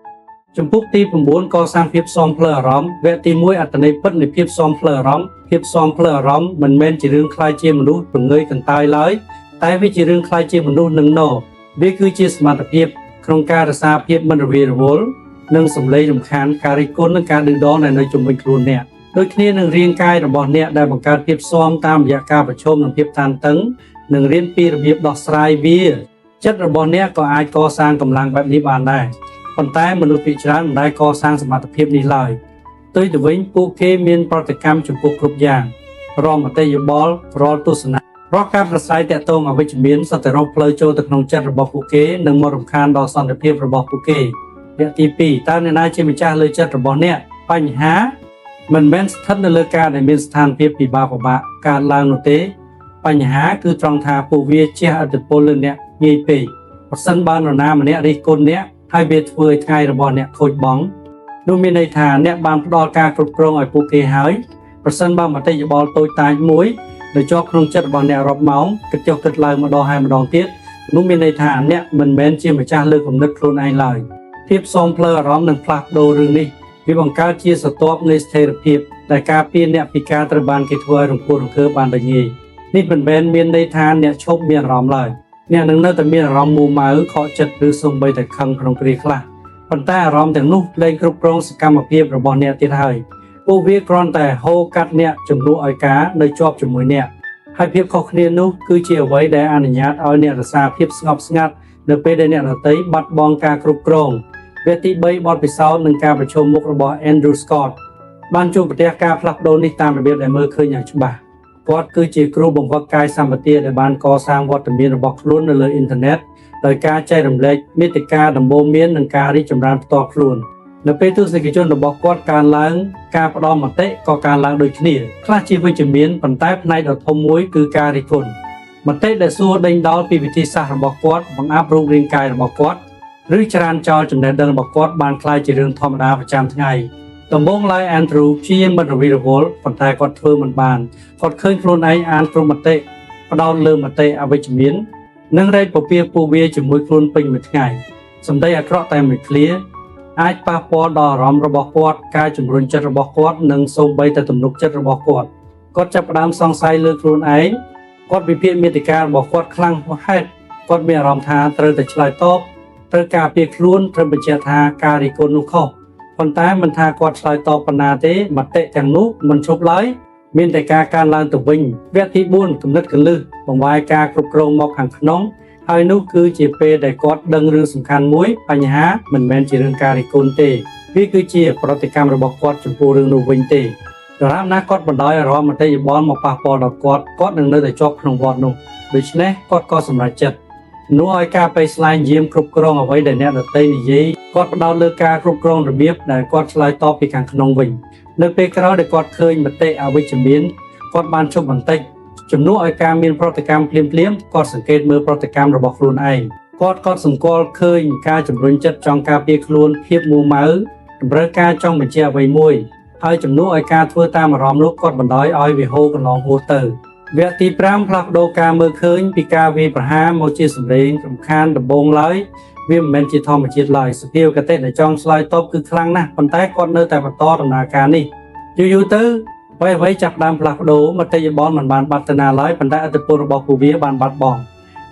ជំពូកទី9កសាងភាពស៊ាំផ្លូវអារម្មណ៍វគ្គទី1អត្ថន័យពិតនៃភាពស៊ាំផ្លូវអារម្មណ៍ភាពស៊ាំផ្លូវអារម្មណ៍មិនមែនជារឿងខ្លាចជាមនុស្សប្រងើយកន្តើយឡើយតែវាជារឿងខ្លាចជាមនុស្សនឹងណវាគឺជាសមត្ថភាពក្នុងការរក្សាភាពមិនរវាយរវល់និងសម្លេងរំខានការរិះគន់និងការឌឺដងដែលនៅជុំវិញខ្លួនអ្នកដូចគ្នានឹងរាងកាយរបស់អ្នកដែលបង្កើតភាពស៊ាំតាមរយៈការប្រឈមនឹងភាពតានតឹងនិងរៀនពីរបៀបដោះស្រាយវាចិត្តរបស់អ្នកក៏អាចកសាងកម្លាំងបែបនេះបានដែរប៉ុន្តែមនុស្សភាគច្រើនមិនដែលកសាងសមត្ថភាពនេះឡើយផ្ទុយទៅវិញពួកគេមានប្រតិកម្មចំពោះគ្រប់យ៉ាងរាល់មតិយោបល់រាល់ទស្សនៈរាល់ការប្រស្រ័យទាក់ទងអវិជ្ជមានសត្វតែរកផ្លូវចូលទៅក្នុងចិត្តរបស់ពួកគេនិងមករំខានដល់សន្តិភាពរបស់ពួកគេវគ្គទី2តើអ្នកណាជាម្ចាស់លើចិត្តរបស់អ្នកបញ្ហាមិនមែនស្ថិតនៅលើការដែលមានស្ថានភាពពិបាកកើតឡើងនោះទេបញ្ហាគឺត្រង់ថាពួកវាជះឥទ្ធិពលលើអ្នកងាយពេកប្រសិនបើនរណាម្នាក់រិះគន់អ្នកហើយវាធ្វើឲ្យថ្ងៃរបស់អ្នកខូចបង់នោះមានន័យថាអ្នកបានផ្ដល់ការគ្រប់គ្រងឲ្យពួកគេហើយប្រសិនបើមតិយោបល់តូចតាចមួយដែលជាប់ក្នុងចិត្តរបស់អ្នករាប់ម៉ោងគិតចុះគិតឡើងម្ដងហើយម្ដងទៀតនោះមានន័យថាអ្នកមិនមែនជាម្ចាស់លើគំនិតខ្លួនឯងឡើយភាពស៊ាំផ្លូវអារម្មណ៍នឹងផ្លាស់ប្ដូររឿងនេះវាបង្កើតជាស្រទាប់នៃស្ថិរភាពដែលការពារអ្នកពីការត្រូវបានគេធ្វើឲ្យរង្គោះរង្គើបានដោយងាយនេះមិនមែនមានន័យថាអ្នកឈប់មានអារម្មណ៍ឡើយអ្នកនឹងនៅតែមានអារម្មណ៍មួម៉ៅខកចិត្តឬសូម្បីតែខឹងក្នុងគ្រាខ្លះប៉ុន្តែអារម្មណ៍ទាំងនោះលែងគ្រប់គ្រងសកម្មភាពរបស់អ្នកទៀតហើយពួកវាគ្រាន់តែហូរកាត់អ្នកជំនួសឲ្យការនៅជាប់ជាមួយអ្នកហើយភាពខុសគ្នានោះគឺជាអ្វីដែលអនុញ្ញាតឲ្យអ្នករក្សាភាពស្ងប់ស្ងាត់នៅពេលដែលអ្នកដទៃបាត់បង់ការគ្រប់គ្រងវគ្គទី3បទពិសោធន៍និងការប្រជុំមុខរបស់ Andrew Scott បានជួបប្រទះការផ្លាស់ប្ដូរនេះតាមរបៀបដែលមើលឃើញយ៉ាងច្បាស់គាត់គឺជាគ្រូបង្វឹកកាយសម្បទាដែលបានកសាងវត្តមានរបស់ខ្លួននៅលើអ៊ីនធឺណិតដោយការចែករំលែកមាតិកាដំបូន្មាននិងការរីកចម្រើនផ្ទាល់ខ្លួននៅពេលទស្សនិកជនរបស់គាត់កើនឡើងការផ្ដល់មតិក៏កើនឡើងដូចគ្នាខ្លះជាវិជ្ជមានប៉ុន្តែផ្នែកដ៏ធំមួយគឺការរិះគន់មតិដែលសួរដេញដោលពីវិធីសាស្ត្ររបស់គាត់បង្អាប់រូបរាងកាយរបស់គាត់ឬច្រានចោលចំណេះដឹងរបស់គាត់បានក្លាយជារឿងធម្មតាប្រចាំថ្ងៃដំបូងឡើយ Andrew ព្យាយាមមិនរវីរវល់ប៉ុន្តែគាត់ធ្វើមិនបានគាត់ឃើញខ្លួនឯងអានគ្រប់មតិផ្ដោតលើមតិអវិជ្ជមាននិងរែកពពាពួកវាជាមួយខ្លួនពេញមួយថ្ងៃសម្ដីអាក្រក់តែមួយឃ្លាអាចប៉ះពាល់ដល់អារម្មណ៍របស់គាត់ការជំរុញចិត្តរបស់គាត់និងសូម្បីតែទំនុកចិត្តរបស់គាត់ចាប់ផ្ដើមសង្ស័យលើខ្លួនឯងគាត់វិភាគមាតិការបស់គាត់ខ្លាំងហួសហេតុគាត់មានអារម្មណ៍ថាត្រូវតែឆ្លើយតបត្រូវការពារខ្លួនត្រូវបញ្ជាក់ថាការរិះគន់នោះខុសប៉ុន្តែមិនថាគាត់ឆ្លើយតបប៉ុណ្ណាទេមតិទាំងនោះមិនឈប់ឡើយមានតែការកើនឡើងទៅវិញវគ្គទី4គំនិតកលឹះបង្វែរការគ្រប់គ្រងមកខាងក្នុងហើយនោះគឺជាពេលដែលគាត់ដឹងរឿងសំខាន់មួយបញ្ហាមិនមែនជារឿងការរិះគន់ទេវាគឺជាប្រតិកម្មរបស់គាត់ចំពោះរឿងនោះវិញទេដរាបណាគាត់បណ្ដោយអារម្មណ៍មតិយោបល់មកប៉ះពាល់ដល់គាត់នឹងនៅតែជាប់ក្នុងវដ្តនោះដូច្នេះគាត់ក៏សម្រេចចិត្តនោះឲ្យការពេស្លែងយាមគ្រប់គ្រងអ្វីដែលអ្នកដទៃនិយាយគាត់ផ្ដោតលើការគ្រប់គ្រងរបៀបដែលគាត់ឆ្លើយតបពីខាងក្នុងវិញនៅពេលក្រោយដែលគាត់ឃើញមតិអវិជ្ជមានគាត់បានជប់បន្តិចជំនួសឲ្យការមានប្រតិកម្មភ្លាមគាត់សង្កេតមើលប្រតិកម្មរបស់ខ្លួនឯងគាត់សង្កល់ឃើញការជំរុញចិត្តចង់ការពារខ្លួនភាពមួម៉ៅតម្រូវការចង់បញ្ជាក់អ្វីមួយហើយជំនួសឲ្យការធ្វើតាមអារម្មណ៍នោះគាត់បណ្ដោយឲ្យវាហូរកន្លងហួសទៅវគ្គទី5ផ្លាស់ប្ដូរការមើលឃើញពីការវាយប្រហារមកជាសម្លេងរំខានដំបូងឡើយវាមិនមែនជាធម្មជាតិឡើយសភាវគតិដែលចង់ឆ្លើយតបគឺខ្លាំងណាស់ប៉ុន្តែគាត់នៅតែបន្តដំណើរការនេះយូរទៅអ្វីចាប់ផ្ដើមផ្លាស់ប្ដូរមតិយោបល់មិនបានបាត់ទៅណាឡើយប៉ុន្តែឥទ្ធិពលរបស់ពួកវាបានបាត់បង់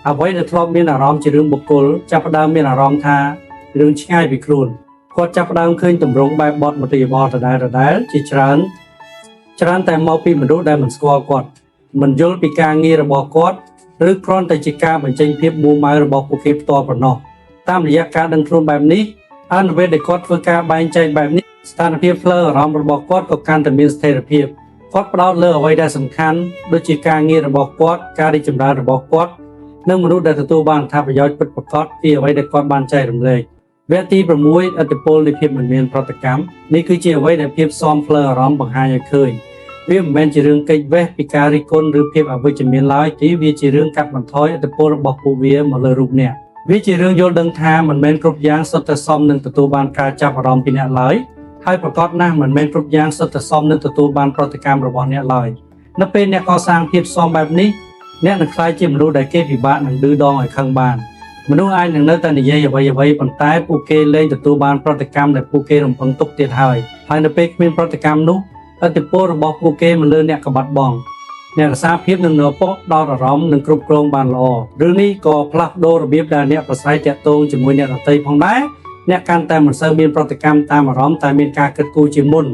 អ្វីដែលធ្លាប់មានអារម្មណ៍ជារឿងបុគ្គលចាប់ផ្ដើមមានអារម្មណ៍ថារឿងឆ្ងាយពីខ្លួនគាត់ចាប់ផ្ដើមឃើញទម្រង់បែបបទមតិយោបល់ដដែលជាច្រើនតែមកពីមនុស្សដែលមិនស្គាល់គាត់ មិនយល់ពីការងាររបស់គាត់ឬគ្រាន់តែជាការបញ្ចេញភាពមួម៉ៅរបស់ពួកគេផ្ទាល់ប៉ុណ្ណោះតាមរយៈការដឹងខ្លួនបែបនេះអនុវេដែលគាត់ធ្វើការបែងចែកបែបនេះស្ថានភាពផ្លូវអារម្មណ៍របស់គាត់ក៏កាន់តែមានស្ថិរភាពគាត់ផ្ដោតលើអ្វីដែលសំខាន់ដូចជាការងាររបស់គាត់ការរីកចម្រើនរបស់គាត់និងមនុស្សដែលទទួលបានអត្ថប្រយោជន៍ពិតប្រាកដពីអ្វីដែលគាត់បានចែករំលែកវគ្គទី6ឥទ្ធិពលនៃភាពមិនមានប្រតិកម្មនេះគឺជាអ្វីដែលភាពស៊ាំផ្លូវអារម្មណ៍បង្ហាញឲ្យឃើញវាមិនមែនជារឿងកិច្ចវេះពីការរិះគន់ឬភាពអវិជ្ជមានឡើយទេវាជារឿងកាត់បន្ថយឥទ្ធិពលរបស់ពួកវាមកលើរូបអ្នកវាជារឿងយល់ដឹងថាមិនមែនគ្រប់យ៉ាងសុទ្ធតែសមនឹងទទួលបានការចាប់អារម្មណ៍ពីអ្នកឡើយហើយប្រកបណាស់មិនមែនគ្រប់យ៉ាងសុទ្ធតែសមនឹងទទួលបានប្រតិកម្មរបស់អ្នកឡើយនៅពេលអ្នកកសាងភាពសមបែបនេះអ្នកនឹងក្លាយជាមនុស្សដែលគេពិបាកនឹងឌឺដងឲ្យខឹងបានមនុស្សអាចនឹងនៅតែនិយាយអ្វីៗប៉ុន្តែពួកគេលែងទទួលបានប្រតិកម្មដែលពួកគេរំពឹងទុកទៀតហើយនៅពេលគ្មានប្រតិកម្មនោះឥទ្ធិពលរបស់ពួកគេមកលើអ្នកក៏បាត់បង់អ្នករក្សាភាពនឹងនៅប៉ុកដោតអារម្មណ៍និងគ្រប់គ្រងបានល្អរឿងនេះក៏ផ្លាស់ប្ដូររបៀបដែលអ្នកប្រស្រ័យទាក់ទងជាមួយអ្នកដទៃផងដែរអ្នកកាន់តែមិនសូវមានប្រតិកម្មតាមអារម្មណ៍តែមានការគិតគូរជាមុន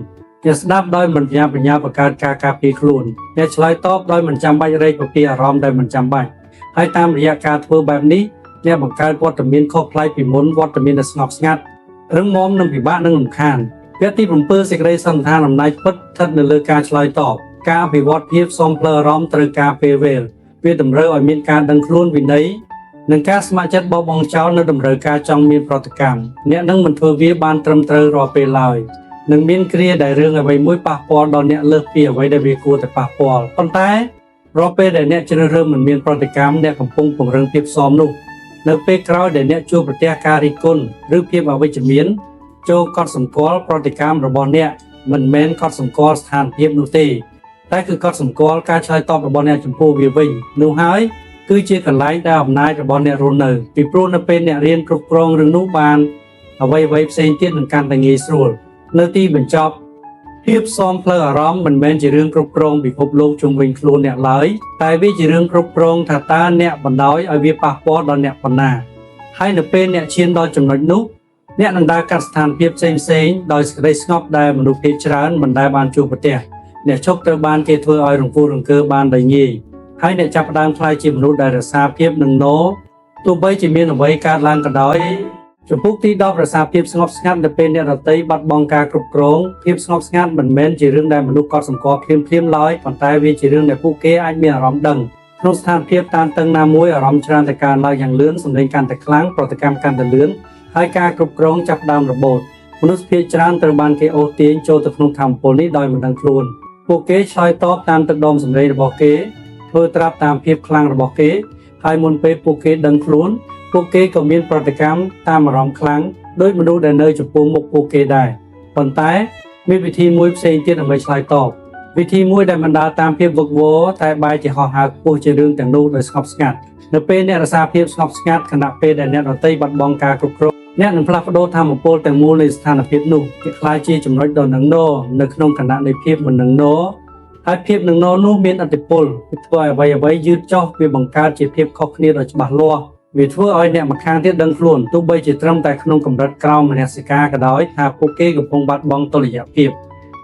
អ្នកស្ដាប់ដោយមិនបញ្ញាបង្កើតការការពារខ្លួនអ្នកឆ្លើយតបដោយមិនចាំបាច់រែកពពាអារម្មណ៍ដែលមិនចាំបាច់ហើយតាមរយៈការធ្វើបែបនេះអ្នកបង្កើតវត្តមានខុសប្លែកពីមុនវត្តមានដែលស្ងប់ស្ងាត់រឹងមាំនិងពិបាកនឹងរំខានវគ្គទី7សេចក្តីសន្និដ្ឋានអំណាចពិតស្ថិតនៅលើការឆ្លើយតបការអភិវឌ្ឍភាពសមផ្លូវអារម្មណ៍ត្រូវការពេលវេលាវាតម្រូវឲ្យមានការដឹងខ្លួនវិន័យនិងការស្ម័គ្រចិត្តបោះបង់ចោលនៅតម្រូវការចង់មានប្រតិកម្មអ្នកនឹងមិនធ្វើវាបានត្រឹមត្រូវរាល់ពេលឡើយនឹងមានគ្រាដែលរឿងអ្វីមួយប៉ះពាល់ដល់អ្នកលើសពីអ្វីដែលវាគួរតែប៉ះពាល់ប៉ុន្តែរាល់ពេលដែលអ្នកជ្រើសរើសមិនមានប្រតិកម្មអ្នកកំពុងពង្រឹងភាពសមនោះនៅពេលក្រោយដែលអ្នកជួបប្រទះការរិះគន់ឬភាពអវិជ្ជមានចូលកត់សម្គាល់ប្រតិកម្មរបស់អ្នកមិនមែនកត់សម្គាល់ស្ថានភាពនោះទេតែគឺកត់សម្គាល់ការឆ្លើយតបរបស់អ្នកចំពោះវាវិញនោះហើយគឺជាកន្លែងដែលអំណាចរបស់អ្នករស់នៅពីព្រោះនៅពេលអ្នករៀនគ្រប់គ្រងរឿងនោះបានអ្វីៗផ្សេងទៀតនឹងកាន់តែងាយស្រួលនៅទីបញ្ចប់ភាពសមផ្លូវអារម្មណ៍មិនមែនជារឿងគ្រប់គ្រងពិភពលោកជុំវិញខ្លួនអ្នកឡើយតែវាជារឿងគ្រប់គ្រងថាតើអ្នកបណ្ដោយឲ្យវាប៉ះពាល់ដល់អ្នកប៉ុណ្ណាហើយនៅពេលអ្នកឈានដល់ចំណុចនោះអ្នកនឹងដើរកាត់ស្ថានភាពផ្សេងៗដោយសេចក្តីស្ងប់ដែលមនុស្សភាគច្រើនមិនដែលបានជួបប្រទះអ្នកឈប់ត្រូវបានគេធ្វើឲ្យរង្គោះរង្គើបានដោយងាយហើយអ្នកចាប់ផ្ដើមក្លាយជាមនុស្សដែលរក្សាភាពនឹងណូទោះបីជាមានអ្វីកើតឡើងក៏ដោយចំពោះទី10រក្សាភាពស្ងប់ស្ងាត់នៅពេលអ្នកដទៃបាត់បង់ការគ្រប់គ្រងភាពស្ងប់ស្ងាត់មិនមែនជារឿងដែលមនុស្សកត់សម្គាល់ភ្លាមៗឡើយប៉ុន្តែវាជារឿងដែលពួកគេអាចមានអារម្មណ៍ដឹងក្នុងស្ថានភាពតានតឹងណាមួយអារម្មណ៍ច្រើនតែកើនឡើងយ៉ាងលឿនសម្លេងកាន់តែខ្លាំងប្រតិកម្មកាន់តែលឿនហើយការគ្រប់គ្រងចាប់ផ្ដើមរបូតមនុស្សភាគច្រើនត្រូវបានគេអូសទាញចូលទៅក្នុងធម៌ពលនេះដោយមិនដឹងខ្លួនពួកគេឆ្លើយតបតាមទឹកដមសម្លេងរបស់គេធ្វើត្រាប់តាមភាពខ្លាំងរបស់គេហើយមុនពេលពួកគេដឹងខ្លួនពួកគេក៏មានប្រតិកម្មតាមអារម្មណ៍ខ្លាំងដោយមនុស្សដែលនៅចំពោះមុខពួកគេដែរប៉ុន្តែមានវិធីមួយផ្សេងទៀតដើម្បីឆ្លើយតបវិធីមួយដែលមិនដើរតាមភាពវឹកវរតែបែរជាហោះហើរខ្ពស់ជារឿងទាំងនោះដោយស្ងប់ស្ងាត់នៅពេលអ្នករក្សាភាពស្ងប់ស្ងាត់ខណៈពេលដែលអ្នកដទៃបាត់បង់ការគ្រប់គ្រងអ្នកនឹងផ្លាស់ប្ដូរធម៌ពលទាំងមូលនៃស្ថានភាពនោះវាក្លាយជាចំណុចដ៏នឹងណនៅក្នុងគណៈនៃភាពមិននឹងណហើយភាពនឹងណនោះមានឥទ្ធិពលវាធ្វើឲ្យអ្វីៗយឺតចុះវាបង្កើតជាភាពខុសគ្នាដ៏ច្បាស់លាស់វាធ្វើឲ្យអ្នកម្ខាងទៀតដឹងខ្លួនទោះបីជាត្រឹមតែក្នុងកម្រិតក្រោមមនសិការក៏ដោយថាពួកគេកំពុងបាត់បង់តុល្យភាព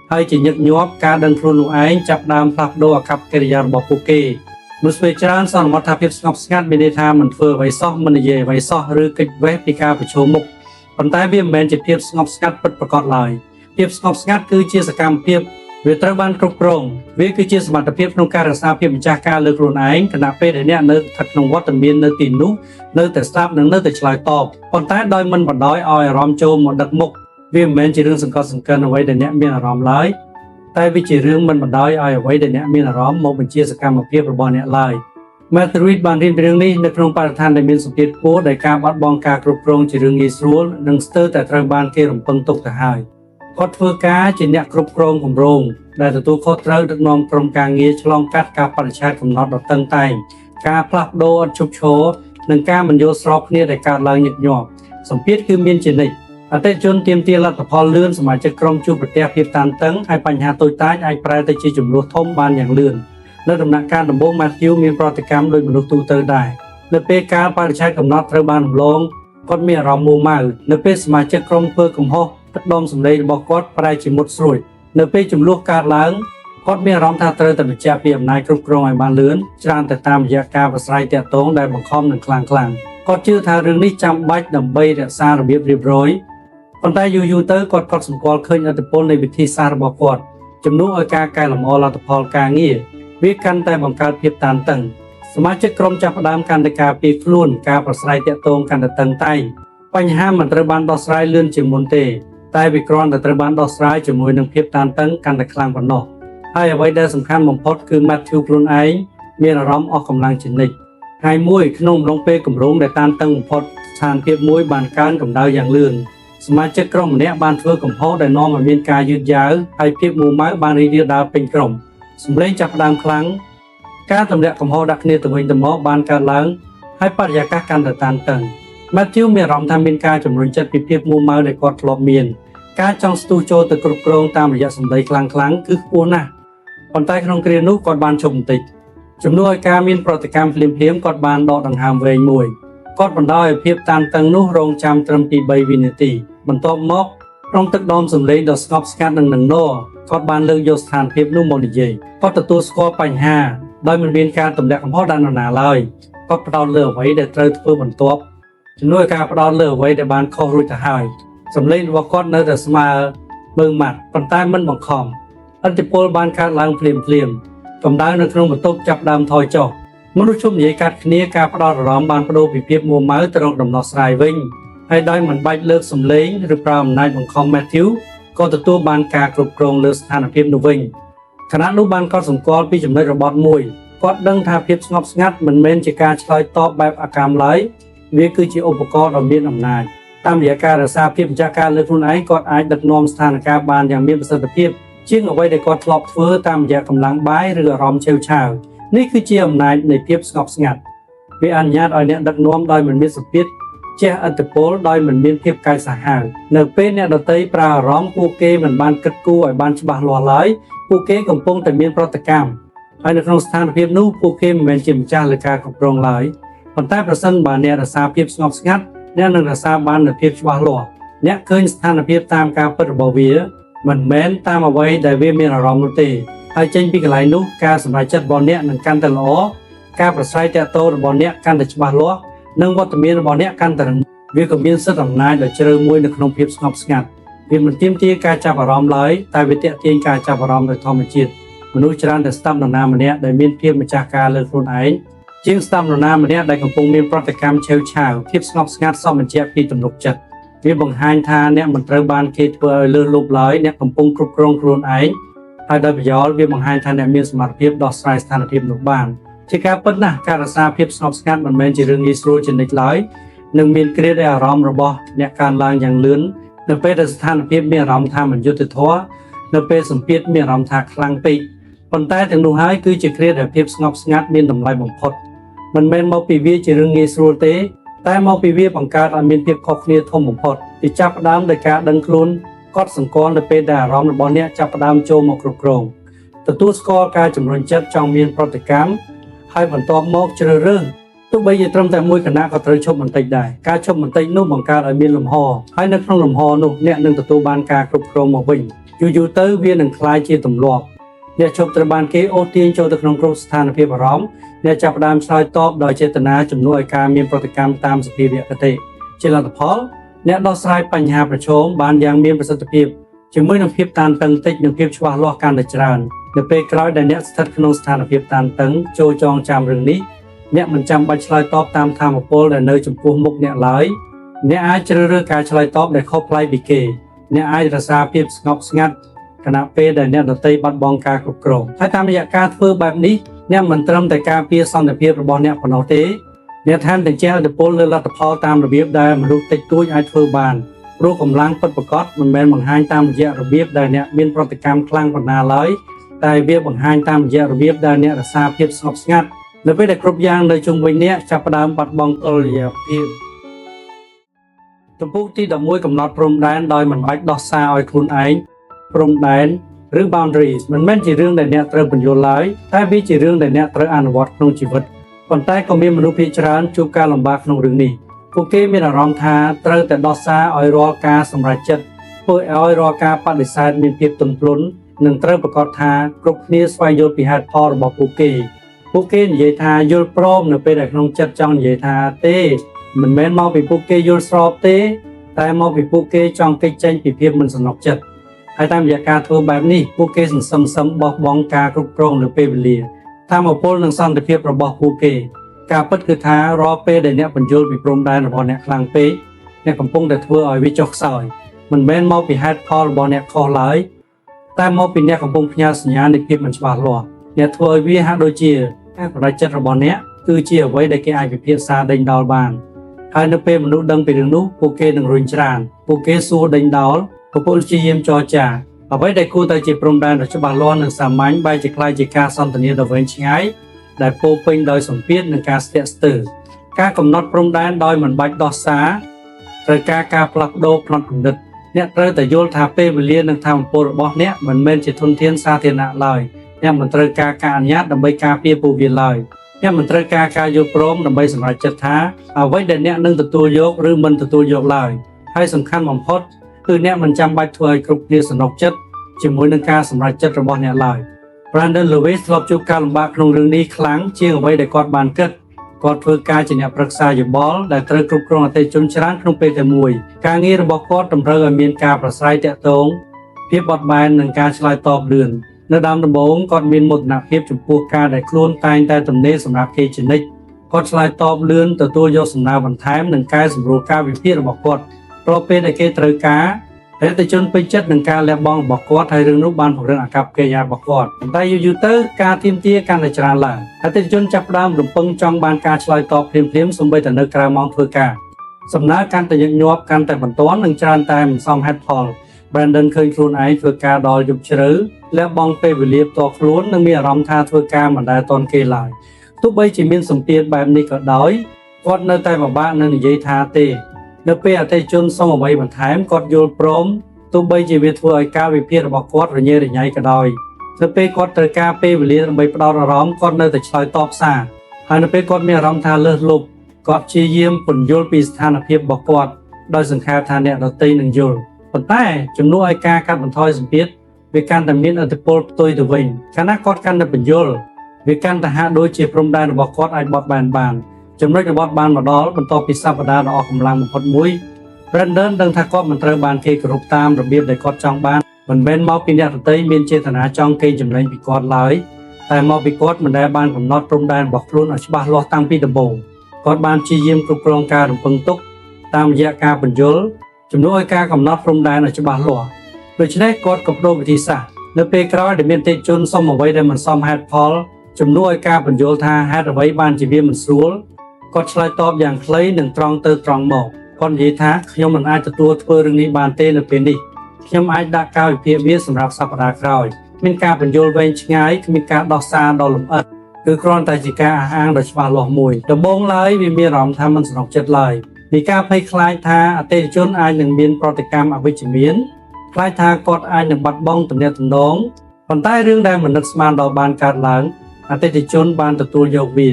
ហើយជាញឹកញាប់ការដឹងខ្លួននោះឯងចាប់ដើមផ្លាស់ប្ដូរអាកប្បកិរិយារបស់ពួកគេមនុស្សពេលច្រើនសន្មតថាភាពស្ងប់ស្ងាត់មានន័យថាមិនធ្វើអ្វីសោះមិននិយាយអ្វីសោះឬគេចវេះពីការប្រឈមមុខប៉ុន្តែវាមិនមែនជាភាពស្ងប់ស្ងាត់ពិតប្រាកដឡើយភាពស្ងប់ស្ងាត់គឺជាសកម្មភាពវាត្រូវបានគ្រប់គ្រងវាគឺជាសមត្ថភាពក្នុងការរក្សាភាពម្ចាស់ការលើខ្លួនឯងខណៈពេលដែលអ្នកនៅស្ថិតក្នុងវត្តមាននៅទីនោះនៅតែស្ដាប់និងនៅតែឆ្លើយតបប៉ុន្តែដោយមិនបណ្ដោយឲ្យអារម្មណ៍ចូលមកដឹកមុខវាមិនមែនជារឿងសង្កត់សង្កិនអ្វីដែលអ្នកមានអារម្មណ៍ឡើយតែវាជារឿងមិនបណ្ដោយឲ្យអ្វីដែលអ្នកមានអារម្មណ៍មកបញ្ជាសកម្មភាពរបស់អ្នកឡើយ Matthew Reed បានរៀនពីរឿងនេះនៅក្នុងបរិស្ថានដែលមានសម្ពាធខ្ពស់ដែលការបាត់បង់ការគ្រប់គ្រងជារឿងងាយស្រួលនិងស្ទើរតែត្រូវបានគេរំពឹងទុកទៅហើយគាត់ធ្វើការជាអ្នកគ្រប់គ្រងគម្រោងដែលទទួលខុសត្រូវដឹកនាំក្រុមការងារឆ្លងកាត់ការបរិច្ឆេទកំណត់ដ៏តឹងតែងការផ្លាស់ប្ដូរឥតឈប់ឈរនិងការមិនយល់ស្របគ្នាដែលកើតឡើងញឹកញាប់សម្ពាធគឺមានជានិច្ចអតិថិជនទាមទារលទ្ធផលលឿនសមាជិកក្រុមជួបប្រទះភាពតានតឹងហើយបញ្ហាតូចតាចអាចប្រែទៅជាចំនួនធំបានយ៉ាងលឿននៅដំណាក់កាលដំបូង Matthew មានប្រតិកម្មដោយមនុស្សទូទៅដែរនៅពេលការបរិច្ឆេទកំណត់ត្រូវបានរំលងគាត់មានអារម្មណ៍មួម៉ៅនៅពេលសមាជិកក្រុមធ្វើកំហុសទឹកដមសម្លេងរបស់គាត់ប្រែជាមុតស្រួចនៅពេលចំនួនកើតឡើង គាត់មានអារម្មណ៍ថាត្រូវតែបញ្ជាក់ពីអំណាចគ្រប់គ្រងឲ្យបានលឿនច្រើនតែតាមរយៈការប្រស្រ័យទាក់ទងដែលបង្ខំនឹងខ្លាំងៗគាត់ជឿថារឿងនេះចាំបាច់ដើម្បីរក្សារបៀបរៀបរយប៉ុន្តែយូរៗទៅគាត់ក៏សម្គាល់ឃើញឥទ្ធិពលនៃវិធីសាស្ត្ររបស់គាត់ជំនួសឲ្យការកែលម្អលទ្ធផលការងារវាកាន់តែបង្កើតភាពតានតឹងសមាជិកក្រុមចាប់ផ្ដើមកាន់តែការពារខ្លួនការប្រស្រ័យទាក់ទងកាន់តែតឹងតែងបញ្ហាមិនត្រូវបានដោះស្រាយលឿនជាងមុនទេតែវាគ្រាន់តែត្រូវបានដោះស្រាយជាមួយនឹងភាពតានតឹងកាន់តែខ្លាំងប៉ុណ្ណោះហើយអ្វីដែលសំខាន់បំផុតគឺ Matthew ខ្លួនឯងមានអារម្មណ៍អស់កម្លាំងជានិច្ចថ្ងៃមួយក្នុងអំឡុងពេលគម្រោងដែលតានតឹងបំផុតស្ថានភាពមួយបានកើនកម្ដៅយ៉ាងលឿនសមាជិកក្រុមម្នាក់បានធ្វើកំហុសដែលនាំឲ្យមានការយឺតយ៉ាវហើយភាពមួម៉ៅបានរីករាលដាលពេញក្រុមសម្លេងចាប់ផ្ដើមខ្លាំងការទម្លាក់កំហុសដាក់គ្នាទៅវិញទៅមកបានកើតឡើងហើយបរិយាកាសកាន់តែតានតឹង Matthew មានអារម្មណ៍ថាមានការជំរុញចិត្តពីភាពមួម៉ៅដែលគាត់ធ្លាប់មានការចង់ស្ទុះចូលទៅគ្រប់គ្រងតាមរយៈសម្ដីខ្លាំងៗគឺខ្ពស់ណាស់ប៉ុន្តែក្នុងគ្រានោះគាត់បានឈប់បន្តិចជំនួសឲ្យការមានប្រតិកម្មភ្លាមៗគាត់បានដកដង្ហើមវែងមួយគាត់បណ្ដោយឲ្យភាពតានតឹងនោះរងចាំត្រឹមទី3វិនាទីបន្ទាប់មកក្នុងទឹកដមសម្លេងដ៏ស្ងប់ស្ងាត់និងនឹងនរគាត់បានលើកយកស្ថានភាពនោះមកនិយាយគាត់ទទួលស្គាល់បញ្ហាដោយមិនមានការទម្លាក់កំហុសដល់នរណាឡើយគាត់ផ្ដោតលើអ្វីដែលត្រូវធ្វើបន្ទាប់ជំនួសឲ្យការផ្ដោតលើអ្វីដែលបានខុសរួចទៅហើយសម្លេងរបស់គាត់នៅតែស្មើមើងម៉ាត់ប៉ុន្តែមិនបង្ខំឥទ្ធិពលបានកើតឡើងភ្លាមកម្ដៅនៅក្នុងបន្ទប់ចាប់ដើមថយចុះមនុស្សជុំនិយាយកាត់គ្នាការផ្ដោតអារម្មណ៍បានបដូរពីភាពមួម៉ៅទៅរកដំណោះស្រាយវិញហើយដោយមិនបាច់លើកសម្លេងឬប្រើអំណាចបង្ខំ Matthew ក៏ទទួលបានការគ្រប់គ្រងលើស្ថានភាពនោះវិញខណៈនោះបានកត់សម្គាល់ពីចំណុចរបត់មួយគាត់ដឹងថាភាពស្ងប់ស្ងាត់មិនមែនជាការឆ្លើយតបបែបអកម្មឡើយវាគឺជាឧបករណ៍ដ៏មានអំណាចតាមរយៈការរក្សាភាពម្ចាស់ការលើខ្លួនឯងគាត់អាចដឹកនាំស្ថានភាពបានយ៉ាងមានប្រសិទ្ធភាពជាងអ្វីដែលគាត់ធ្លាប់ធ្វើតាមរយៈកម្លាំងបាយឬអារម្មណ៍ឆេវឆាវនេះគឺជាអំណាចនៃភាពស្ងប់ស្ងាត់វាអនុញ្ញាតឲ្យអ្នកដឹកនាំដោយមិនមានសម្ពាធជះឥទ្ធិពលដោយមិនមានភាពកាចសាហាវនៅពេលអ្នកដទៃប្រើអារម្មណ៍ពួកគេមិនបានគិតគូរឲ្យបានច្បាស់លាស់ឡើយពួកគេកំពុងតែមានប្រតិកម្មហើយនៅក្នុងស្ថានភាពនោះពួកគេមិនមែនជាម្ចាស់លើការគ្រប់គ្រងឡើយប៉ុន្តែប្រសិនបើអ្នករក្សាភាពស្ងប់ស្ងាត់អ្នកនឹងរក្សាបាននូវភាពច្បាស់លាស់អ្នកឃើញស្ថានភាពតាមការពិតរបស់វាមិនមែនតាមអ្វីដែលវាមានអារម្មណ៍នោះទេហើយចេញពីកន្លែងនោះការសម្រេចចិត្តរបស់អ្នកនឹងកាន់តែល្អការប្រស្រ័យទាក់ទងរបស់អ្នកកាន់តែច្បាស់លាស់និងវត្តមានរបស់អ្នកកាន់តែរឹងវាក៏មានសិទ្ធិអំណាចដ៏ជ្រៅមួយនៅក្នុងភាពស្ងប់ស្ងាត់វាមិនទាមទារការចាប់អារម្មណ៍ឡើយតែវាទាក់ទាញការចាប់អារម្មណ៍ដោយធម្មជាតិមនុស្សច្រើនតែស្ដាប់នរណាម្នាក់ដែលមានភាពម្ចាស់ការលើខ្លួនឯងជាងស្ដាប់នរណាម្នាក់ដែលកំពុងមានប្រតិកម្មឆេវឆាវភាពស្ងប់ស្ងាត់សពបញ្ជាក់ពីទំនុកចិត្តវាបង្ហាញថាអ្នកមិនត្រូវបានគេធ្វើឲ្យលើសលប់ឡើយអ្នកកំពុងគ្រប់គ្រងខ្លួនឯងហើយដោយប្រយោលវាបង្ហាញថាអ្នកមានសមត្ថភាពដោះស្រាយស្ថានភាពនោះបានជាការពិតណាស់ការរក្សាភាពស្ងប់ស្ងាត់មិនមែនជារឿងងាយស្រួលជានិច្ចឡើយនឹងមានគ្រាដែលអារម្មណ៍របស់អ្នកកើនឡើងយ៉ាងលឿននៅពេលដែលស្ថានភាពមានអារម្មណ៍ថាមិនយុត្តិធម៌នៅពេលសម្ពាធមានអារម្មណ៍ថាខ្លាំងពេកប៉ុន្តែទាំងនោះហើយគឺជាគ្រាដែលភាពស្ងប់ស្ងាត់មានតម្លៃបំផុតមិនមែនមកពីវាជារឿងងាយស្រួលទេតែមកពីវាបង្កើតឲ្យមានភាពខុសគ្នាធំបំផុតពីចាប់ផ្ដើមដោយការដឹងខ្លួនកត់សម្គាល់នៅពេលដែលអារម្មណ៍របស់អ្នកចាប់ផ្ដើមចូលមកគ្រប់គ្រងទទួលស្គាល់ការជំរុញចិត្តចង់មានប្រតិកម្មហើយបន្ទាប់មកជ្រើសរើសទោះបីជាត្រឹមតែមួយគណៈក៏ត្រូវឈប់បន្តិចដែរការឈប់បន្តិចនោះបង្កើតឲ្យមានលំហហើយនៅក្នុងលំហនោះអ្នកនឹងទទួលបានការគ្រប់គ្រងមកវិញយូរទៅវានឹងคล้ายជាទម្លាប់អ្នកឈប់ត្រូវបានគេអូសទាញចូលទៅក្នុងគ្រប់ស្ថានភាពអារម្មណ៍អ្នកចាប់ផ្ដើមឆ្លើយតបដោយចេតនាជំនួសឲ្យការមានប្រតិកម្មតាមសភាវគតិជាលទ្ធផលអ្នកដោះស្រាយបញ្ហាប្រឈមបានយ៉ាងមានប្រសិទ្ធភាពជាមួយនឹងភាពតានតឹងតិចនិងភាពច្បាស់លាស់កាន់តែច្រើននៅពេលក្រោយដែលអ្នកស្ថិតក្នុងស្ថានភាពតានតឹងចូលចងចាំរឿងនេះអ្នកមិនចាំបាច់ឆ្លើយតបតាមថាមពលដែលនៅចំពោះមុខអ្នកឡើយអ្នកអាចជ្រើសរើសការឆ្លើយតបដែលខុសប្លែកពីគេអ្នកអាចរក្សាភាពស្ងប់ស្ងាត់ខណៈពេលដែលអ្នកដទៃបាត់បង់ការគ្រប់គ្រងហើយតាមរយៈការធ្វើបែបនេះអ្នកមិនត្រឹមតែការពារសន្តិភាពរបស់អ្នកប៉ុណ្ណោះទេអ្នកថែមទាំងជះឥទ្ធិពលលើលទ្ធផលតាមរបៀបដែលមនុស្សតិចតួចអាចធ្វើបានព្រោះកម្លាំងពិតប្រាកដមិនមែនបង្ហាញតាមរយៈរបៀបដែលអ្នកមានប្រតិកម្មខ្លាំងប៉ុណ្ណាឡើយតែវាបង្ហាញតាមរយៈរបៀបដែលអ្នករក្សាភាពស្ងប់ស្ងាត់នៅពេលដែលគ្រប់យ៉ាងនៅជុំវិញអ្នកចាប់ផ្ដើមបាត់បង់តុល្យភាពទំពុកទី11កំណត់ព្រំដែនដោយមិនបាច់ដោះសារឲ្យខ្លួនឯងព្រំដែនឬ boundaries មិនមែនជារឿងដែលអ្នកត្រូវបញ្យល់ឡើយតែវាជារឿងដែលអ្នកត្រូវអនុវត្តក្នុងជីវិតប៉ុន្តែក៏មានមនុស្សភាគច្រើនជួបការលំបាកក្នុងរឿងនេះពួកគេមានអារម្មណ៍ថាត្រូវតែដោះសារឲ្យរាល់ការសម្រេចចិត្តធ្វើឲ្យរាល់ការបដិសេធមានភាពទន់ភ្លន់ នឹងត្រូវប្រកាសថាគ្រប់គ្នាស្វែងយល់ពីហេតុផលរបស់ពួកគេនិយាយថាយល់ព្រមនៅពេលដែលក្នុងចិត្តចង់និយាយថាទេមិនមែនមកពីពួកគេយល់ស្របទេតែមកពីពួកគេចង់គេចចេញពីភាពមិនសំណុកចិត្តហើយតាមរយៈការធ្វើបែបនេះពួកគេសន្សំបោះបង់ការគ្រប់គ្រងលើពេលវេលាតាមអពលនិងសន្តិភាពរបស់ពួកគេការពិតគឺថារាល់ពេលដែលអ្នកបញ្យល់ពីព្រំដែនរបស់អ្នកខ្លាំងពេកអ្នកកំពុងតែធ្វើឲ្យវាចុះខ្សោយមិនមែនមកពីហេតុផលរបស់អ្នកខុសឡើយតែមកពីអ្នកកំពុងផ្ញើសញ្ញានៃភាពមិនច្បាស់លាស់អ្នកធ្វើឲ្យវាហាក់ដូចជាការបរិចិត្តរបស់អ្នកគឺជាអ្វីដែលគេអាចពិភាក្សាដេញដោលបានហើយនៅពេលមនុស្សដឹងពីរឿងនោះពួកគេនឹងរុញច្រានពួកគេសួរដេញដោលពពលជាយាមចរចាអ្វីដែលគួរតែជាព្រំដែនដ៏ច្បាស់លាស់និងសាមញ្ញបែរជាខ្លាយជាការសន្ទនាដ៏វែងឆ្ងាយដែលពោរពេញដោយសម្ពាធនិងការស្ទាក់ស្ទើរការកំណត់ព្រំដែនដោយមិនបាច់ដោះសារត្រូវការផ្លាស់ប្ដូរផ្នត់គំនិតអ្នកត្រូវតែយល់ថាពេលវេលានិងធម៌ពលរបស់អ្នកមិនមែនជាធនធានសាធារណៈឡើយអ្នកមិនត្រូវការអនុញ្ញាតដើម្បីការពារពួកវាឡើយអ្នកមិនត្រូវការយល់ព្រមដើម្បីសម្រេចចិត្តថាអ្វីដែលអ្នកនឹងទទួលយកឬមិនទទួលយកឡើយហើយសំខាន់បំផុតគឺអ្នកមិនចាំបាច់ធ្វើឲ្យគ្រប់គ្នាសនុកចិត្តជាមួយនឹងការសម្រេចចិត្តរបស់អ្នកឡើយ Brandon Lewis ធ្លាប់ជួបការលំបាកក្នុងរឿងនេះខ្លាំងជាងអ្វីដែលគាត់បានគិតគាត់ធ្វើការជាអ្នកប្រឹក្សាយោបល់ដែលត្រូវគ្រប់គ្រងអតិថិជនច្រើនក្នុងពេលតែមួយការងាររបស់គាត់តម្រូវឲ្យមានការប្រស្រ័យទាក់ទងភាពបត់បែននិងការឆ្លើយតបលឿននៅដើមដំបូងគាត់មានមោទនភាពចំពោះការដែលខ្លួនតែងតែទំនេរសម្រាប់គេជានិច្ចគាត់ឆ្លើយតបលឿនទទួលយកសំណើបន្ថែមនិងកែសម្រួលការវិភាគរបស់គាត់ព្រោះពេលដែលគេត្រូវការអតិថិជនពេញចិត្តនឹងការលះបង់របស់គាត់ហើយរឿងនោះបានពង្រឹងអាកប្បកិរិយារបស់គាត់ប៉ុន្តែយូរទៅការទាមទារកាន់តែច្រើនឡើងអតិថិជនចាប់ផ្ដើមរំពឹងចង់បានការឆ្លើយតបភ្លាមៗសូម្បីតែនៅក្រៅម៉ោងធ្វើការសំណើកាន់តែញឹកញាប់កាន់តែបន្ទាន់និងច្រើនតែមិនសមហេតុផល Brandon ឃើញខ្លួនឯងធ្វើការដល់យប់ជ្រៅលះបង់ពេលវេលាផ្ទាល់ខ្លួននិងមានអារម្មណ៍ថាធ្វើការមិនដែលទាន់គេឡើយទោះបីជាមានសម្ពាធបែបនេះក៏ដោយគាត់នៅតែពិបាកនឹងនិយាយថាទេនៅពេលអតិថិជនសុំអ្វីបន្ថែមគាត់យល់ព្រមទោះបីជាវាធ្វើឲ្យការវិភាគរបស់គាត់រញ៉េរញ៉ៃក៏ដោយនៅពេលគាត់ត្រូវការពេលវេលាដើម្បីផ្ដោតអារម្មណ៍គាត់នៅតែឆ្លើយតបសារហើយនៅពេលគាត់មានអារម្មណ៍ថាលើសលប់គាត់ព្យាយាមពន្យល់ពីស្ថានភាពរបស់គាត់ដោយសង្ខេបថាអ្នកដទៃនឹងយល់ប៉ុន្តែជំនួសឲ្យការកាត់បន្ថយសម្ពាធវាកាន់តែមានឥទ្ធិពលផ្ទុយទៅវិញកាលណាគាត់កាន់តែពន្យល់វាកាន់តែហាក់ដូចជាព្រំដែនរបស់គាត់អាចបត់បែនបានចំណុចរបស់បានមកដល់បន្ទាប់ពីសប្តាហ៍ដ៏អស់កម្លាំងបំផុតមួយ Brandon ដឹងថាគាត់មិនត្រូវបានគេគោរពតាមរបៀបដែលគាត់ចង់បានមិនមែនមកពីអ្នកដទៃមានចេតនាចង់កេងចំណេញពីគាត់ឡើយតែមកពីគាត់មិនដែលបានកំណត់ព្រំដែនរបស់ខ្លួនឲ្យច្បាស់លាស់តាំងពីដំបូងគាត់បានព្យាយាមគ្រប់គ្រងការរំពឹងទុកតាមរយៈការបញ្យល់ជំនួសឲ្យការកំណត់ព្រំដែនឲ្យច្បាស់លាស់ដូច្នេះគាត់ក៏ប្ដូរវិធីសាស្ត្រនៅពេលក្រោយដែលមានអតិថិជនសុំអ្វីដែលមិនសមហេតុផលជំនួសឲ្យការបញ្យល់ថាហេតុអ្វីបានជាវាមិនស្រួលគាត់ឆ្លើយតបយ៉ាងខ្លីនិងត្រង់ទៅត្រង់មកគាត់និយាយថាខ្ញុំមិនអាចទទួលធ្វើរឿងនេះបានទេនៅពេលនេះខ្ញុំអាចដាក់ការវិភាគវាសម្រាប់សប្តាហ៍ក្រោយមានការបញ្យល់វែងឆ្ងាយគ្មានការដោះសារដ៏លម្អិតគឺគ្រាន់តែជាការអះអាងដ៏ច្បាស់លាស់មួយដំបូងឡើយវាមានអារម្មណ៍ថាមិនស្នុកចិត្តឡើយពីការភ័យខ្លាចថាអតិថិជនអាចនឹងមានប្រតិកម្មអវិជ្ជមានខ្លាចថាគាត់អាចនឹងបាត់បង់ទំនាក់ទំនងប៉ុន្តែរឿងដែលមិននឹកស្មានដល់បានកើតឡើងអតិថិជនបានទទួលយកវា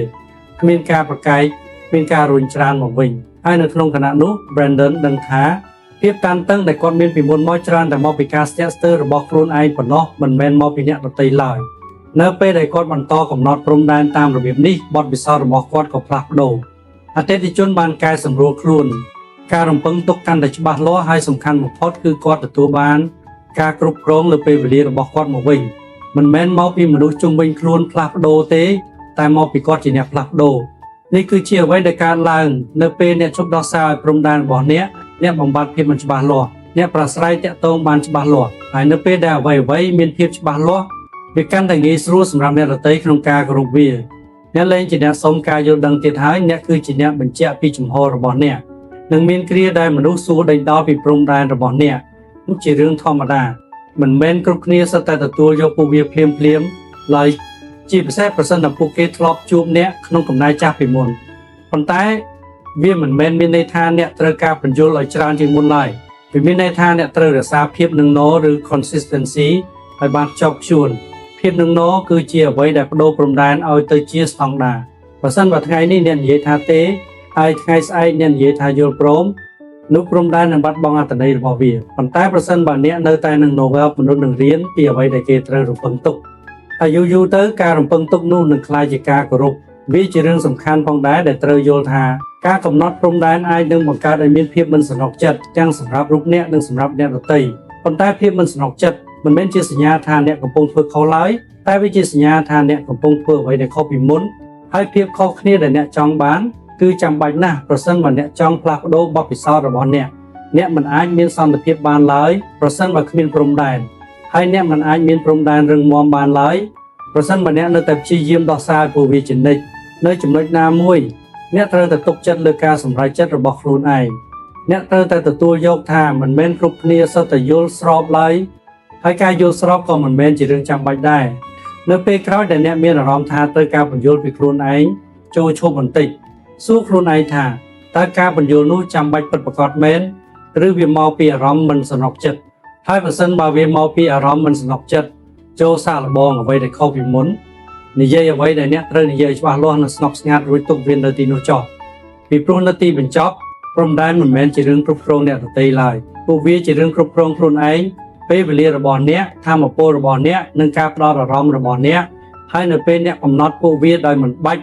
គ្មានការប្រកែកមានការរុញច្រានមកវិញហើយនៅក្នុងគណៈនោះ Brandon ដឹងថាភាពតានតឹងដែលគាត់មានពីមុនមកច្រើនតែមកពីការស្ទាក់ស្ទើររបស់ខ្លួនឯងប៉ុណ្ណោះមិនមែនមកពីអ្នកដទៃឡើយនៅពេលដែលគាត់បន្តកំណត់ព្រំដែនតាមរបៀបនេះបទពិសោធន៍របស់គាត់ក៏ផ្លាស់ប្ដូរអតិថិជនបានកែសម្រួលខ្លួនការរំពឹងទុកកាន់តែច្បាស់លាស់ហើយសំខាន់បំផុតគឺគាត់ទទួលបានការគ្រប់គ្រងលើពេលវេលារបស់គាត់មកវិញមិនមែនមកពីមនុស្សជុំវិញខ្លួនផ្លាស់ប្ដូរទេតែមកពីគាត់ជាអ្នកផ្លាស់ប្ដូរនេះគឺជាអ្វីដែលកើតឡើងនៅពេលអ្នកជប់ដោះសារឲ្យព្រំដែនរបស់អ្នកបំបត្តិភាពមិនច្បាស់លាស់អ្នកប្រស្រ័យតាក់ទងបានច្បាស់លាស់ហើយនៅពេលដែលអ្វីមានភាពច្បាស់លាស់វាកាន់តែងាយស្រួលសម្រាប់អ្នកដទៃក្នុងការគោរពវាអ្នកលែងជាអ្នកសុំការយល់ដឹងទៀតហើយអ្នកគឺជាអ្នកបញ្ជាក់ពីជំហររបស់អ្នកនឹងមានគ្រាដែលមនុស្សសួរដេញដោលពីព្រំដែនរបស់អ្នកនោះជារឿងធម្មតាមិនមែនគ្រប់គ្នាសុទ្ធតែទទួលយកពួកវាភ្លាមឡើយជាពិសេសប្រសិនបើពួកគេធ្លាប់ជួបអ្នកក្នុងកំណែចាស់ពីមុនប៉ុន្តែវាមិនមែនមានន័យថាអ្នកត្រូវការបញ្យល់ឲ្យច្រើនជាងមុនឡើយវាមានន័យថាអ្នកត្រូវរក្សាភាពនឹងណឬ consistency ឲ្យបានខ្ជាប់ខ្ជួនភាពនឹងណគឺជាអ្វីដែលបដូរព្រំដែនឲ្យទៅជាស្តង់ដារបើសិនបើថ្ងៃនេះអ្នកនិយាយថាទេហើយថ្ងៃស្អែកអ្នកនិយាយថាយល់ព្រម នោះព្រំដែននឹងបាត់បង់អត្ថន័យរបស់វាប៉ុន្តែប្រសិនបើអ្នកនៅតែនឹង novel មនុស្សនឹងរៀនពីអ្វីដែលគេត្រូវរំពឹងទុកហើយយូរទៅការរំពឹងទុកនោះនឹងក្លាយជាការគោរពវាជារឿងសំខាន់ផងដែរដែលត្រូវយល់ថាការកំណត់ព្រំដែនអាចនឹងបង្កើតឲ្យមានភាពមិនសំណុកចិត្តទាំងសម្រាប់រូបអ្នកនិងសម្រាប់អ្នកដទៃប៉ុន្តែភាពមិនសំណុកចិត្តមិនមែនជាសញ្ញាថាអ្នកកំពុងធ្វើខុសឡើយតែវាជាសញ្ញាថាអ្នកកំពុងធ្វើអ្វីដែលខុសពីមុនហើយភាពខុសគ្នាដែលអ្នកចង់បានគឺចាំបាច់ណាស់ប្រសិនបើអ្នកចង់ផ្លាស់ប្ដូរបទពិសោធន៍របស់អ្នកមិនអាចមានសន្តិភាពបានឡើយប្រសិនបើគ្មានព្រំដែនហើយអ្នកមិនអាចមានព្រំដែនរឹងមាំបានឡើយប្រសិនបើអ្នកនៅតែព្យាយាមដោះស្រាយពួកវាជានិច្ចនៅចំណុចណាមួយអ្នកត្រូវតែទុកចិត្តលើការសម្រេចចិត្តរបស់ខ្លួនឯងអ្នកត្រូវតែទទួលយកថាមិនមែនគ្រប់គ្នាសុទ្ធតែយល់ស្របឡើយហើយការយល់ស្របក៏មិនមែនជារឿងចាំបាច់ដែរនៅពេលក្រោយដែលអ្នកមានអារម្មណ៍ថាត្រូវការបញ្យល់ពីខ្លួនឯងចូលឈប់បន្តិចសួរខ្លួនឯងថាតើការបញ្យល់នោះចាំបាច់ពិតប្រាកដមែនឬវាមកពីអារម្មណ៍មិនសំណុកចិត្តហើយបើសិនបើវាមកពីអារម្មណ៍មិនសំណុកចិត្តចូលសាកល្បងអ្វីដែលខុសពីមុននិយាយអ្វីដែលអ្នកត្រូវនិយាយច្បាស់លាស់និងស្ងប់ស្ងាត់រួចទុកវានៅទីនោះចោះពីព្រោះនៅទីបញ្ចប់ព្រំដែនមិនមែនជារឿងគ្រប់គ្រងអ្នកដទៃឡើយពួកវាជារឿងគ្រប់គ្រងខ្លួនឯងពេលវេលារបស់អ្នកធម៌ពលរបស់អ្នកនិងការផ្ដោតអារម្មណ៍របស់អ្នកហើយនៅពេលអ្នកកំណត់ពួកវាដោយមិនបាច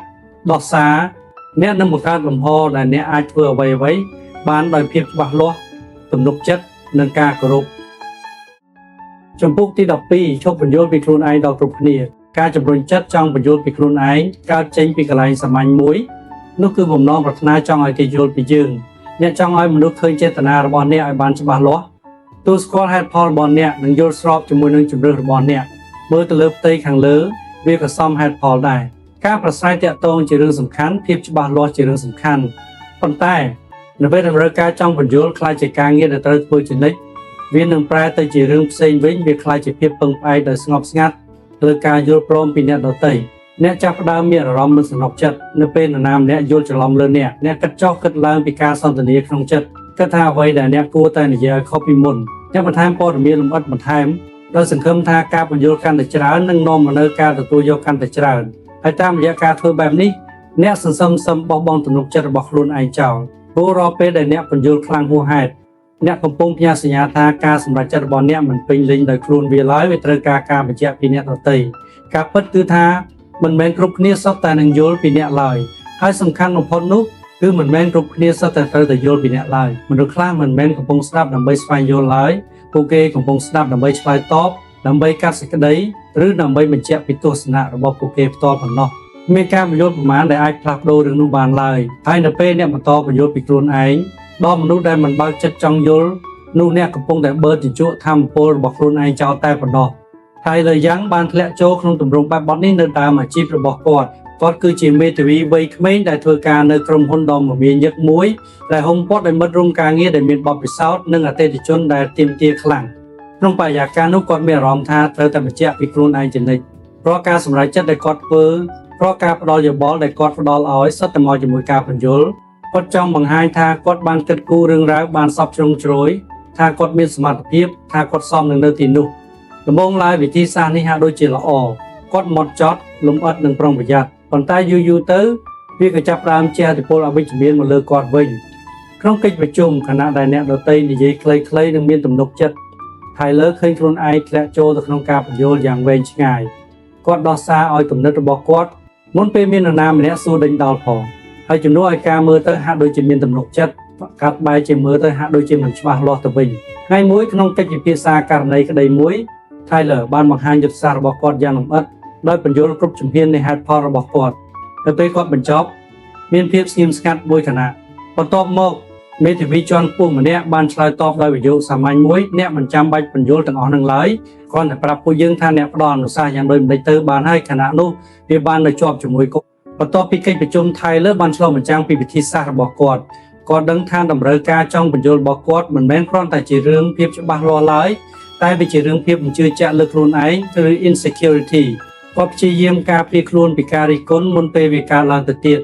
់ដោះសារអ្នកនឹងបង្កើតលំហដែលអ្នកអាចធ្វើអ្វីៗបានដោយភាពច្បាស់លាស់ទំនុកចិត្តនិងការគោរពចំពោះទី12ឈប់បញ្យល់ពីខ្លួនឯងដល់គ្រប់គ្នាការជំរុញចិត្តចង់បញ្យល់ពីខ្លួនឯងកើតចេញពីកន្លែងសាមញ្ញមួយនោះគឺបំណងប្រាថ្នាចង់ឲ្យគេយល់ពីយើងអ្នកចង់ឲ្យមនុស្សឃើញចេតនារបស់អ្នកឲ្យបានច្បាស់លាស់ទូស្គាល់ហេតុផលរបស់អ្នកនិងយល់ស្របជាមួយនឹងជំរឿនរបស់អ្នកមើលទៅលើផ្ទៃខាងលើវាក៏សមហេតុផលដែរការប្រស្រ័យទាក់ទងជារឿងសំខាន់ភាពច្បាស់លាស់ជារឿងសំខាន់ប៉ុន្តែនៅពេលតម្រូវការចង់បញ្យល់ខ្លាចជាការងារដែលត្រូវធ្វើជានិច្ចវានឹងប្រែទៅជារឿងផ្សេងវិញវាខ្លាចជាភាពពឹងផ្អែកដោយស្ងប់ស្ងាត់លើការយល់ព្រមពីអ្នកដទៃអ្នកចាប់ផ្ដើមមានអារម្មណ៍មិនសំណុកចិត្តនៅពេលនរណាម្នាក់យល់ច្រឡំលើអ្នកគិតចុះគិតឡើងពីការសន្ទនាក្នុងចិត្តគិតថាអ្វីដែលអ្នកគួរតែនិយាយឲ្យខុសពីមុនអ្នកបន្ថែមព័ត៌មានលម្អិតបន្ថែមដោយសង្ឃឹមថាការបញ្យល់កាន់តែច្រើននឹងនាំមកនូវការទទួលយកកាន់តែច្រើនហើយតាមរយៈការធ្វើបែបនេះអ្នកសន្សំបោះបង់ទំនុកចិត្តរបស់ខ្លួនឯងចោលព្រោះរាល់ពេលដែលអ្នកបញ្យល់ខ្លាំងហួសហេតុអ្នកកំពុងផ្ញើសញ្ញាថាការសម្រេចចិត្តរបស់អ្នកមិនពេញលេញដោយខ្លួនវាឡើយវាត្រូវការបញ្ជាក់ពីអ្នកដទៃការពិតគឺថាមិនមែនគ្រប់គ្នាសុទ្ធតែនឹងយល់ពីអ្នកឡើយហើយសំខាន់បំផុតនោះគឺមិនមែនគ្រប់គ្នាសុទ្ធតែត្រូវតែយល់ពីអ្នកឡើយមនុស្សខ្លះមិនមែនកំពុងស្ដាប់ដើម្បីស្វែងយល់ឡើយពួកគេកំពុងស្ដាប់ដើម្បីឆ្លើយតបដើម្បីកាត់សេចក្តីឬដើម្បីបញ្ជាក់ពីទស្សនៈរបស់ពួកគេផ្ទាល់ប៉ុណ្ណោះមានការបញ្យល់ប្រមាណដែលអាចផ្លាស់ប្ដូររឿងនោះបានឡើយហើយនៅពេលអ្នកបន្តបញ្យល់ពីខ្លួនឯងដល់មនុស្សដែលមិនបើកចិត្តចង់យល់នោះអ្នកកំពុងតែបឺតជញ្ជក់ធម៌ពលរបស់ខ្លួនឯងចោលតែប៉ុណ្ណោះហើយលើយ៉ាងបានធ្លាក់ចូលក្នុងទម្រង់បែបបទនេះនៅដើមអាជីពរបស់គាត់គឺជាមេធាវីវ័យក្មេងដែលធ្វើការនៅក្រុមហ៊ុនដ៏មមាញឹកមួយដែលហុំព័ទ្ធដោយមិត្តរួមការងារដែលមានបទពិសោធន៍និងអតិថិជនដែលទាមទារខ្លាំងក្នុងបរិយាកាសនោះគាត់មានអារម្មណ៍ថាត្រូវតែបញ្ជាក់ពីខ្លួនឯងជានិច្ចព្រោះការសម្រេចចិត្តដែលគាត់ធ្វើព្រោះការផ្ដល់យោបល់ដែលគាត់ផ្ដល់ឲ្យសុទ្ធតែមកជាមួយការបញ្យល់គាត់ចង់បង្ហាញថាគាត់បានគិតគូររឿងរ៉ាវបានសពជ្រុងជ្រោយថាគាត់មានសមត្ថភាពថាគាត់សមនឹងនៅទីនោះដំបូងឡើយវិធីសាស្ត្រនេះហាក់ដូចជាល្អគាត់ហ្មត់ចត់លម្អិតនិងប្រុងប្រយ័ត្នប៉ុន្តែយូរទៅវាក៏ចាប់ផ្ដើមជះឥទ្ធិពលអវិជ្ជមានមកលើគាត់វិញក្នុងកិច្ចប្រជុំខណៈដែលអ្នកដទៃនិយាយខ្លីៗនិងមានទំនុកចិត្តហើយលើឃើញខ្លួនឯងធ្លាក់ចូលទៅក្នុងការបញ្យល់យ៉ាងវែងឆ្ងាយគាត់ដោះសារឲ្យគំនិតរបស់គាត់មុនពេលមាននរណាម្នាក់សួរដេញដោលផងហើយជំនួសឲ្យការមើលទៅហាក់ដូចជាមានទំនុកចិត្តកាត់បែរជាមើលទៅហាក់ដូចជាមិនច្បាស់លាស់ទៅវិញថ្ងៃមួយក្នុងកិច្ចពិភាក្សាករណីក្តីមួយ Tyler បានបង្ហាញយុទ្ធសាស្ត្ររបស់គាត់យ៉ាងលម្អិតដោយបញ្យល់គ្រប់ជំហាននៃហេតុផលរបស់គាត់នៅពេលគាត់បញ្ចប់មានភាពស្ងៀមស្ងាត់មួយខណៈបន្ទាប់មកមេធាវីជាន់ខ្ពស់ម្នាក់បានឆ្លើយតបដោយវិយោគសាមញ្ញមួយអ្នកមិនចាំបាច់បញ្យល់ទាំងអស់នឹងឡើយគ្រាន់តែប្រាប់ពួកយើងថាអ្នកផ្ដល់អនុសាសន៍យ៉ាងដូចម្តេចទៅបានហើយខណៈនោះវាបាននៅជាប់ជាមួយគាត់បន្ទាប់ពីកិច្ចប្រជុំ Tyler បានឆ្លុះបញ្ចាំងពីវិធីសាស្ត្ររបស់គាត់ដឹងថាតម្រូវការចង់បញ្យល់របស់គាត់មិនមែនគ្រាន់តែជារឿងភាពច្បាស់លាស់ឡើយតែវាជារឿងភាពមិនជឿជាក់លើខ្លួនឯងឬ insecurity គាត់ព្យាយាមការពារខ្លួនពីការរិះគន់មុនពេលវាកើតឡើងទៅទៀត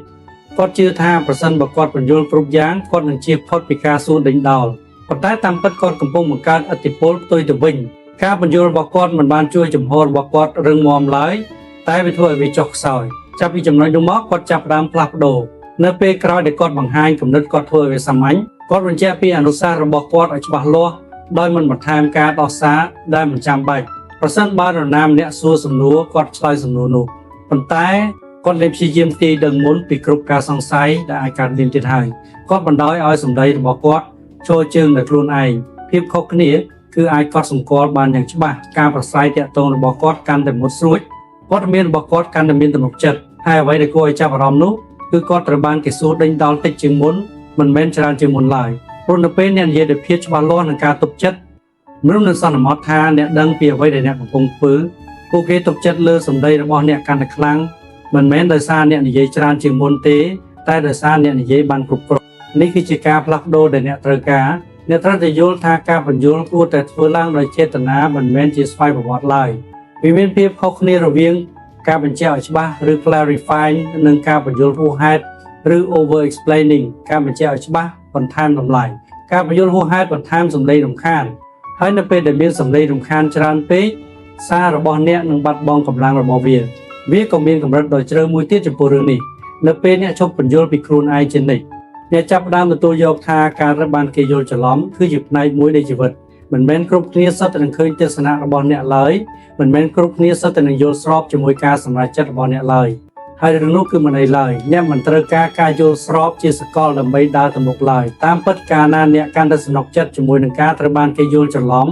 គាត់ជឿថាប្រសិនបើគាត់បញ្យល់គ្រប់យ៉ាងគាត់នឹងជៀសផុតពីការសួរដេញដោលប៉ុន្តែតាមពិតគាត់កំពុងបង្កើតឥទ្ធិពលផ្ទុយទៅវិញការបញ្យល់របស់គាត់មិនបានជួយចំហរបស់គាត់រឹងមាំឡើយតែវាធ្វើឲ្យវាចុះខ្សោយចាប់ពីចំណុចនោះមកគាត់ចាប់ផ្ដើមផ្លាស់ប្ដូរនៅពេលក្រោយដែលគាត់បង្ហាញគំនិតគាត់ធ្វើឲ្យវាសាមញ្ញ គាត់បញ្ជាក់ពីអនុសាសន៍របស់គាត់ឲ្យច្បាស់លាស់ដោយមិនបន្ថែមការដោះសារដែលមិនចាំបាច់ប្រសិនបើនរណាម្នាក់សួរសំណួរគាត់ឆ្លើយសំណួរនោះប៉ុន្តែគាត់លែងព្យាយាមទាយដឹងមុនពីគ្រប់ការសង្ស័យដែលអាចកើតមានទៀតហើយគាត់បណ្ដោយឲ្យសម្ដីរបស់គាត់ចូលជើងដល់ខ្លួនឯងភាពខុសគ្នាគឺអាចកត់សម្គាល់បានយ៉ាងច្បាស់ការប្រស្រ័យទាក់ទងរបស់គាត់កាន់តែមុតស្រួចព័ត៌មានរបស់គាត់កាន់តែមានទំនុកចិត្តហើយអ្វីដែលគួរឲ្យចាប់អារម្មណ៍នោះគឺគាត់ត្រូវបានគេសួរដេញដោលតិចជាងមុនមិនមែនច្រើនជាងមុនឡើយព្រោះនៅពេលអ្នកនិយាយដោយភាពច្បាស់លាស់និងការទុកចិត្តមនុស្សនឹងសន្មតថាអ្នកដឹងពីអ្វីដែលអ្នកកំពុងធ្វើពួកគេទុកចិត្តលើសម្ដីរបស់អ្នកកាន់តែខ្លាំងមិនមែនដោយសារអ្នកនិយាយច្រើនជាងមុនទេតែដោយសារអ្នកនិយាយបានគ្រប់គ្រាន់នេះគឺជាការផ្លាស់ប្ដូរដែលអ្នកត្រូវការអ្នកត្រូវតែយល់ថាការបញ្យល់គួរតែធ្វើឡើងដោយចេតនាមិនមែនជាស្វ័យប្រវត្តិឡើយវាមានភាពខុសគ្នារវាងការបញ្ជាក់ឲ្យច្បាស់ឬ clarifying និងការបញ្យល់ហួសហេតុឬ over explaining ការបញ្ជាក់ឲ្យច្បាស់បន្ថែមតម្លៃការបញ្យល់ហួសហេតុបន្ថែមសម្ដីរំខានហើយនៅពេលដែលមានសម្ដីរំខានច្រើនពេកសាររបស់អ្នកនឹងបាត់បង់កម្លាំងរបស់វាក៏មានកម្រិតដ៏ជ្រៅមួយទៀតចំពោះរឿងនេះនៅពេលអ្នកឈប់បញ្យល់ពីខ្លួនឯងជានិច្ចអ្នកចាប់ផ្ដើមទទួលយកថាការរឹតបានគេយល់ច្រឡំគឺជាផ្នែកមួយនៃជីវិតមិនមែនគ្រប់គ្នាសុទ្ធតែនឹងឃើញទស្សនៈរបស់អ្នកឡើយមិនមែនគ្រប់គ្នាសុទ្ធតែនឹងយល់ស្របជាមួយការសម្រេចចិត្តរបស់អ្នកឡើយហើយរឿងនោះគឺមិនអីឡើយអ្នកមិនត្រូវការយល់ស្របជាសកលដើម្បីដើរទៅមុខឡើយតាមពិតកាលណាអ្នកកាន់តែសំណុកចិត្តជាមួយនឹងការត្រូវបានគេយល់ច្រឡំ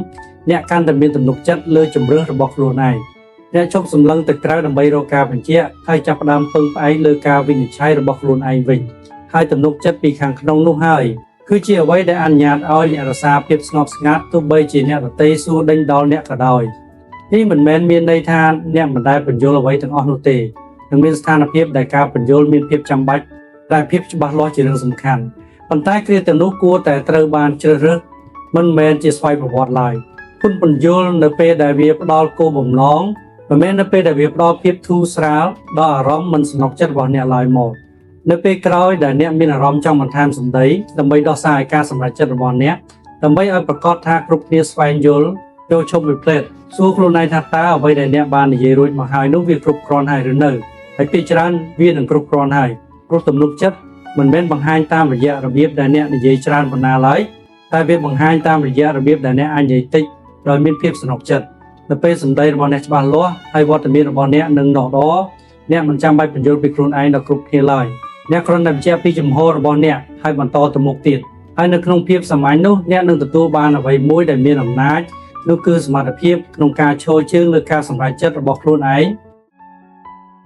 អ្នកកាន់តែមានទំនុកចិត្តលើជំរឿសរបស់ខ្លួនឯងអ្នកជប់សម្លឹងទៅក្រៅដើម្បីរកការបញ្ជាក់ហើយចាប់ផ្ដើមពឹងផ្អែកលើការវិនិច្ឆ័យរបស់ខ្លួនឯងវិញហើយទំនុកចិត្តពីខាងក្នុងនោះហើយគឺជាអ្វីដែលអនុញ្ញាតឲ្យអ្នករក្សាភាពស្ងប់ស្ងាត់ទោះបីជាអ្នកដទៃសួរដេញដោលអ្នកក៏ដោយនេះមិនមែនមានន័យថាអ្នកមិនដែលបញ្យល់អ្វីទាំងអស់នោះទេនឹងមានស្ថានភាពដែលការបញ្យល់មានភាពចាំបាច់តែភាពច្បាស់លាស់ជារឿងសំខាន់ប៉ុន្តែគ្រាទាំងនោះគួរតែត្រូវបានជ្រើសរើសមិនមែនជាស្វ័យប្រវត្តិឡើយគុណបញ្យល់នៅពេលដែលវាផ្ដល់គោលបំណងមិនមែននៅពេលដែលវាផ្ដល់ភាពធូរស្រាលដល់អារម្មណ៍មិនសំណុកចិត្តរបស់អ្នកឡើយមកនៅពេលក្រោយដែលអ្នកមានអារម្មណ៍ចង់បន្ថែមសម្ដីដើម្បីដោះស្រាយការសម្រេចចិត្តរបស់អ្នកដើម្បីឲ្យប្រកាសថាគ្រប់គ្នាស្វែងយល់ចូលឈប់វិផ្លេតសួរខ្លួនឯងថាតើអ្វីដែលអ្នកបាននិយាយរួចមកហើយនោះវាគ្រប់គ្រាន់ហើយឬនៅហើយពេលច្រើនវានឹងគ្រប់គ្រាន់ហើយព្រោះទំនុកចិត្តមិនមែនបង្ហាញតាមរយៈរបៀបដែលអ្នកនិយាយច្រើនប៉ុណ្ណាឡើយតែវាបង្ហាញតាមរយៈរបៀបដែលអ្នកអាចនិយាយតិចដោយមានភាពសនុកចិត្តនៅពេលសម្ដីរបស់អ្នកច្បាស់លាស់ហើយវត្តមានរបស់អ្នកនឹងដកដអ្នកមិនចាំបាច់បញ្យល់ពីខ្លួនឯងដល់គ្រប់គ្នាឡើយអ្នកគ្រាន់តែបញ្ជាក់ពីចំហរបស់អ្នកហើយបន្តទៅមុខទៀតហើយនៅក្នុងភាពសាមញ្ញនោះអ្នកនឹងទទួលបានអ្វីមួយដែលមានអំណាចនោះគឺសមត្ថភាពក្នុងការឈរជើងលើការសម្រេចចិត្តរបស់ខ្លួនឯង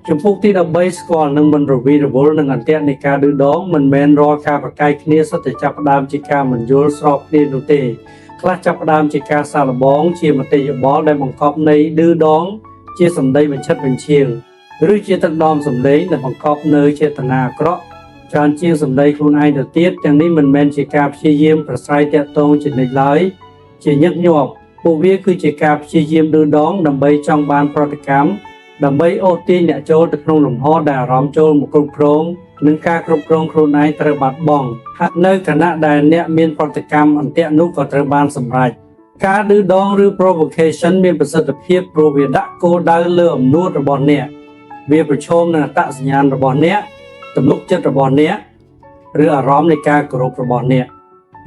ចំពោះទី13ស្គាល់នឹងមិនរវីរវល់នឹងអន្ទាក់នៃការឌឺដងមិនមែនរាល់ការប្រកែកគ្នាសុទ្ធតែចាប់ផ្ដើមជាការមិនយល់ស្របគ្នានោះទេខ្លះចាប់ផ្ដើមជាការសាកល្បងជាមតិយោបល់ដែលបង្កប់នៃឌឺដងជាសម្ដីបញ្ឆិតបញ្ឈៀងឬជាទឹកដមសម្លេងដែលបង្កប់នៅចេតនាអាក្រក់ច្រើនជាងសម្ដីខ្លួនឯងទៅទៀតទាំងនេះមិនមែនជាការព្យាយាមប្រស្រ័យទាក់ទងជានិច្ចឡើយជាញឹកញាប់ពួកវាគឺជាការព្យាយាមឌឺដងដើម្បីចង់បានប្រតិកម្មដើម្បីអូសទាញអ្នកចូលទៅក្នុងលំហដែលអារម្មណ៍ចូលមកគ្រប់គ្រងនិងការគ្រប់គ្រងខ្លួនឯងត្រូវបាត់បង់ហាក់នៅគណៈដែលអ្នកមានប្រតិកម្មអន្ទាក់នោះក៏ត្រូវបានសម្រេចការឌឺដងឬ provocation មានប្រសិទ្ធភាពព្រោះវាដាក់គោលដៅលើអំណួតរបស់អ្នកវាប្រឈមនឹងអត្តសញ្ញាណរបស់អ្នកទំនុកចិត្តរបស់អ្នកឬអារម្មណ៍នៃការគោរពរបស់អ្នក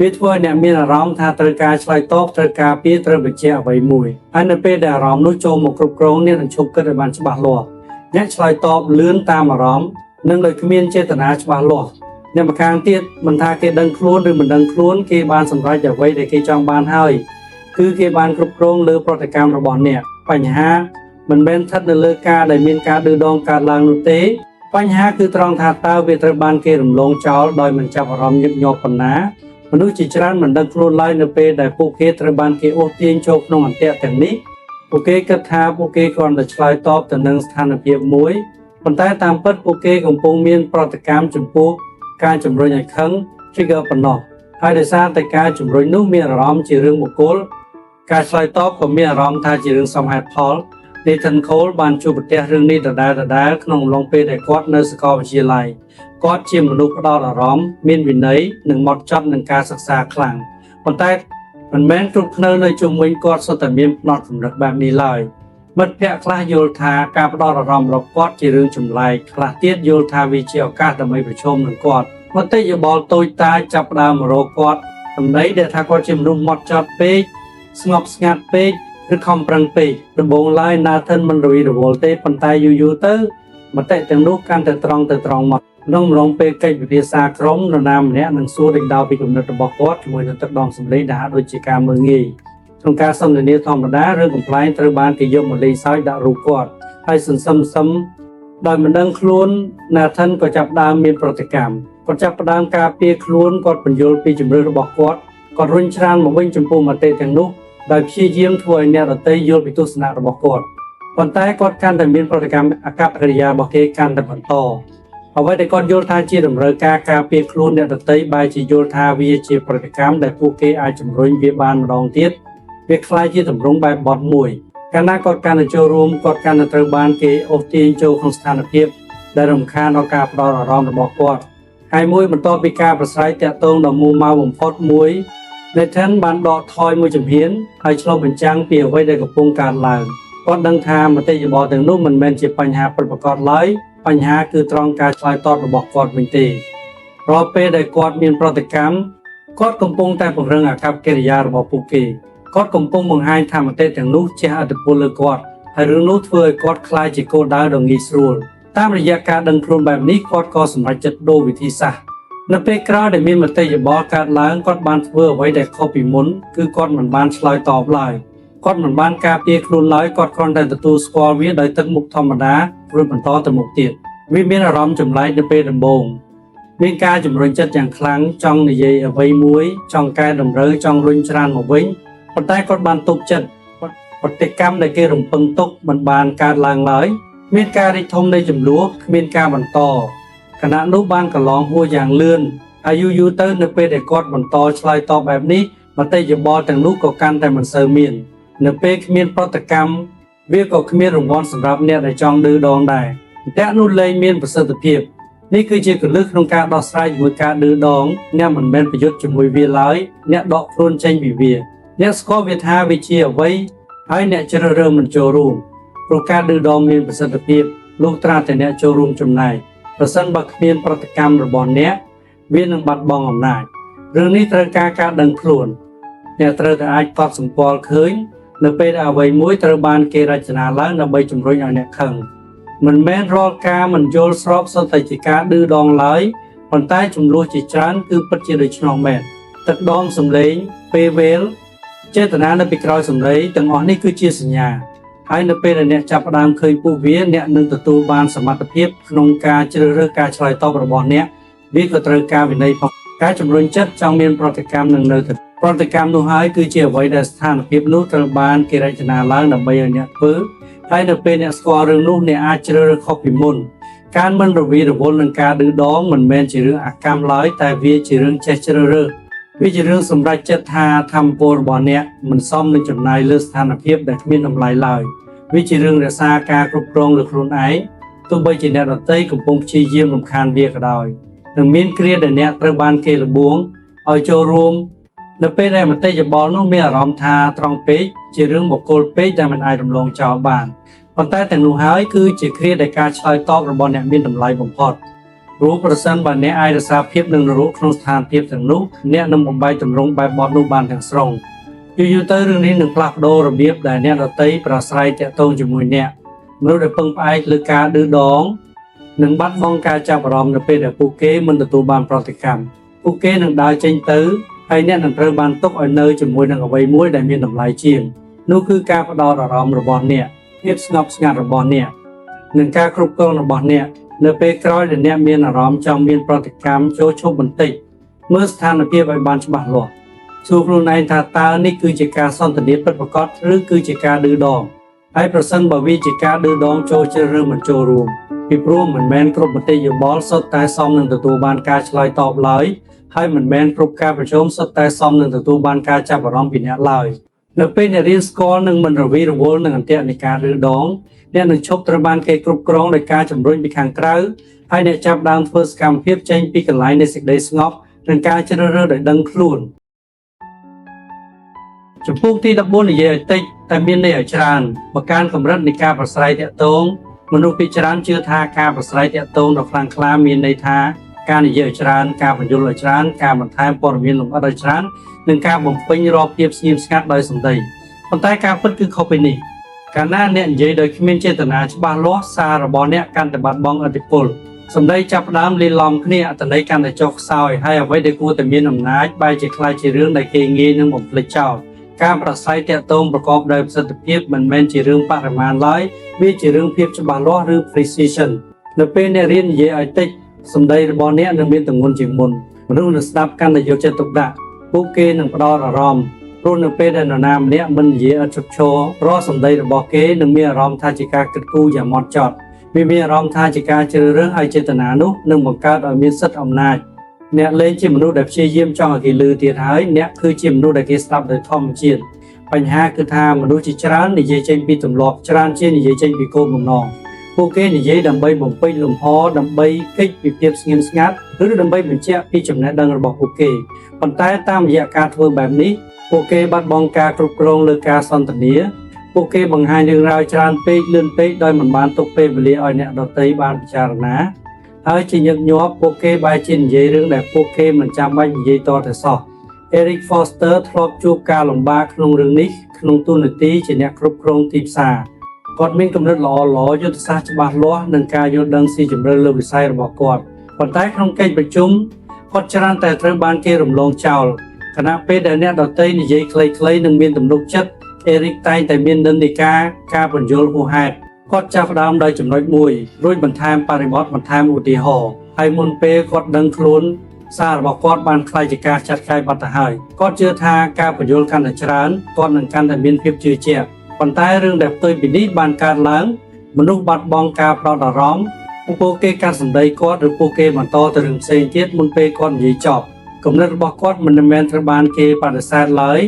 វាធ្វើឲ្យអ្នកមានអារម្មណ៍ថាត្រូវការឆ្លើយតបត្រូវការពារត្រូវបញ្ជាក់អ្វីមួយហើយនៅពេលដែលអារម្មណ៍នោះចូលមកគ្រប់គ្រងអ្នកនឹងឈប់គិតឲ្យបានច្បាស់លាស់អ្នកឆ្លើយតបលឿនតាមអារម្មណ៍និងដោយគ្មានចេតនាច្បាស់លាស់អ្នកម្ខាងទៀតមិនថាគេដឹងខ្លួនឬមិនដឹងខ្លួនគេបានសម្រេចអ្វីដែលគេចង់បានហើយគឺគេបានគ្រប់គ្រងលើប្រតិកម្មរបស់អ្នកបញ្ហាមិនមែនស្ថិតនៅលើការដែលមានការឌឺដងកើតឡើងនោះទេបញ្ហាគឺត្រង់ថាតើវាត្រូវបានគេរំលងចោលដោយមិនចាប់អារម្មណ៍ញឹកញាប់ប៉ុណ្ណាមនុស្សជាច្រើនមិនដឹងខ្លួនឡើយនៅពេលដែលពួកគេត្រូវបានគេអូសទាញចូលក្នុងអន្ទាក់ទាំងនេះពួកគេគិតថាពួកគេគ្រាន់តែឆ្លើយតបទៅនឹងស្ថានភាពមួយប៉ុន្តែតាមពិតពួកគេកំពុងមានប្រតិកម្មចំពោះការជំរុញឲ្យខឹង trigger ប៉ុណ្ណោះហើយដោយសារតែការជំរុញនោះមានអារម្មណ៍ជារឿងបុគ្គលការឆ្លើយតបក៏មានអារម្មណ៍ថាជារឿងសមហេតុផល Nathan Cole បានជួបប្រទះរឿងនេះដដែលក្នុងអំឡុងពេលដែលគាត់នៅសាកលវិទ្យាល័យគាត់ជាមនុស្សផ្ដោតអារម្មណ៍មានវិន័យនិងហ្មត់ចត់នឹងការសិក្សាខ្លាំងប៉ុន្តែមិនមែនគ្រប់គ្នានៅជុំវិញគាត់សុទ្ធតែមានផ្នត់គំនិតបែបនេះឡើយមិត្តភ័ក្តិខ្លះយល់ថាការផ្ដោតអារម្មណ៍របស់គាត់ជារឿងចម្លែកខ្លះទៀតយល់ថាវាជាឱកាសដើម្បីប្រឈមនឹងគាត់ មតិយោបល់តូចតាចចាប់ផ្ដើមមករកគាត់ដំណេកដែលថាគាត់ជាមនុស្សម៉ត់ចត់ពេកស្ងប់ស្ងាត់ពេកឬខំប្រឹងពេកដំបូងឡើយ Nathan មិនរវីរវល់ទេប៉ុន្តែយូរទៅមតិទាំងនោះកាន់តែត្រង់មកក្នុងម្ដងពេលកិច្ចពិភាក្សាក្រុមនរណាម្នាក់នឹងសួរដេញដោលពីគំនិតរបស់គាត់ជាមួយនឹងទឹកដមសម្លេងដែលហាក់ដូចជាការមើលងាយក្នុងការសន្ទនាធម្មតាឬកំ pl ែងត្រូវបានគេយកមកលេងសើចដាក់រូបគាត់ហើយសន្សឹមដោយមិនដឹងខ្លួន Nathan ក៏ចាប់ផ្ដើមមានប្រតិកម្មគាត់ចាប់ផ្ដើមការពារខ្លួនគាត់បញ្យល់ពីជំរឿនរបស់គាត់រុញច្រានមកវិញចំពោះមតិទាំងនោះដោយព្យាយាមធ្វើឲ្យអ្នកដទៃយល់ពីទស្សនៈរបស់គាត់ប៉ុន្តែគាត់កាន់តែមានប្រតិកម្មអកប្បកិរិយារបស់គេកាន់តែបន្តអ្វីដែលគាត់យល់ថាជាតម្រូវការការពារខ្លួនអ្នកដទៃបែរជាយល់ថាវាជាប្រតិកម្មដែលពួកគេអាចជំរុញវាបានម្ដងទៀតវាคล้ายជាទម្រង់បែបបត់មួយកាលណាគាត់កាន់តែចូលរួមគាត់កាន់តែត្រូវបានគេអូសទាញចូលក្នុងស្ថានភាពដែលរំខានដល់ការផ្ដោតអារម្មណ៍របស់គាត់ហើយមួយបន្ទាប់ពីការប្រស្រ័យតាក់ទងដ៏មូម៉ៅបំផុតមួយ Nathan បានដកថយមួយជំហានហើយឆ្លុះបញ្ចាំងពីអ្វីដែលកំពុងកើតឡើងគាត់ដឹងថាមតិយោបល់ទាំងនោះមិនមែនជាបញ្ហាពិតប្រាកដឡើយបញ្ហាគឺត្រង់ការឆ្លើយតបរបស់គាត់វិញទេរាល់ពេលដែលគាត់មានប្រតិកម្មគាត់កំពុងតែពង្រឹងអាកប្បកិរិយារបស់ពួកគេគាត់កំពុងបង្ហាញថាមតិទាំងនោះជះឥទ្ធិពលលើគាត់ហើយរឿងនោះធ្វើឲ្យគាត់ក្លាយជាគោលដៅដ៏ងាយស្រួលតាមរយៈការដឹងខ្លួនបែបនេះគាត់ក៏សម្រេចចិត្តដូរវិធីសាស្ត្រនៅពេលក្រោយដែលមានមតិយោបល់កើតឡើងគាត់បានធ្វើអ្វីដែលខុសពីមុនគឺគាត់មិនបានឆ្លើយតបឡើយគាត់មិនបានការពារខ្លួនឡើយគាត់គ្រាន់តែទទួលស្គាល់វាដោយទឹកមុខធម្មតារួចបន្តទៅមុខទៀតវាមានអារម្មណ៍ចម្លែកនៅពេលដំបូងមានការជំរុញចិត្តយ៉ាងខ្លាំងចង់និយាយអ្វីមួយចង់កែតម្រូវចង់រុញច្រានមកវិញប៉ុន្តែគាត់បានទប់ចិត្តប្រតិកម្មដែលគេរំពឹងទុកមិនបានកើតឡើងឡើយមានការរីកធំនៃចំនួនគ្មានការបន្តគណៈនោះបានកន្លងហួសយ៉ាងលឿនហើយយូរទៅនៅពេលដែលគាត់បន្តឆ្លើយតបបែបនេះមតិយោបល់ទាំងនោះក៏កាន់តែមិនសូវមាននៅពេលគ្មានប្រតិកម្មវាក៏គ្មានរង្វាន់សម្រាប់អ្នកដែលចង់ឌឺដងដែរតែនោះលែងមានប្រសិទ្ធភាពនេះគឺជាគន្លឹះក្នុងការដោះស្រាយជាមួយការឌឺដងអ្នកមិនមែនប្រយុទ្ធជាមួយវាឡើយអ្នកដកខ្លួនចេញពីវាអ្នកស្គាល់វាថាវាជាអ្វីហើយអ្នកជ្រើសរើសមិនចូលរួមព្រោះការឌឺដងមានប្រសិទ្ធភាពលុះត្រាតែអ្នកចូលរួមចំណែកប្រសិនបើគ្មានប្រតិកម្មរបស់អ្នកវានឹងបាត់បង់អំណាចរឿងនេះត្រូវការដឹងខ្លួនអ្នកត្រូវតែអាចកត់សម្គាល់ឃើញនៅពេលដែលអ្វីមួយត្រូវបានគេរចនាឡើងដើម្បីជំរុញឲ្យអ្នកខឹងមិនមែនរាល់ការមិនយល់ស្របសុទ្ធតែជាការឌឺដងឡើយប៉ុន្តែចំនួនជាច្រើនគឺពិតជាដូច្នោះមែនទឹកដមសម្លេងពេលវេលចេតនានៅពីក្រោយសម្លេងទាំងអស់នេះគឺជាសញ្ញាហើយនៅពេលដែលអ្នកចាប់ផ្ដើមឃើញពួកវាអ្នកនឹងទទួលបានសមត្ថភាពក្នុងការជ្រើសរើសការឆ្លើយតបរបស់អ្នកវាក៏ត្រូវការវិន័យផងការជំរុញចិត្តចង់មានប្រតិកម្មនឹងនៅទៅប្រតិកម្មនោះហើយគឺជាអ្វីដែលស្ថានភាពនោះត្រូវបានគេរចនាឡើងដើម្បីឲ្យអ្នកធ្វើហើយនៅពេលអ្នកស្គាល់រឿងនោះអ្នកអាចជ្រើសរើសខុសពីមុនការមិនរវីរវល់នឹងការឌឺដងមិនមែនជារឿងអកម្មឡើយតែវាជារឿងចេះជ្រើសរើសវាជារឿងសម្រេចចិត្តថាធម្មពលរបស់អ្នកមិនសមនឹងចំណាយលើស្ថានភាពដែលគ្មានតម្លៃឡើយវាជារឿងរក្សាការគ្រប់គ្រងលើខ្លួនឯងទោះបីជាអ្នកដទៃកំពុងព្យាយាមរំខានវាក៏ដោយនឹងមានគ្រាដែលអ្នកត្រូវបានគេលបួងឲ្យចូលរួមនៅពេលដែលមតិយោបល់នោះមានអារម្មណ៍ថាត្រង់ពេកជារឿងបុគ្គលពេកដែលមិនអាចរំលងចោលបានប៉ុន្តែទាំងនោះហើយគឺជាគ្រាដែលការឆ្លើយតបរបស់អ្នកមានតម្លៃបំផុតព្រោះប្រសិនបើអ្នកអាចរក្សាភាពនឹងនរកក្នុងស្ថានភាពទាំងនោះអ្នកនឹងបំបែកទម្រង់បែបបទនោះបានទាំងស្រុងយូរទៅរឿងនេះនឹងផ្លាស់ប្ដូររបៀបដែលអ្នកដទៃប្រស្រ័យតាក់ទងជាមួយអ្នកមនុស្សដែលពឹងផ្អែកលើការឌឺដងនឹងបាត់បង់ការចាប់អារម្មណ៍នៅពេលដែលពួកគេមិនទទួលបានប្រតិកម្មពួកគេនឹងដើរចេញទៅហើយអ្នកនឹងត្រូវបានទុកឲ្យនៅជាមួយនឹងអ្វីមួយដែលមានតម្លៃជាងនោះគឺការផ្ដោតអារម្មណ៍របស់អ្នកភាពស្ងប់ស្ងាត់របស់អ្នកនិងការគ្រប់គ្រងរបស់អ្នកនៅពេលក្រោយដែលអ្នកមានអារម្មណ៍ចង់មានប្រតិកម្មចូលឈប់បន្តិចមើលស្ថានភាពឲ្យបានច្បាស់លាស់សួរខ្លួនឯងថាតើនេះគឺជាការសន្ទនាពិតប្រាកដឬគឺជាការឌឺដងហើយប្រសិនបើវាជាការឌឺដងចូលជ្រើសរើសមិនចូលរួមពីព្រោះមិនមែនគ្រប់មតិយោបល់សុទ្ធតែសមនឹងទទួលបានការឆ្លើយតបឡើយហើយមិនមែនគ្រប់ការប្រជុំសុទ្ធតែសមនឹងទទួលបានការចាប់អារម្មណ៍ពីអ្នកឡើយនៅពេលអ្នករៀនស្គាល់នឹងមិនរវីរវល់នឹងអន្ទាក់នៃការឌឺដងអ្នកនឹងឈប់ត្រូវបានគេគ្រប់គ្រងដោយការជំរុញពីខាងក្រៅហើយអ្នកចាប់ដើមធ្វើសកម្មភាពចេញពីកន្លែងនៃសេចក្តីស្ងប់និងការជ្រើសរើសដោយដឹងខ្លួនចំពោះទី14និយាយឲ្យតិចតែមានន័យឲ្យច្រើនបើការកម្រិតនៃការប្រស្រ័យតាក់ទងមនុស្សភាគច្រើនជឿថាការប្រស្រ័យតាក់ទងដ៏ខ្លាំងក្លាមានន័យថា ការនិយាយច្រើនការបញ្យល់ឲ្យច្រើនការបន្ថែមព័ត៌មានលម្អិតឲ្យច្រើននិងការបំពេញរាល់ភាពស្ងៀមស្ងាត់ដោយសម្ដីប៉ុន្តែការពិតគឺខុសពីនេះកាលណាអ្នកនិយាយដោយគ្មានចេតនាច្បាស់លាស់សាររបស់អ្នកកាន់តែបាត់បង់ឥទ្ធិពលសម្ដីចាប់ផ្ដើមលាយឡំគ្នាអត្ថន័យកាន់តែចុះខ្សោយហើយអ្វីដែលគួរតែមានអំណាចបែរជាខ្លាចជារឿងដែលគេងាយនឹងបំភ្លេចចោលការប្រស្រ័យតាក់ទងប្រកបដោយប្រសិទ្ធភាពមិនមែនជារឿងបរិមាណឡើយវាជារឿងភាពច្បាស់លាស់ឬ precision នៅពេលអ្នករៀននិយាយឲ្យតិចសម្ដីរបស់អ្នកនឹងមានទម្ងន់ជាងមុនមនុស្សនឹងស្ដាប់កាន់តែយកចិត្តទុកដាក់ពួកគេនឹងផ្ដោតអារម្មណ៍ព្រោះនៅពេលដែលនរណាម្នាក់មិននិយាយឥតឈប់ឈររាល់សម្ដីរបស់គេនឹងមានអារម្មណ៍ថាជាការគិតគូរយ៉ាងហ្មត់ចត់វាមានអារម្មណ៍ថាជាការជ្រើសរើសហើយចេតនានោះនឹងបង្កើតឲ្យមានសិទ្ធិអំណាចអ្នកលេងជាមនុស្សដែលព្យាយាមចង់ឲ្យគេឮទៀតហើយអ្នកគឺជាមនុស្សដែលគេស្ដាប់ដោយធម្មជាតិបញ្ហាគឺថាមនុស្សជាច្រើននិយាយចេញពីទម្លាប់ច្រើនជាងនិយាយចេញពីគោលបំណងពួកគេនិយាយដើម្បីបំពេញលំហដើម្បីគេចពីភាពស្ងៀមស្ងាត់ឬដើម្បីបញ្ជាក់ពីចំណេះដឹងរបស់ពួកគេប៉ុន្តែតាមរយៈការធ្វើបែបនេះពួកគេបាត់បង់ការគ្រប់គ្រងលើការសន្ទនាពួកគេបង្ហាញរឿងរ៉ាវច្រើនពេកលឿនពេកដោយមិនបានទុកពេលវេលាឲ្យអ្នកដទៃបានពិចារណាហើយជាញឹកញាប់ពួកគេបែរជានិយាយរឿងដែលពួកគេមិនចាំបាច់និយាយតទៅសោះ Eric Foster ធ្លាប់ជួបការលំបាកក្នុងរឿងនេះក្នុងតួនាទីជាអ្នកគ្រប់គ្រងទីផ្សារគាត់មានគំនិតល្អៗយុទ្ធសាស្ត្រច្បាស់លាស់និងការយល់ដឹងស៊ីជម្រៅលើវិស័យរបស់គាត់ប៉ុន្តែក្នុងកិច្ចប្រជុំគាត់ច្រើនតែត្រូវបានគេរំលងចោលខណៈពេលដែលអ្នកដទៃនិយាយខ្លីៗនិងមានទំនុកចិត្តEric តែងតែមាននិន្នាការបញ្យល់ហួសហេតុគាត់ចាប់ផ្ដើមដោយចំណុចមួយរួចបន្ថែមបរិបទបន្ថែមឧទាហរណ៍ហើយមុនពេលគាត់ដឹងខ្លួនសាររបស់គាត់បានខ្លាយជាការចាត់ចែងបាត់ទៅហើយគាត់ជឿថាការបញ្យល់កាន់តែច្រើនគាត់នឹងកាន់តែមានភាពជឿជាក់ប៉ុន្តែរឿងដែលផ្ទុយពីនេះបានកើតឡើងមនុស្សបាត់បង់ការផ្ដោតអារម្មណ៍ពួកគេកាត់សម្ដីគាត់ឬពួកគេបន្តទៅរឿងផ្សេងទៀតមុនពេលគាត់និយាយចប់គំនិតរបស់គាត់មិនមែនត្រូវបានគេបដិសេធឡើយ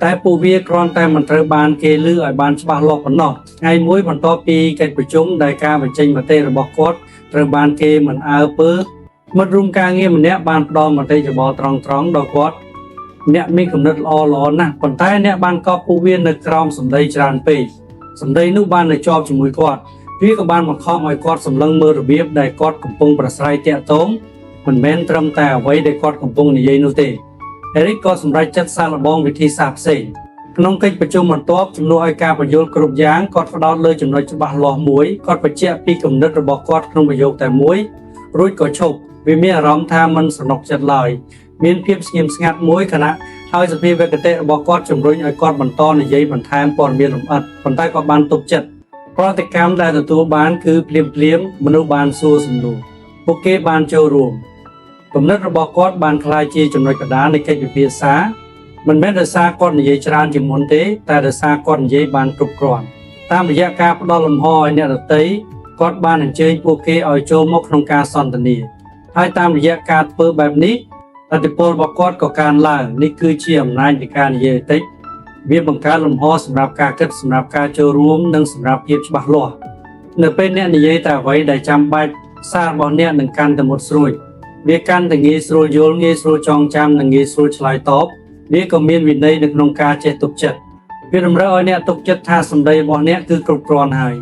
តែពួកវាគ្រាន់តែមិនត្រូវបានគេឮឲ្យបានច្បាស់លាស់ប៉ុណ្ណោះថ្ងៃមួយបន្ទាប់ពីកិច្ចប្រជុំដែលការបញ្ចេញមតិរបស់គាត់ត្រូវបានគេមិនអើពើមិត្តរួមការងារម្នាក់បានផ្ដល់មតិយោបល់ត្រង់ៗដល់គាត់អ្នកមានគំនិតល្អណាស់ប៉ុន្តែអ្នកបានកប់ពួកវានៅក្រោមសម្ដីច្រើនពេកសម្ដីនោះបាននៅជាប់ជាមួយគាត់វាក៏បានបង្ខំឲ្យគាត់សម្លឹងមើលរបៀបដែលគាត់កំពុងប្រស្រ័យតាក់ទងមិនមែនត្រឹមតែអ្វីដែលគាត់កំពុងនិយាយនោះទេEric ក៏សម្រេចចិត្តសាកល្បងវិធីសាស្ត្រផ្សេងក្នុងកិច្ចប្រជុំបន្ទាប់ជំនួសឲ្យការបញ្យល់គ្រប់យ៉ាងគាត់ផ្ដោតលើចំណុចច្បាស់លាស់មួយគាត់បញ្ជាក់ពីគំនិតរបស់គាត់ក្នុងប្រយោគតែមួយរួចក៏ឈប់វាមានអារម្មណ៍ថាមិនស្រណុកចិត្តឡើយមានភាពស្ងៀមស្ងាត់មួយខណៈហើយសភាវគតិរបស់គាត់ជំរុញឲ្យគាត់បន្តនិយាយបន្ថែមព័ត៌មានលម្អិតប៉ុន្តែគាត់បានទប់ចិត្តប្រតិកម្មដែលទទួលបានគឺភ្លាមមនុស្សបានសួរសំណួរពួកគេបានចូលរួមគំនិតរបស់គាត់បានក្លាយជាចំណុចកណ្ដាលនៃកិច្ចពិភាក្សាមិនមែនដោយសារគាត់និយាយច្រើនជាងមុនទេតែដោយសារគាត់និយាយបានគ្រប់គ្រាន់តាមរយៈការផ្ដល់លំហឲ្យអ្នកដទៃគាត់បានអញ្ជើញពួកគេឲ្យចូលមកក្នុងការសន្ទនាហើយតាមរយៈការធ្វើបែបនេះឥទ្ធិពលរបស់គាត់ក៏កើនឡើងនេះគឺជាអំណាចនៃការនិយាយតិចវាបង្កើតលំហសម្រាប់ការគិតសម្រាប់ការចូលរួមនិងសម្រាប់ភាពច្បាស់លាស់នៅពេលអ្នកនិយាយតែអ្វីដែលចាំបាច់សាររបស់អ្នកនឹងកាន់តែមុតស្រួចវាកាន់តែងាយស្រួលយល់ងាយស្រួលចងចាំនិងងាយស្រួលឆ្លើយតបវាក៏មានវិន័យនៅក្នុងការចេះទុកចិត្តវាតម្រូវឲ្យអ្នកទុកចិត្តថាសម្ដីរបស់អ្នកគឺគ្រប់គ្រាន់ហើយ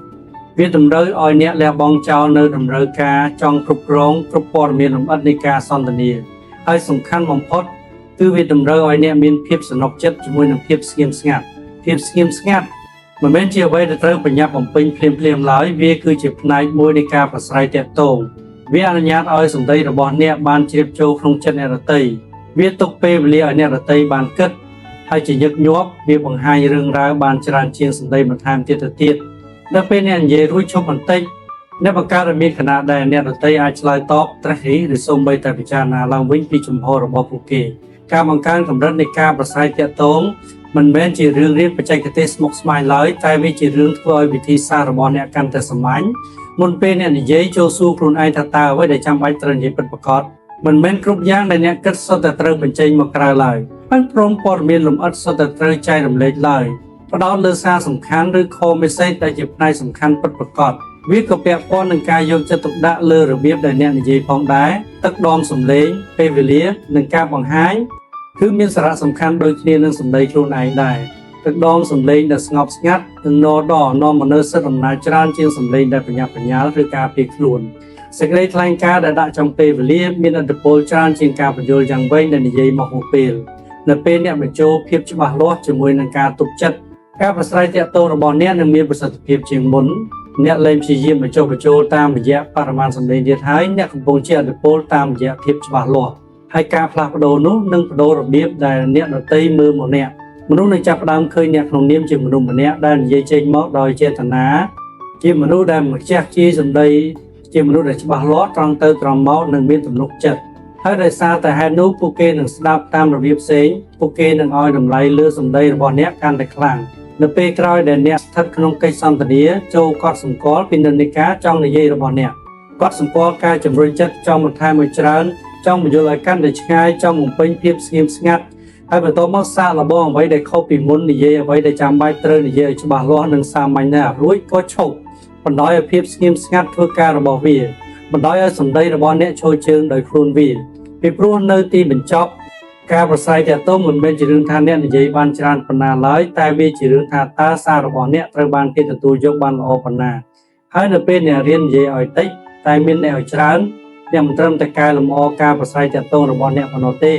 វាតម្រូវឲ្យអ្នកលះបង់ចោលនៅតម្រូវការចង់គ្រប់គ្រងគ្រប់ព័ត៌មានលម្អិតនៃការសន្ទនាហើយសំខាន់បំផុតគឺវាតម្រូវឲ្យអ្នកមានភាពសនុកចិត្តជាមួយនឹងភាពស្ងៀមស្ងាត់មិនមែនជាអ្វីដែលត្រូវបញ្ញាប់បំពេញភ្លាមឡើយវាគឺជាផ្នែកមួយនៃការប្រស្រ័យទាក់ទងវាអនុញ្ញាតឲ្យសម្ដីរបស់អ្នកបានជ្រាបចូលក្នុងចិត្តអ្នកដទៃវាទុកពេលវេលាឲ្យអ្នកដទៃបានគិតហើយជាញឹកញាប់វាបង្ហាញរឿងរ៉ាវបានច្រើនជាងសម្ដីបន្ថែមទៀតទៅទៀតដល់ពេលអ្នកនិយាយរួចឈប់បន្តិចអ្នកបង្កើតឲ្យមានខណៈដែលអ្នកដទៃអាចឆ្លើយតបត្រេះរិះឬសូម្បីតែពិចារណាឡើងវិញពីជំហររបស់ពួកគេការបង្កើនកម្រិតនៃការប្រស្រ័យទាក់ទងមិនមែនជារឿងរៀនបច្ចេកទេសស្មុគស្មាញឡើយតែវាជារឿងធ្វើឲ្យវិធីសាស្ត្ររបស់អ្នកកាន់តែសាមញ្ញមុនពេលអ្នកនិយាយចូលសួរខ្លួនឯងថាតើអ្វីដែលចាំបាច់ត្រូវនិយាយពិតប្រាកដមិនមែនគ្រប់យ៉ាងដែលអ្នកគិតសុទ្ធតែត្រូវបញ្ចេញមកក្រៅឡើយហើយព្រមព័ត៌មានលម្អិតសុទ្ធតែត្រូវចែករំលែកឡើយផ្ដោតលើសារសំខាន់ឬ core message ដែលជាផ្នែកសំខាន់ពិតប្រាកដវាក៏ពាក់ព័ន្ធនឹងការយកចិត្តទុកដាក់លើរបៀបដែលអ្នកនិយាយផងដែរទឹកដមសំឡេងពេលវេលានិងការបង្ហាញគឺមានសារៈសំខាន់ដូចគ្នានឹងសម្ដីខ្លួនឯងដែរទឹកដមសំឡេងដែលស្ងប់ស្ងាត់និងនាំមកនូវសិទ្ធិអំណាចច្រើនជាងសំឡេងដែលប្រញាប់ប្រញាល់ឬការពារខ្លួន សេចក្តីថ្លែងការណ៍ដែលដាក់ចំពេលវេលាមានឥទ្ធិពលច្រើនជាងការបញ្យល់យ៉ាងវែងដែលនិយាយមកហួសពេលនៅពេលអ្នកបញ្ចូលភាពច្បាស់លាស់ជាមួយនឹងការទុកចិត្តការប្រស្រ័យទាក់ទងរបស់អ្នកនឹងមានប្រសិទ្ធភាពជាងមុនអ្នកលែងព្យាយាមបញ្ចុះបញ្ចូលតាមរយៈបរិមាណសម្លេងទៀតហើយអ្នកកំពុងជាឥទ្ធិពលតាមរយៈភាពច្បាស់លាស់ហើយការផ្លាស់ប្ដូរនោះនឹងបដូររបៀបដែលអ្នកដទៃមើលមកអ្នកមនុស្សនឹងចាប់ផ្ដើមឃើញអ្នកក្នុងនាមជាមនុស្សម្នាក់ដែលនិយាយចេញមកដោយចេតនាជាមនុស្សដែលមិនខ្ជះខ្ជាយសម្ដីជាមនុស្សដែលច្បាស់លាស់ត្រង់ទៅត្រង់មកនិងមានទំនុកចិត្តហើយដោយសារតែហេតុនោះពួកគេនឹងស្ដាប់តាមរបៀបផ្សេងពួកគេនឹងឲ្យតម្លៃលើសម្ដីរបស់អ្នកកាន់តែខ្លាំងនៅពេលក្រោយដែលអ្នកស្ថិតក្នុងកិច្ចសន្ទនាចូលកត់សម្គាល់ពីនិន្នាការចង់និយាយរបស់អ្នកកត់សម្គាល់ការជំរុញចិត្តចង់បន្ថែមឲ្យច្រើនចង់បញ្យល់ឲ្យកាន់តែឆ្ងាយចង់បំពេញភាពស្ងៀមស្ងាត់ហើយបន្ទាប់មកសាកល្បងអ្វីដែលខុសពីមុននិយាយអ្វីដែលចាំបាច់ត្រូវនិយាយឲ្យច្បាស់លាស់និងសាមញ្ញណាស់រួចក៏ឈប់បណ្ដោយឲ្យភាពស្ងៀមស្ងាត់ធ្វើការរបស់វាបណ្ដោយឲ្យសម្ដីរបស់អ្នកឈរជើងដោយខ្លួនវាពីព្រោះនៅទីបញ្ចប់ការប្រស្រ័យទាក់ទងមិនមែនជារឿងថាអ្នកនិយាយបានច្រើនប៉ុណ្ណាឡើយតែវាជារឿងថាតើសាររបស់អ្នកត្រូវបានគេទទួលយកបានល្អប៉ុណ្ណាហើយនៅពេលអ្នករៀននិយាយឲ្យតិចតែមានអ្នកឲ្យច្រើនអ្នកមិនត្រឹមតែកែលម្អការប្រស្រ័យទាក់ទងរបស់អ្នកប៉ុណ្ណោះទេ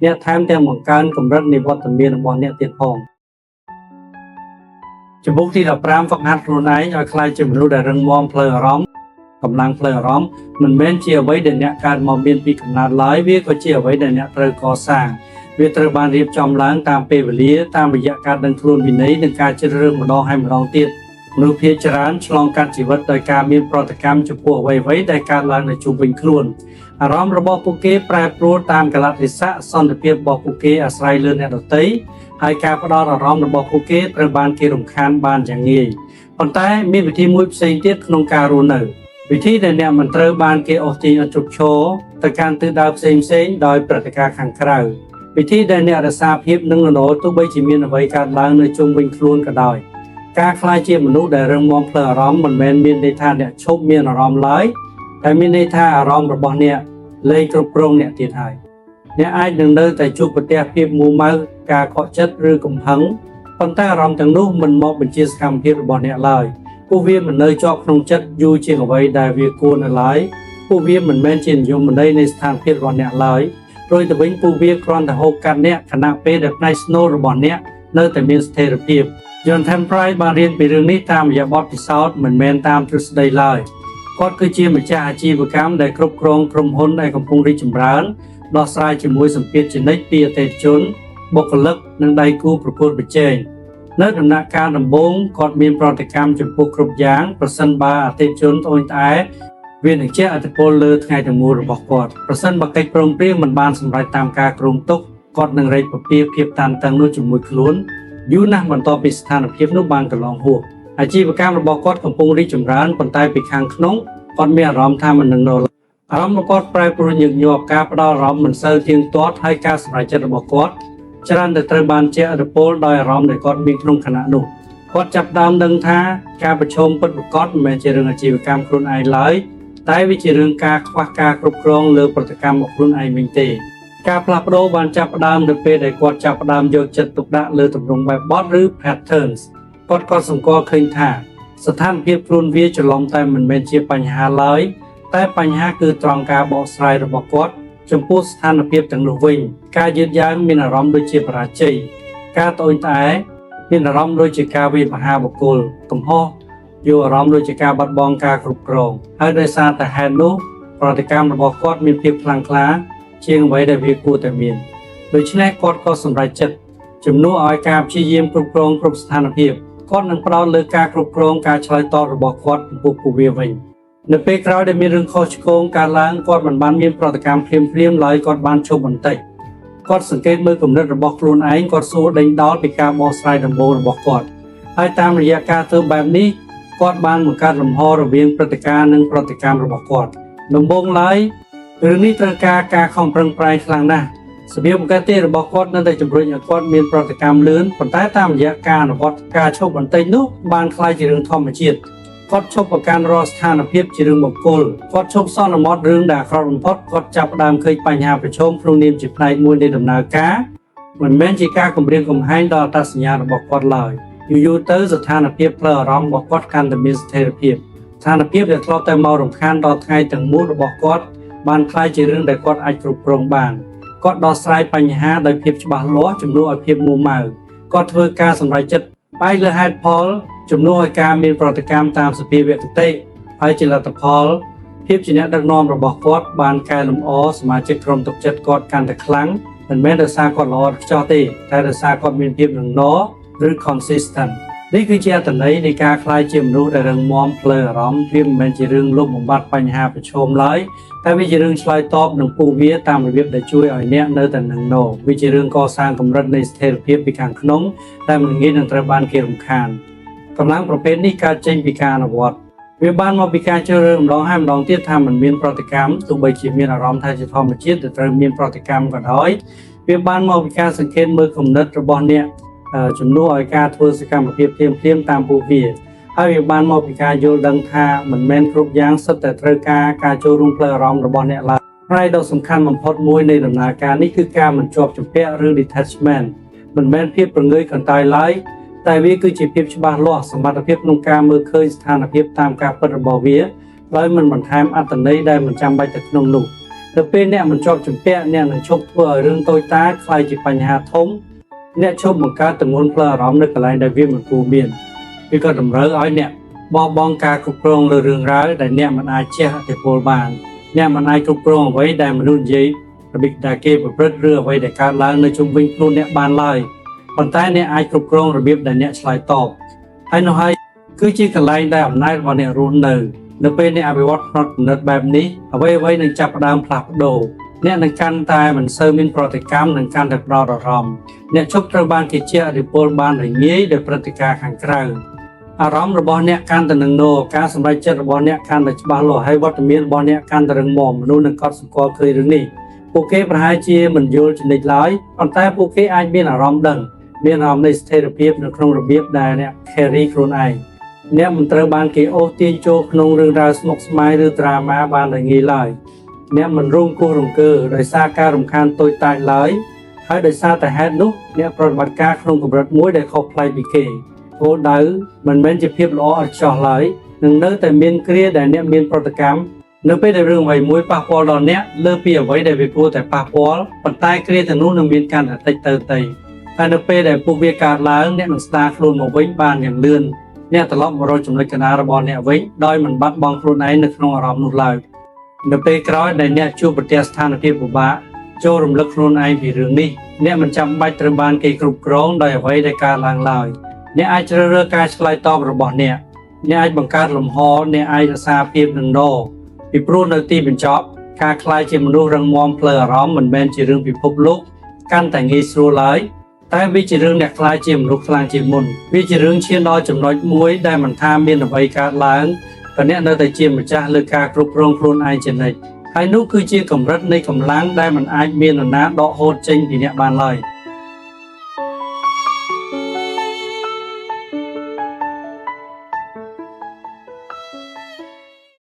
អ្នកថែមទាំងបង្កើនកម្រិតនៃវត្តមានរបស់អ្នកទៀតផងជំពូកទី15ហ្វឹកហាត់ខ្លួនឯងឲ្យក្លាយជាមនុស្សដែលរឹងមាំផ្លូវអារម្មណ៍កម្លាំងផ្លូវអារម្មណ៍មិនមែនជាអ្វីដែលអ្នកកើតមកមានពីកំណើតឡើយវាក៏ជាអ្វីដែលអ្នកត្រូវកសាងវាត្រូវបានរៀបចំឡើងតាមពេលវេលាតាមរយៈការដឹងខ្លួនវិន័យនិងការជ្រើសរើសម្ដងហើយម្ដងទៀតមនុស្សភាគច្រើនឆ្លងកាត់ជីវិតដោយការមានប្រតិកម្មចំពោះអ្វីៗដែលកើតឡើងនៅជុំវិញខ្លួនអារម្មណ៍របស់ពួកគេប្រែប្រួលតាមកាលៈទេសៈសន្តិភាពរបស់ពួកគេអាស្រ័យលើអ្នកដទៃហើយការផ្ដោតអារម្មណ៍របស់ពួកគេត្រូវបានគេរំខានបានយ៉ាងងាយប៉ុន្តែមានវិធីមួយផ្សេងទៀតក្នុងការរស់នៅវិធីដែលអ្នកមិនត្រូវបានគេអូសទាញឲ្យជោគឈរទៅកាន់ទិសដៅផ្សេងដោយព្រឹត្តិការណ៍ខាងក្រៅវិធីដែលអ្នករក្សាភាពនិងរលទោះបីជាមានអ្វីកើតឡើងនៅជុំវិញខ្លួនក៏ដោយការខ្លាចជាមនុស្សដែលរឹងមាំផ្លូវអារម្មណ៍មិនមែនមានន័យថាអ្នកឈប់មានអារម្មណ៍ឡើយតែមានន័យថាអារម្មណ៍របស់អ្នកលែងគ្រប់គ្រងអ្នកទៀតហើយអ្នកអាចនឹងនៅតែជួបប្រទះភាពមួម៉ៅការខកចិត្តឬកំហឹងប៉ុន្តែអារម្មណ៍ទាំងនោះមិនមកបញ្ជាសកម្មភាពរបស់អ្នកឡើយពួកវាមិននៅជាប់ក្នុងចិត្តយូរជាងអ្វីដែលវាគួរនៅឡើយពួកវាមិនមែនជានិយមន័យនៃស្ថានភាពរបស់អ្នកឡើយព្រោះទៅវិញពួកវាគ្រាន់តែហូបកាត់អ្នកខណៈពេលដែលផ្នែកស្នូលរបស់អ្នកនៅតែមានស្ថិរភាព Jonathan Price បានរៀនពីរឿងនេះតាមរយៈបទពិសោធន៍មិនមែនតាមទ្រឹស្ដីឡើយគាត់គឺជាម្ចាស់អាជីវកម្មដែលគ្រប់គ្រងក្រុមហ៊ុនដែលកំពុងរីកចម្រើនដោះស្រាយជាមួយសម្ពាធជានិច្ចពីអតិថិជនបុគ្គលិកនិងដៃគូប្រកួតប្រជែងនៅដំណាក់កាលដំបូងគាត់មានប្រតិកម្មចំពោះគ្រប់យ៉ាងប្រសិនបើអតិថិជនត្អូញត្អែវានឹងជះឥទ្ធិពលលើថ្ងៃទាំងមូលរបស់គាត់ប្រសិនបើកិច្ចព្រមព្រៀងមិនបានសម្រេចតាមការគ្រោងទុកគាត់នឹងរែកពពាភាពតានតឹងនោះជាមួយខ្លួនយូរណាស់បន្ទាប់ពីស្ថានភាពនោះបានកន្លងហួសអាជីវកម្មរបស់គាត់កំពុងរីកចម្រើនប៉ុន្តែពីខាងក្នុងគាត់មានអារម្មណ៍ថាមិននឹងនៅអារម្មណ៍របស់គាត់ប្រែប្រួលញឹកញាប់ការផ្ដោតអារម្មណ៍មិនសូវទៀងទាត់ហើយការសម្រេចចិត្តរបស់គាត់ច្រើនតែត្រូវបានជះឥទ្ធិពលដោយអារម្មណ៍ដែលគាត់មានក្នុងខណៈនោះគាត់ចាប់ផ្ដើមដឹងថាការប្រឈមពិតប្រាកដមិនមែនជារឿងអាជីវកម្មខ្លួនឯងឡើយតែវាជារឿងការខ្វះការគ្រប់គ្រងលើប្រតិកម្មរបស់ខ្លួនឯងវិញទេការផ្លាស់ប្ដូរបានចាប់ផ្ដើមនៅពេលដែលគាត់ចាប់ផ្ដើមយកចិត្តទុកដាក់លើទម្រង់បែបបទឬ patterns គាត់ក៏សង្កល់ឃើញថាស្ថានភាពខ្លួនវាច្រឡំតែមិនមែនជាបញ្ហាឡើយតែបញ្ហាគឺត្រង់ការបកស្រាយរបស់គាត់ចំពោះស្ថានភាពទាំងនោះវិញការយឺតយ៉ាវមានអារម្មណ៍ដូចជាបរាជ័យការត្អូញត្អែមានអារម្មណ៍ដូចជាការវាយប្រហារបុគ្គលកំហុសយកអារម្មណ៍ដូចជាការបាត់បង់ការគ្រប់គ្រងហើយដោយសារតែហេតុនោះប្រតិកម្មរបស់គាត់មានភាពខ្លាំងក្លាជាងអ្វីដែលវាគួរតែមានដូច្នេះគាត់ក៏សម្រេចចិត្តជំនួសឲ្យការព្យាយាមគ្រប់គ្រងគ្រប់ស្ថានភាពគាត់នឹងផ្ដោតលើការគ្រប់គ្រងការឆ្លើយតបរបស់គាត់ចំពោះពួកវាវិញនៅពេលក្រោយដែលមានរឿងខុសឆ្គងកើតឡើងគាត់មិនបានមានប្រតិកម្មភ្លាមឡើយគាត់បានឈប់បន្តិចគាត់សង្កេតមើលគំនិតរបស់ខ្លួនឯងគាត់សួរដេញដោលពីការបកស្រាយដំបូងរបស់គាត់ហើយតាមរយៈការធ្វើបែបនេះគាត់បានបង្កើតលំហរវាងព្រឹត្តិការណ៍និងប្រតិកម្មរបស់គាត់ដំបូងឡើយរឿងនេះត្រូវការខំប្រឹងប្រែងខ្លាំងណាស់របៀបបង្កើតទេរបស់គាត់នៅតែជំរុញឲ្យគាត់មានប្រតិកម្មលឿនប៉ុន្តែតាមរយៈការអនុវត្តការឈប់បន្តិចនោះបានក្លាយជារឿងធម្មជាតិគាត់ឈប់ប្រកាន់រាល់ស្ថានភាពជារឿងបុគ្គលគាត់ឈប់សន្មត់រឿងដែលអាក្រក់បំផុតគាត់ចាប់ផ្ដើមឃើញបញ្ហាប្រឈមក្នុងនាមជាផ្នែកមួយនៃដំណើរការមិនមែនជាការគំរាមកំហែងដល់អត្តសញ្ញាណរបស់គាត់ឡើយយូរទៅស្ថានភាពផ្លូវអារម្មណ៍របស់គាត់កាន់តែមានស្ថិរភាព ស្ថានភាពដែលធ្លាប់តែមករំខានដល់ថ្ងៃទាំងមូលរបស់គាត់បានក្លាយជារឿងដែលគាត់អាចគ្រប់គ្រងបានគាត់ដោះស្រាយបញ្ហាដោយភាពច្បាស់លាស់ជំនួសឲ្យភាពមួម៉ៅគាត់ធ្វើការសម្រេចចិត្តផ្អែកលើហេតុផលជំនួសឲ្យការមានប្រតិកម្មតាមសភាវគតិហើយជាលទ្ធផលភាពជាអ្នកដឹកនាំរបស់គាត់បានកែលម្អសមាជិកក្រុមទុកចិត្តគាត់កាន់តែខ្លាំងមិនមែនដោយសារគាត់ល្អឥតខ្ចោះទេតែដោយសារគាត់មានភាពរឹងមាំឬ consistent នេះគឺជាអត្ថន័យនៃការក្លាយជាមនុស្សដែលរឹងមាំផ្លូវអារម្មណ៍វាមិនមែនជារឿងលុបបំបាត់បញ្ហាប្រឈមឡើយតែវាជារឿងឆ្លើយតបនឹងពួកវាតាមរបៀបដែលជួយឲ្យអ្នកនៅតែនឹងណវាជារឿងកសាងកម្រិតនៃស្ថិរភាពពីខាងក្នុងតែមិនងាយនឹងត្រូវបានគេរំខានកម្លាំងប្រភេទនេះកើតចេញពីការអនុវត្តវាបានមកពីការជ្រើសរើសម្ដងហើយម្ដងទៀតថាมันមានប្រតិកម្មទោះបីជាមានអារម្មណ៍ថាជាធម្មជាតិដែលត្រូវមានប្រតិកម្មក៏ដោយវាបានមកពីការសង្កេតមើលគំនិតរបស់អ្នកជំនួសឲ្យការធ្វើសកម្មភាពភ្លាមៗតាមពួកវាហើយវាបានមកពីការយល់ដឹងថាមិនមែនគ្រប់យ៉ាងសុទ្ធតែត្រូវការចូលរួមផ្លូវអារម្មណ៍របស់អ្នកឡើយហើយដ៏សំខាន់បំផុតមួយនៃដំណើរការនេះគឺការមិនជាប់ជំពាក់ឬ detachment មិនមែនភាពប្រងើយកន្តើយឡើយតែវាគឺជាភាពច្បាស់លាស់សមត្ថភាពក្នុងការមើលឃើញស្ថានភាពតាមការពិតរបស់វាដោយមិនបន្ថែមអត្ថន័យដែលមិនចាំបាច់ទៅក្នុងនោះទៅពេលអ្នកមិនជាប់ជំពាក់អ្នកនឹងឈប់ធ្វើឲ្យរឿងតូចតាចក្លាយជាបញ្ហាធំអ្នកឈប់បង្កើតទម្ងន់ផ្លូវអារម្មណ៍នៅកន្លែងដែលវាមិនគួរមានវាក៏តម្រូវឲ្យអ្នកបោះបង់ការគ្រប់គ្រងលើរឿងរ៉ាវដែលអ្នកមិនអាចជះឥទ្ធិពលបានអ្នកមិនអាចគ្រប់គ្រងអ្វីដែលមនុស្សនិយាយរបៀបដែលគេប្រព្រឹត្តឬអ្វីដែលកើតឡើងនៅជុំវិញខ្លួនអ្នកបានឡើយប៉ុន្តែអ្នកអាចគ្រប់គ្រងរបៀបដែលអ្នកឆ្លើយតបហើយនោះហើយគឺជាកន្លែងដែលអំណាចរបស់អ្នករស់នៅពេលអ្នកអភិវឌ្ឍផ្នត់គំនិតបែបនេះអ្វីៗនឹងចាប់ផ្ដើមផ្លាស់ប្ដូរអ្នកនឹងកាន់តែមិនសូវមានប្រតិកម្មនឹងកាន់តែផ្ដោតអារម្មណ៍អ្នកជប់ត្រូវបានគេជះឥទ្ធិពលបានរងាយដោយព្រឹត្តិការណ៍ខាងក្រៅអារម្មណ៍របស់អ្នកកាន់តែនឹងណូការសម្រេចចិត្តរបស់អ្នកកាន់តែច្បាស់លាស់ហើយវត្តមានរបស់អ្នកកាន់តែរឹងមាំមនុស្សនឹងកត់សម្គាល់ឃើញរឿងនេះពួកគេប្រហែលជាមិនយល់ចំណិចឡើយប៉ុន្តែពួកគេអាចមានអារម្មណ៍ដឹងមានអារម្មណ៍នៃស្ថិរភាពនៅក្នុងរបៀបដែលអ្នក carry ខ្លួនឯងអ្នកមិនត្រូវបានគេអូសទាញចូលក្នុងរឿងរ៉ាវស្មុគស្មាញឬ drama បានដោយងាយឡើយអ្នកមិនរងគ្រោះរង្គើដោយសារការរំខានតូចតាចឡើយហើយដោយសារតែហេតុនោះអ្នកប្រតិបត្តិការក្នុងកម្រិតមួយដែលខុសប្លែកពីគេគោលដៅមិនមែនជាភាពល្អឥតខ្ចោះឡើយនឹងនៅតែមានគ្រាដែលអ្នកមានប្រតិកម្មនៅពេលដែលរឿងអ្វីមួយប៉ះពាល់ដល់អ្នកលើពីអ្វីដែលវាគួរតែប៉ះពាល់ប៉ុន្តែគ្រាទាំងនោះនឹងមានការតិចទៅហើយនៅពេលដែលពួកវាកើតឡើងអ្នកនឹងស្ដារខ្លួនមកវិញបានយ៉ាងលឿនអ្នកត្រឡប់មករកចំណុចកណ្ដាលរបស់អ្នកវិញដោយមិនបាត់បង់ខ្លួនឯងនៅក្នុងអារម្មណ៍នោះឡើយនៅពេលក្រោយដែលអ្នកជួបប្រទះស្ថានភាពពិបាកចូលរំលឹកខ្លួនឯងពីរឿងនេះអ្នកមិនចាំបាច់ត្រូវបានគេគ្រប់គ្រងដោយអ្វីដែលកើតឡើងឡើយអ្នកអាចជ្រើសរើសការឆ្លើយតបរបស់អ្នកអាចបង្កើតលំហអ្នកអាចរក្សាភាពនឹងណពីព្រោះនៅទីបញ្ចប់ការក្លាយជាមនុស្សរឹងមាំផ្លូវអារម្មណ៍មិនមែនជារឿងពិភពលោកកាន់តែងាយស្រួលឡើយតែវាជារឿងអ្នកក្លាយជាមនុស្សខ្លាំងជាងមុនវាជារឿងឈានដល់ចំណុចមួយដែលមិនថាមានអ្វីកើតឡើងក៏អ្នកនៅតែជាម្ចាស់លើការគ្រប់គ្រងខ្លួនឯងជានិច្ចហើយនោះគឺជាកម្រិតនៃកម្លាំងដែលមិនអាចមាននរណាដកហូតចេញពីអ្នកបានឡើយ